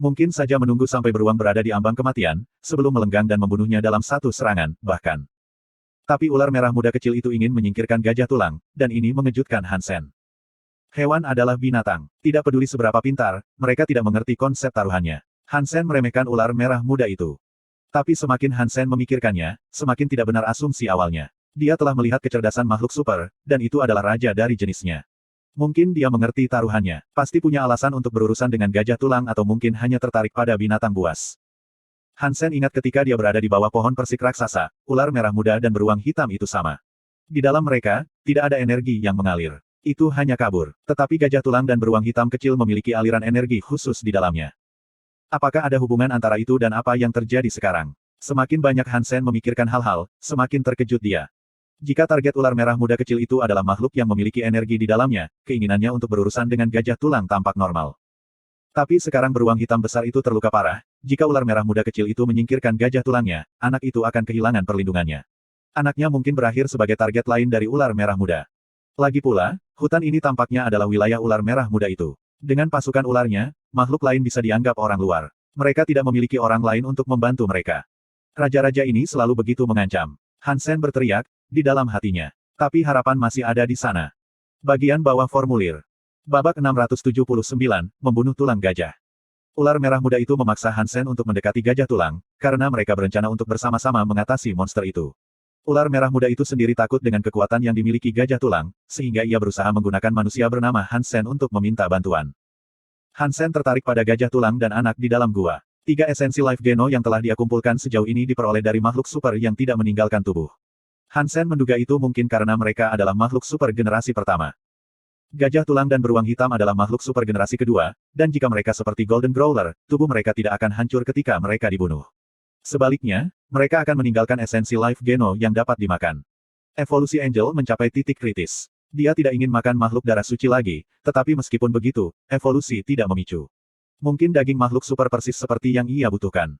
Mungkin saja menunggu sampai beruang berada di ambang kematian, sebelum melenggang dan membunuhnya dalam satu serangan, bahkan. Tapi ular merah muda kecil itu ingin menyingkirkan gajah tulang, dan ini mengejutkan Hansen. Hewan adalah binatang. Tidak peduli seberapa pintar, mereka tidak mengerti konsep taruhannya. Hansen meremehkan ular merah muda itu. Tapi semakin Hansen memikirkannya, semakin tidak benar asumsi awalnya. Dia telah melihat kecerdasan makhluk super, dan itu adalah raja dari jenisnya. Mungkin dia mengerti taruhannya, pasti punya alasan untuk berurusan dengan gajah tulang atau mungkin hanya tertarik pada binatang buas. Hansen ingat ketika dia berada di bawah pohon persik raksasa, ular merah muda dan beruang hitam itu sama. Di dalam mereka, tidak ada energi yang mengalir. Itu hanya kabur. Tetapi gajah tulang dan beruang hitam kecil memiliki aliran energi khusus di dalamnya. Apakah ada hubungan antara itu dan apa yang terjadi sekarang? Semakin banyak Hansen memikirkan hal-hal, semakin terkejut dia. Jika target ular merah muda kecil itu adalah makhluk yang memiliki energi di dalamnya, keinginannya untuk berurusan dengan gajah tulang tampak normal. Tapi sekarang beruang hitam besar itu terluka parah, jika ular merah muda kecil itu menyingkirkan gajah tulangnya, anak itu akan kehilangan perlindungannya. Anaknya mungkin berakhir sebagai target lain dari ular merah muda. Lagi pula, hutan ini tampaknya adalah wilayah ular merah muda itu. Dengan pasukan ularnya, makhluk lain bisa dianggap orang luar. Mereka tidak memiliki orang lain untuk membantu mereka. Raja-raja ini selalu begitu mengancam. Hansen berteriak, di dalam hatinya. Tapi harapan masih ada di sana. Bagian bawah formulir. Babak 679, membunuh tulang gajah. Ular merah muda itu memaksa Hansen untuk mendekati gajah tulang, karena mereka berencana untuk bersama-sama mengatasi monster itu. Ular merah muda itu sendiri takut dengan kekuatan yang dimiliki gajah tulang, sehingga ia berusaha menggunakan manusia bernama Hansen untuk meminta bantuan. Hansen tertarik pada gajah tulang dan anak di dalam gua. 3 esensi life geno yang telah dia kumpulkan sejauh ini diperoleh dari makhluk super yang tidak meninggalkan tubuh. Hansen menduga itu mungkin karena mereka adalah makhluk super generasi pertama. Gajah tulang dan beruang hitam adalah makhluk super generasi kedua, dan jika mereka seperti Golden Growler, tubuh mereka tidak akan hancur ketika mereka dibunuh. Sebaliknya, mereka akan meninggalkan esensi life geno yang dapat dimakan. Evolusi Angel mencapai titik kritis. Dia tidak ingin makan makhluk darah suci lagi, tetapi meskipun begitu, evolusi tidak memicu. Mungkin daging makhluk super persis seperti yang ia butuhkan.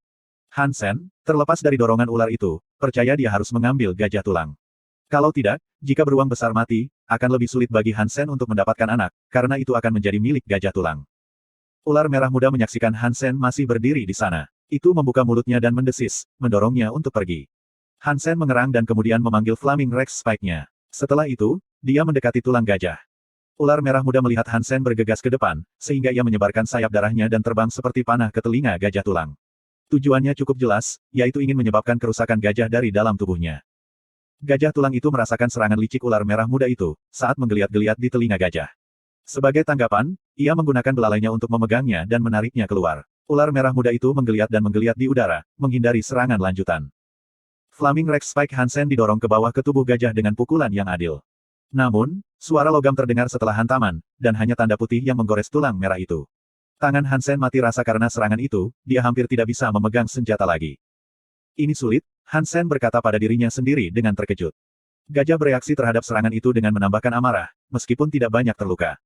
Hansen, terlepas dari dorongan ular itu, percaya dia harus mengambil gajah tulang. Kalau tidak, jika beruang besar mati, akan lebih sulit bagi Hansen untuk mendapatkan anak, karena itu akan menjadi milik gajah tulang. Ular merah muda menyaksikan Hansen masih berdiri di sana. Itu membuka mulutnya dan mendesis, mendorongnya untuk pergi. Hansen mengerang dan kemudian memanggil Flaming Rex Spike-nya. Setelah itu, dia mendekati tulang gajah. Ular merah muda melihat Hansen bergegas ke depan, sehingga ia menyebarkan sayap darahnya dan terbang seperti panah ke telinga gajah tulang. Tujuannya cukup jelas, yaitu ingin menyebabkan kerusakan gajah dari dalam tubuhnya. Gajah tulang itu merasakan serangan licik ular merah muda itu, saat menggeliat-geliat di telinga gajah. Sebagai tanggapan, ia menggunakan belalainya untuk memegangnya dan menariknya keluar. Ular merah muda itu menggeliat dan menggeliat di udara, menghindari serangan lanjutan. Flaming Rex Spike Hansen didorong ke bawah ke tubuh gajah dengan pukulan yang adil. Namun, suara logam terdengar setelah hantaman, dan hanya tanda putih yang menggores tulang merah itu. Tangan Hansen mati rasa karena serangan itu, dia hampir tidak bisa memegang senjata lagi. Ini sulit, Hansen berkata pada dirinya sendiri dengan terkejut. Gajah bereaksi terhadap serangan itu dengan menambahkan amarah, meskipun tidak banyak terluka.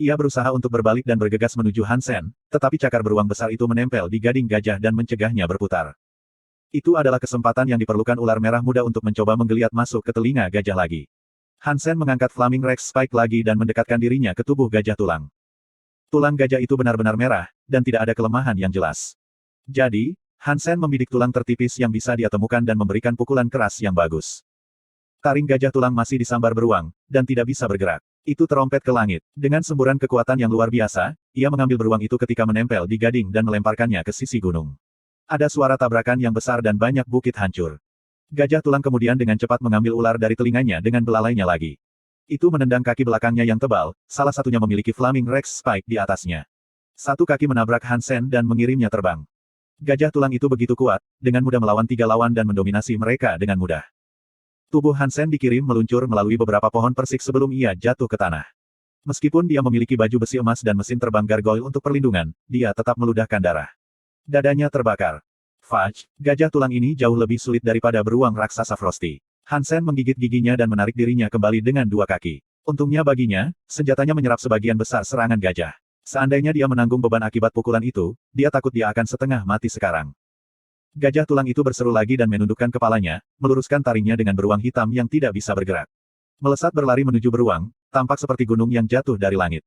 Ia berusaha untuk berbalik dan bergegas menuju Hansen, tetapi cakar beruang besar itu menempel di gading gajah dan mencegahnya berputar. Itu adalah kesempatan yang diperlukan ular merah muda untuk mencoba menggeliat masuk ke telinga gajah lagi. Hansen mengangkat Flaming Rex Spike lagi dan mendekatkan dirinya ke tubuh gajah tulang. Tulang gajah itu benar-benar merah, dan tidak ada kelemahan yang jelas. Jadi, Hansen membidik tulang tertipis yang bisa dia temukan dan memberikan pukulan keras yang bagus. Taring gajah tulang masih disambar beruang, dan tidak bisa bergerak. Itu terompet ke langit. Dengan semburan kekuatan yang luar biasa, ia mengambil beruang itu ketika menempel di gading dan melemparkannya ke sisi gunung. Ada suara tabrakan yang besar dan banyak bukit hancur. Gajah tulang kemudian dengan cepat mengambil ular dari telinganya dengan belalainya lagi. Itu menendang kaki belakangnya yang tebal, salah satunya memiliki Flaming Rex Spike di atasnya. Satu kaki menabrak Hansen dan mengirimnya terbang. Gajah tulang itu begitu kuat, dengan mudah melawan 3 lawan dan mendominasi mereka dengan mudah. Tubuh Hansen dikirim meluncur melalui beberapa pohon persik sebelum ia jatuh ke tanah. Meskipun dia memiliki baju besi emas dan mesin terbang gargoyle untuk perlindungan, dia tetap meludahkan darah. Dadanya terbakar. Fudge, gajah tulang ini jauh lebih sulit daripada beruang raksasa Frosty. Hansen menggigit giginya dan menarik dirinya kembali dengan 2 kaki. Untungnya baginya, senjatanya menyerap sebagian besar serangan gajah. Seandainya dia menanggung beban akibat pukulan itu, dia takut dia akan setengah mati sekarang. Gajah tulang itu berseru lagi dan menundukkan kepalanya, meluruskan taringnya dengan beruang hitam yang tidak bisa bergerak. Melesat berlari menuju beruang, tampak seperti gunung yang jatuh dari langit.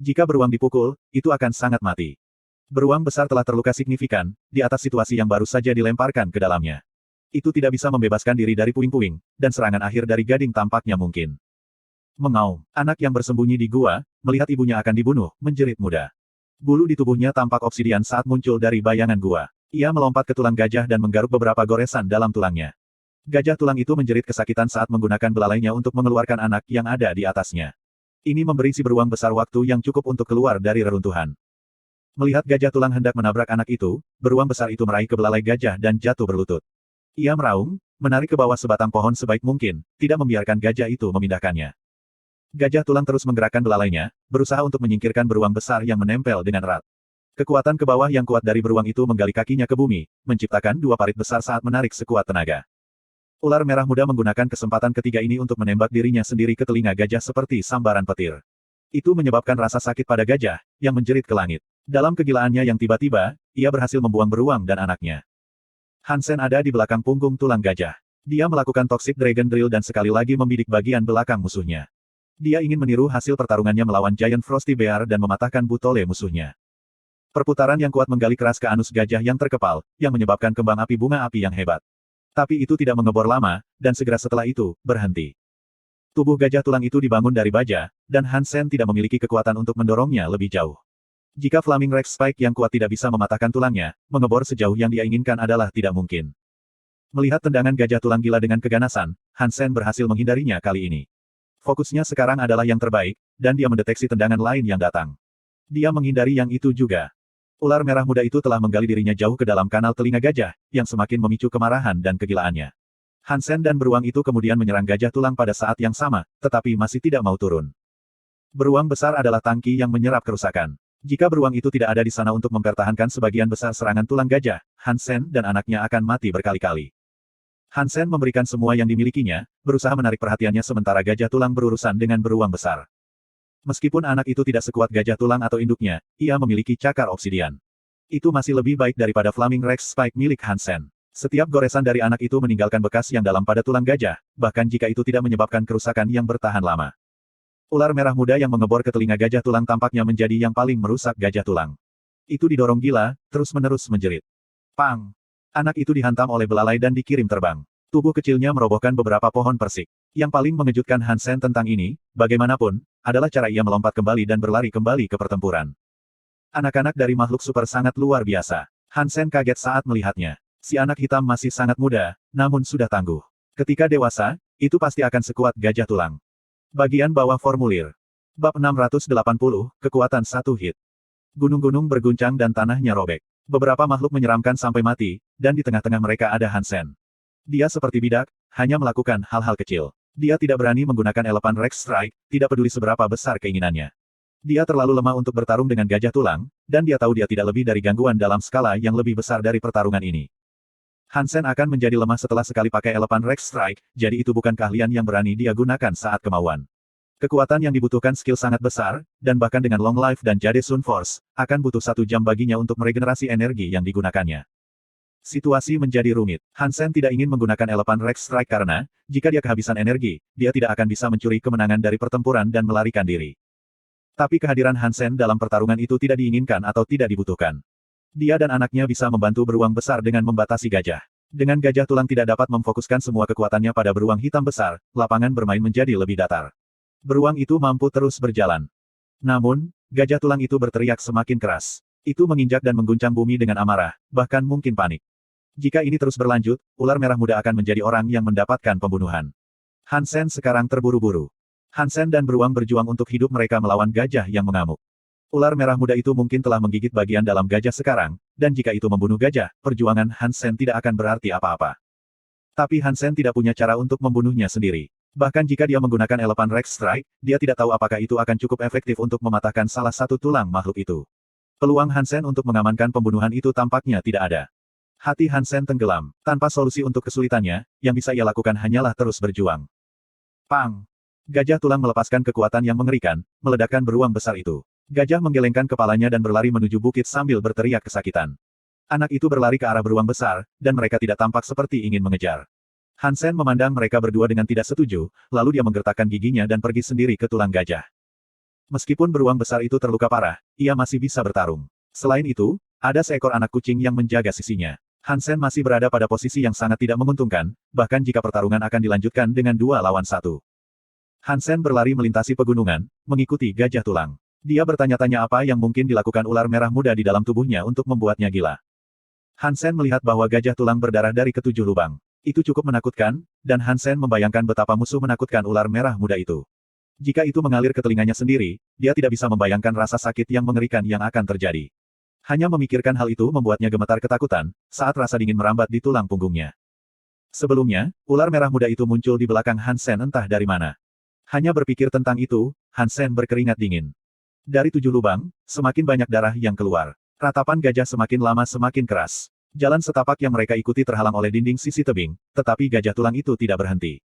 Jika beruang dipukul, itu akan sangat mati. Beruang besar telah terluka signifikan, di atas situasi yang baru saja dilemparkan ke dalamnya. Itu tidak bisa membebaskan diri dari puing-puing, dan serangan akhir dari gading tampaknya mungkin. Mengaum, anak yang bersembunyi di gua, melihat ibunya akan dibunuh, menjerit muda. Bulu di tubuhnya tampak obsidian saat muncul dari bayangan gua. Ia melompat ke tulang gajah dan menggaruk beberapa goresan dalam tulangnya. Gajah tulang itu menjerit kesakitan saat menggunakan belalainya untuk mengeluarkan anak yang ada di atasnya. Ini memberi si beruang besar waktu yang cukup untuk keluar dari reruntuhan. Melihat gajah tulang hendak menabrak anak itu, beruang besar itu meraih ke belalai gajah dan jatuh berlutut. Ia meraung, menarik ke bawah sebatang pohon sebaik mungkin, tidak membiarkan gajah itu memindahkannya. Gajah tulang terus menggerakkan belalainya, berusaha untuk menyingkirkan beruang besar yang menempel dengan erat. Kekuatan ke bawah yang kuat dari beruang itu menggali kakinya ke bumi, menciptakan 2 parit besar saat menarik sekuat tenaga. Ular merah muda menggunakan kesempatan ketiga ini untuk menembak dirinya sendiri ke telinga gajah seperti sambaran petir. Itu menyebabkan rasa sakit pada gajah, yang menjerit ke langit. Dalam kegilaannya yang tiba-tiba, ia berhasil membuang beruang dan anaknya. Hansen ada di belakang punggung tulang gajah. Dia melakukan Toxic Dragon Drill dan sekali lagi membidik bagian belakang musuhnya. Dia ingin meniru hasil pertarungannya melawan Giant Frosty Bear dan mematahkan butole musuhnya. Perputaran yang kuat menggali keras ke anus gajah yang terkepal, yang menyebabkan kembang api bunga api yang hebat. Tapi itu tidak mengebor lama, dan segera setelah itu, berhenti. Tubuh gajah tulang itu dibangun dari baja, dan Hansen tidak memiliki kekuatan untuk mendorongnya lebih jauh. Jika Flaming Rex Spike yang kuat tidak bisa mematahkan tulangnya, mengebor sejauh yang dia inginkan adalah tidak mungkin. Melihat tendangan gajah tulang gila dengan keganasan, Hansen berhasil menghindarinya kali ini. Fokusnya sekarang adalah yang terbaik, dan dia mendeteksi tendangan lain yang datang. Dia menghindari yang itu juga. Ular merah muda itu telah menggali dirinya jauh ke dalam kanal telinga gajah, yang semakin memicu kemarahan dan kegilaannya. Hansen dan beruang itu kemudian menyerang gajah tulang pada saat yang sama, tetapi masih tidak mau turun. Beruang besar adalah tangki yang menyerap kerusakan. Jika beruang itu tidak ada di sana untuk mempertahankan sebagian besar serangan tulang gajah, Hansen dan anaknya akan mati berkali-kali. Hansen memberikan semua yang dimilikinya, berusaha menarik perhatiannya sementara gajah tulang berurusan dengan beruang besar. Meskipun anak itu tidak sekuat gajah tulang atau induknya, ia memiliki cakar obsidian. Itu masih lebih baik daripada Flaming Rex Spike milik Hansen. Setiap goresan dari anak itu meninggalkan bekas yang dalam pada tulang gajah, bahkan jika itu tidak menyebabkan kerusakan yang bertahan lama. Ular merah muda yang mengebor ke telinga gajah tulang tampaknya menjadi yang paling merusak gajah tulang. Itu didorong gila, terus-menerus menjerit. Pang! Anak itu dihantam oleh belalai dan dikirim terbang. Tubuh kecilnya merobohkan beberapa pohon persik. Yang paling mengejutkan Hansen tentang ini, bagaimanapun, adalah cara ia melompat kembali dan berlari kembali ke pertempuran. Anak-anak dari makhluk super sangat luar biasa. Hansen kaget saat melihatnya. Si anak hitam masih sangat muda, namun sudah tangguh. Ketika dewasa, itu pasti akan sekuat gajah tulang. Bagian bawah formulir. Bab 680, Kekuatan 1 hit. Gunung-gunung berguncang dan tanahnya robek. Beberapa makhluk menyeramkan sampai mati, dan di tengah-tengah mereka ada Hansen. Dia seperti bidak, hanya melakukan hal-hal kecil. Dia tidak berani menggunakan Elephant Rex Strike, tidak peduli seberapa besar keinginannya. Dia terlalu lemah untuk bertarung dengan gajah tulang, dan dia tahu dia tidak lebih dari gangguan dalam skala yang lebih besar dari pertarungan ini. Hansen akan menjadi lemah setelah sekali pakai Elephant Rex Strike, jadi itu bukan keahlian yang berani dia gunakan saat kemauan. Kekuatan yang dibutuhkan skill sangat besar, dan bahkan dengan Long Life dan Jade Sun Force, akan butuh 1 jam baginya untuk meregenerasi energi yang digunakannya. Situasi menjadi rumit. Hansen tidak ingin menggunakan Elephant Rex Strike karena, jika dia kehabisan energi, dia tidak akan bisa mencuri kemenangan dari pertempuran dan melarikan diri. Tapi kehadiran Hansen dalam pertarungan itu tidak diinginkan atau tidak dibutuhkan. Dia dan anaknya bisa membantu beruang besar dengan membatasi gajah. Dengan gajah tulang tidak dapat memfokuskan semua kekuatannya pada beruang hitam besar, lapangan bermain menjadi lebih datar. Beruang itu mampu terus berjalan. Namun, gajah tulang itu berteriak semakin keras. Itu menginjak dan mengguncang bumi dengan amarah, bahkan mungkin panik. Jika ini terus berlanjut, ular merah muda akan menjadi orang yang mendapatkan pembunuhan. Hansen sekarang terburu-buru. Hansen dan beruang berjuang untuk hidup mereka melawan gajah yang mengamuk. Ular merah muda itu mungkin telah menggigit bagian dalam gajah sekarang, dan jika itu membunuh gajah, perjuangan Hansen tidak akan berarti apa-apa. Tapi Hansen tidak punya cara untuk membunuhnya sendiri. Bahkan jika dia menggunakan Elephant Rex Strike, dia tidak tahu apakah itu akan cukup efektif untuk mematahkan salah satu tulang makhluk itu. Peluang Hansen untuk mengamankan pembunuhan itu tampaknya tidak ada. Hati Hansen tenggelam. Tanpa solusi untuk kesulitannya, yang bisa ia lakukan hanyalah terus berjuang. Pang! Gajah tulang melepaskan kekuatan yang mengerikan, meledakkan beruang besar itu. Gajah menggelengkan kepalanya dan berlari menuju bukit sambil berteriak kesakitan. Anak itu berlari ke arah beruang besar, dan mereka tidak tampak seperti ingin mengejar. Hansen memandang mereka berdua dengan tidak setuju, lalu dia menggertakkan giginya dan pergi sendiri ke tulang gajah. Meskipun beruang besar itu terluka parah, ia masih bisa bertarung. Selain itu, ada seekor anak kucing yang menjaga sisinya. Hansen masih berada pada posisi yang sangat tidak menguntungkan, bahkan jika pertarungan akan dilanjutkan dengan 2 lawan 1. Hansen berlari melintasi pegunungan, mengikuti gajah tulang. Dia bertanya-tanya apa yang mungkin dilakukan ular merah muda di dalam tubuhnya untuk membuatnya gila. Hansen melihat bahwa gajah tulang berdarah dari ke-7 lubang. Itu cukup menakutkan, dan Hansen membayangkan betapa musuh menakutkan ular merah muda itu. Jika itu mengalir ke telinganya sendiri, dia tidak bisa membayangkan rasa sakit yang mengerikan yang akan terjadi. Hanya memikirkan hal itu membuatnya gemetar ketakutan, saat rasa dingin merambat di tulang punggungnya. Sebelumnya, ular merah muda itu muncul di belakang Hansen entah dari mana. Hanya berpikir tentang itu, Hansen berkeringat dingin. Dari 7 lubang, semakin banyak darah yang keluar. Ratapan gajah semakin lama semakin keras. Jalan setapak yang mereka ikuti terhalang oleh dinding sisi tebing, tetapi gajah tulang itu tidak berhenti.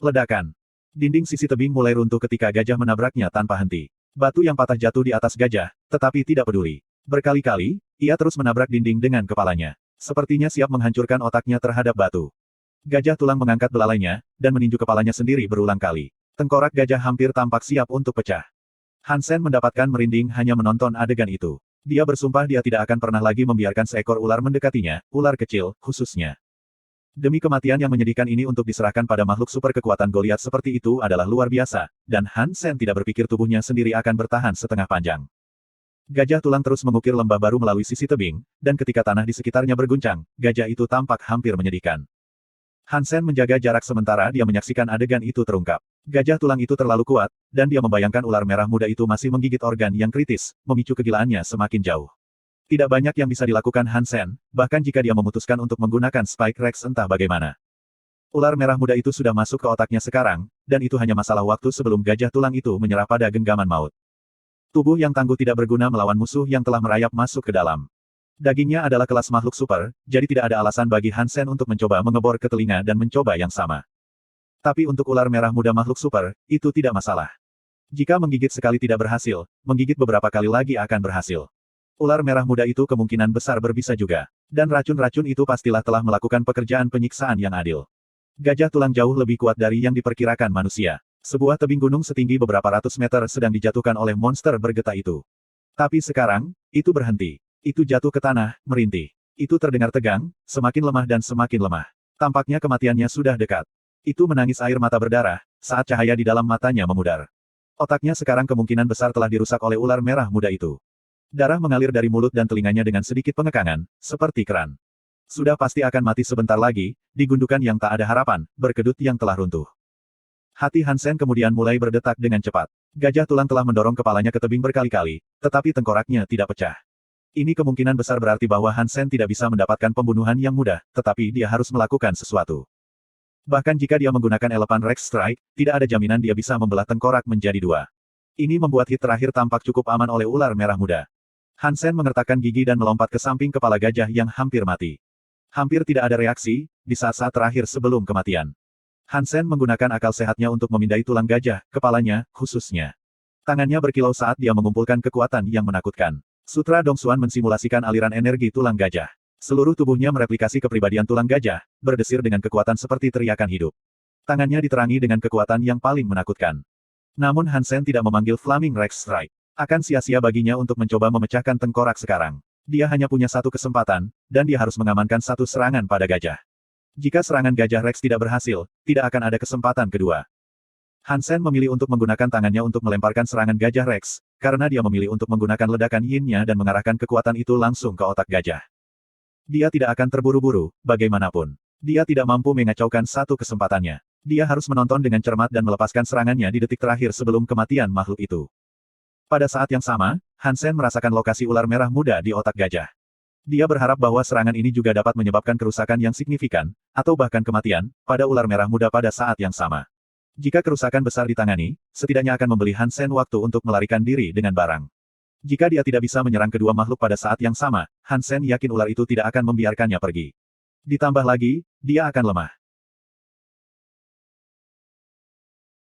Ledakan. Dinding sisi tebing mulai runtuh ketika gajah menabraknya tanpa henti. Batu yang patah jatuh di atas gajah, tetapi tidak peduli. Berkali-kali, ia terus menabrak dinding dengan kepalanya. Sepertinya siap menghancurkan otaknya terhadap batu. Gajah tulang mengangkat belalainya, dan meninju kepalanya sendiri berulang kali. Tengkorak gajah hampir tampak siap untuk pecah. Hansen mendapatkan merinding hanya menonton adegan itu. Dia bersumpah dia tidak akan pernah lagi membiarkan seekor ular mendekatinya, ular kecil, khususnya. Demi kematian yang menyedihkan ini untuk diserahkan pada makhluk super kekuatan Goliat seperti itu adalah luar biasa, dan Hansen tidak berpikir tubuhnya sendiri akan bertahan setengah panjang. Gajah tulang terus mengukir lembah baru melalui sisi tebing, dan ketika tanah di sekitarnya berguncang, gajah itu tampak hampir menyedihkan. Hansen menjaga jarak sementara dia menyaksikan adegan itu terungkap. Gajah tulang itu terlalu kuat, dan dia membayangkan ular merah muda itu masih menggigit organ yang kritis, memicu kegilaannya semakin jauh. Tidak banyak yang bisa dilakukan Hansen, bahkan jika dia memutuskan untuk menggunakan Spike Rex entah bagaimana. Ular merah muda itu sudah masuk ke otaknya sekarang, dan itu hanya masalah waktu sebelum gajah tulang itu menyerah pada genggaman maut. Tubuh yang tangguh tidak berguna melawan musuh yang telah merayap masuk ke dalam. Dagingnya adalah kelas makhluk super, jadi tidak ada alasan bagi Hansen untuk mencoba mengebor ke telinga dan mencoba yang sama. Tapi untuk ular merah muda makhluk super, itu tidak masalah. Jika menggigit sekali tidak berhasil, menggigit beberapa kali lagi akan berhasil. Ular merah muda itu kemungkinan besar berbisa juga. Dan racun-racun itu pastilah telah melakukan pekerjaan penyiksaan yang adil. Gajah tulang jauh lebih kuat dari yang diperkirakan manusia. Sebuah tebing gunung setinggi beberapa ratus meter sedang dijatuhkan oleh monster bergetah itu. Tapi sekarang, itu berhenti. Itu jatuh ke tanah, merintih. Itu terdengar tegang, semakin lemah dan semakin lemah. Tampaknya kematiannya sudah dekat. Itu menangis air mata berdarah, saat cahaya di dalam matanya memudar. Otaknya sekarang kemungkinan besar telah dirusak oleh ular merah muda itu. Darah mengalir dari mulut dan telinganya dengan sedikit pengekangan, seperti keran. Sudah pasti akan mati sebentar lagi, di gundukan yang tak ada harapan, berkedut yang telah runtuh. Hati Hansen kemudian mulai berdetak dengan cepat. Gajah tulang telah mendorong kepalanya ke tebing berkali-kali, tetapi tengkoraknya tidak pecah. Ini kemungkinan besar berarti bahwa Hansen tidak bisa mendapatkan pembunuhan yang mudah, tetapi dia harus melakukan sesuatu. Bahkan jika dia menggunakan Elephant Rex Strike, tidak ada jaminan dia bisa membelah tengkorak menjadi 2. Ini membuat hit terakhir tampak cukup aman oleh ular merah muda. Hansen mengertakkan gigi dan melompat ke samping kepala gajah yang hampir mati. Hampir tidak ada reaksi, di saat-saat terakhir sebelum kematian. Hansen menggunakan akal sehatnya untuk memindai tulang gajah, kepalanya, khususnya. Tangannya berkilau saat dia mengumpulkan kekuatan yang menakutkan. Sutra Dongsuan mensimulasikan aliran energi tulang gajah. Seluruh tubuhnya mereplikasi kepribadian tulang gajah, berdesir dengan kekuatan seperti teriakan hidup. Tangannya diterangi dengan kekuatan yang paling menakutkan. Namun Hansen tidak memanggil Flaming Rex Strike. Akan sia-sia baginya untuk mencoba memecahkan tengkorak sekarang. Dia hanya punya satu kesempatan, dan dia harus mengamankan satu serangan pada gajah. Jika serangan gajah Rex tidak berhasil, tidak akan ada kesempatan kedua. Hansen memilih untuk menggunakan tangannya untuk melemparkan serangan gajah Rex, karena dia memilih untuk menggunakan ledakan yin-nya dan mengarahkan kekuatan itu langsung ke otak gajah. Dia tidak akan terburu-buru, bagaimanapun. Dia tidak mampu mengacaukan satu kesempatannya. Dia harus menonton dengan cermat dan melepaskan serangannya di detik terakhir sebelum kematian makhluk itu. Pada saat yang sama, Hansen merasakan lokasi ular merah muda di otak gajah. Dia berharap bahwa serangan ini juga dapat menyebabkan kerusakan yang signifikan, atau bahkan kematian, pada ular merah muda pada saat yang sama. Jika kerusakan besar ditangani, setidaknya akan memberi Hansen waktu untuk melarikan diri dengan barang. Jika dia tidak bisa menyerang kedua makhluk pada saat yang sama, Hansen yakin ular itu tidak akan membiarkannya pergi. Ditambah lagi, dia akan lemah.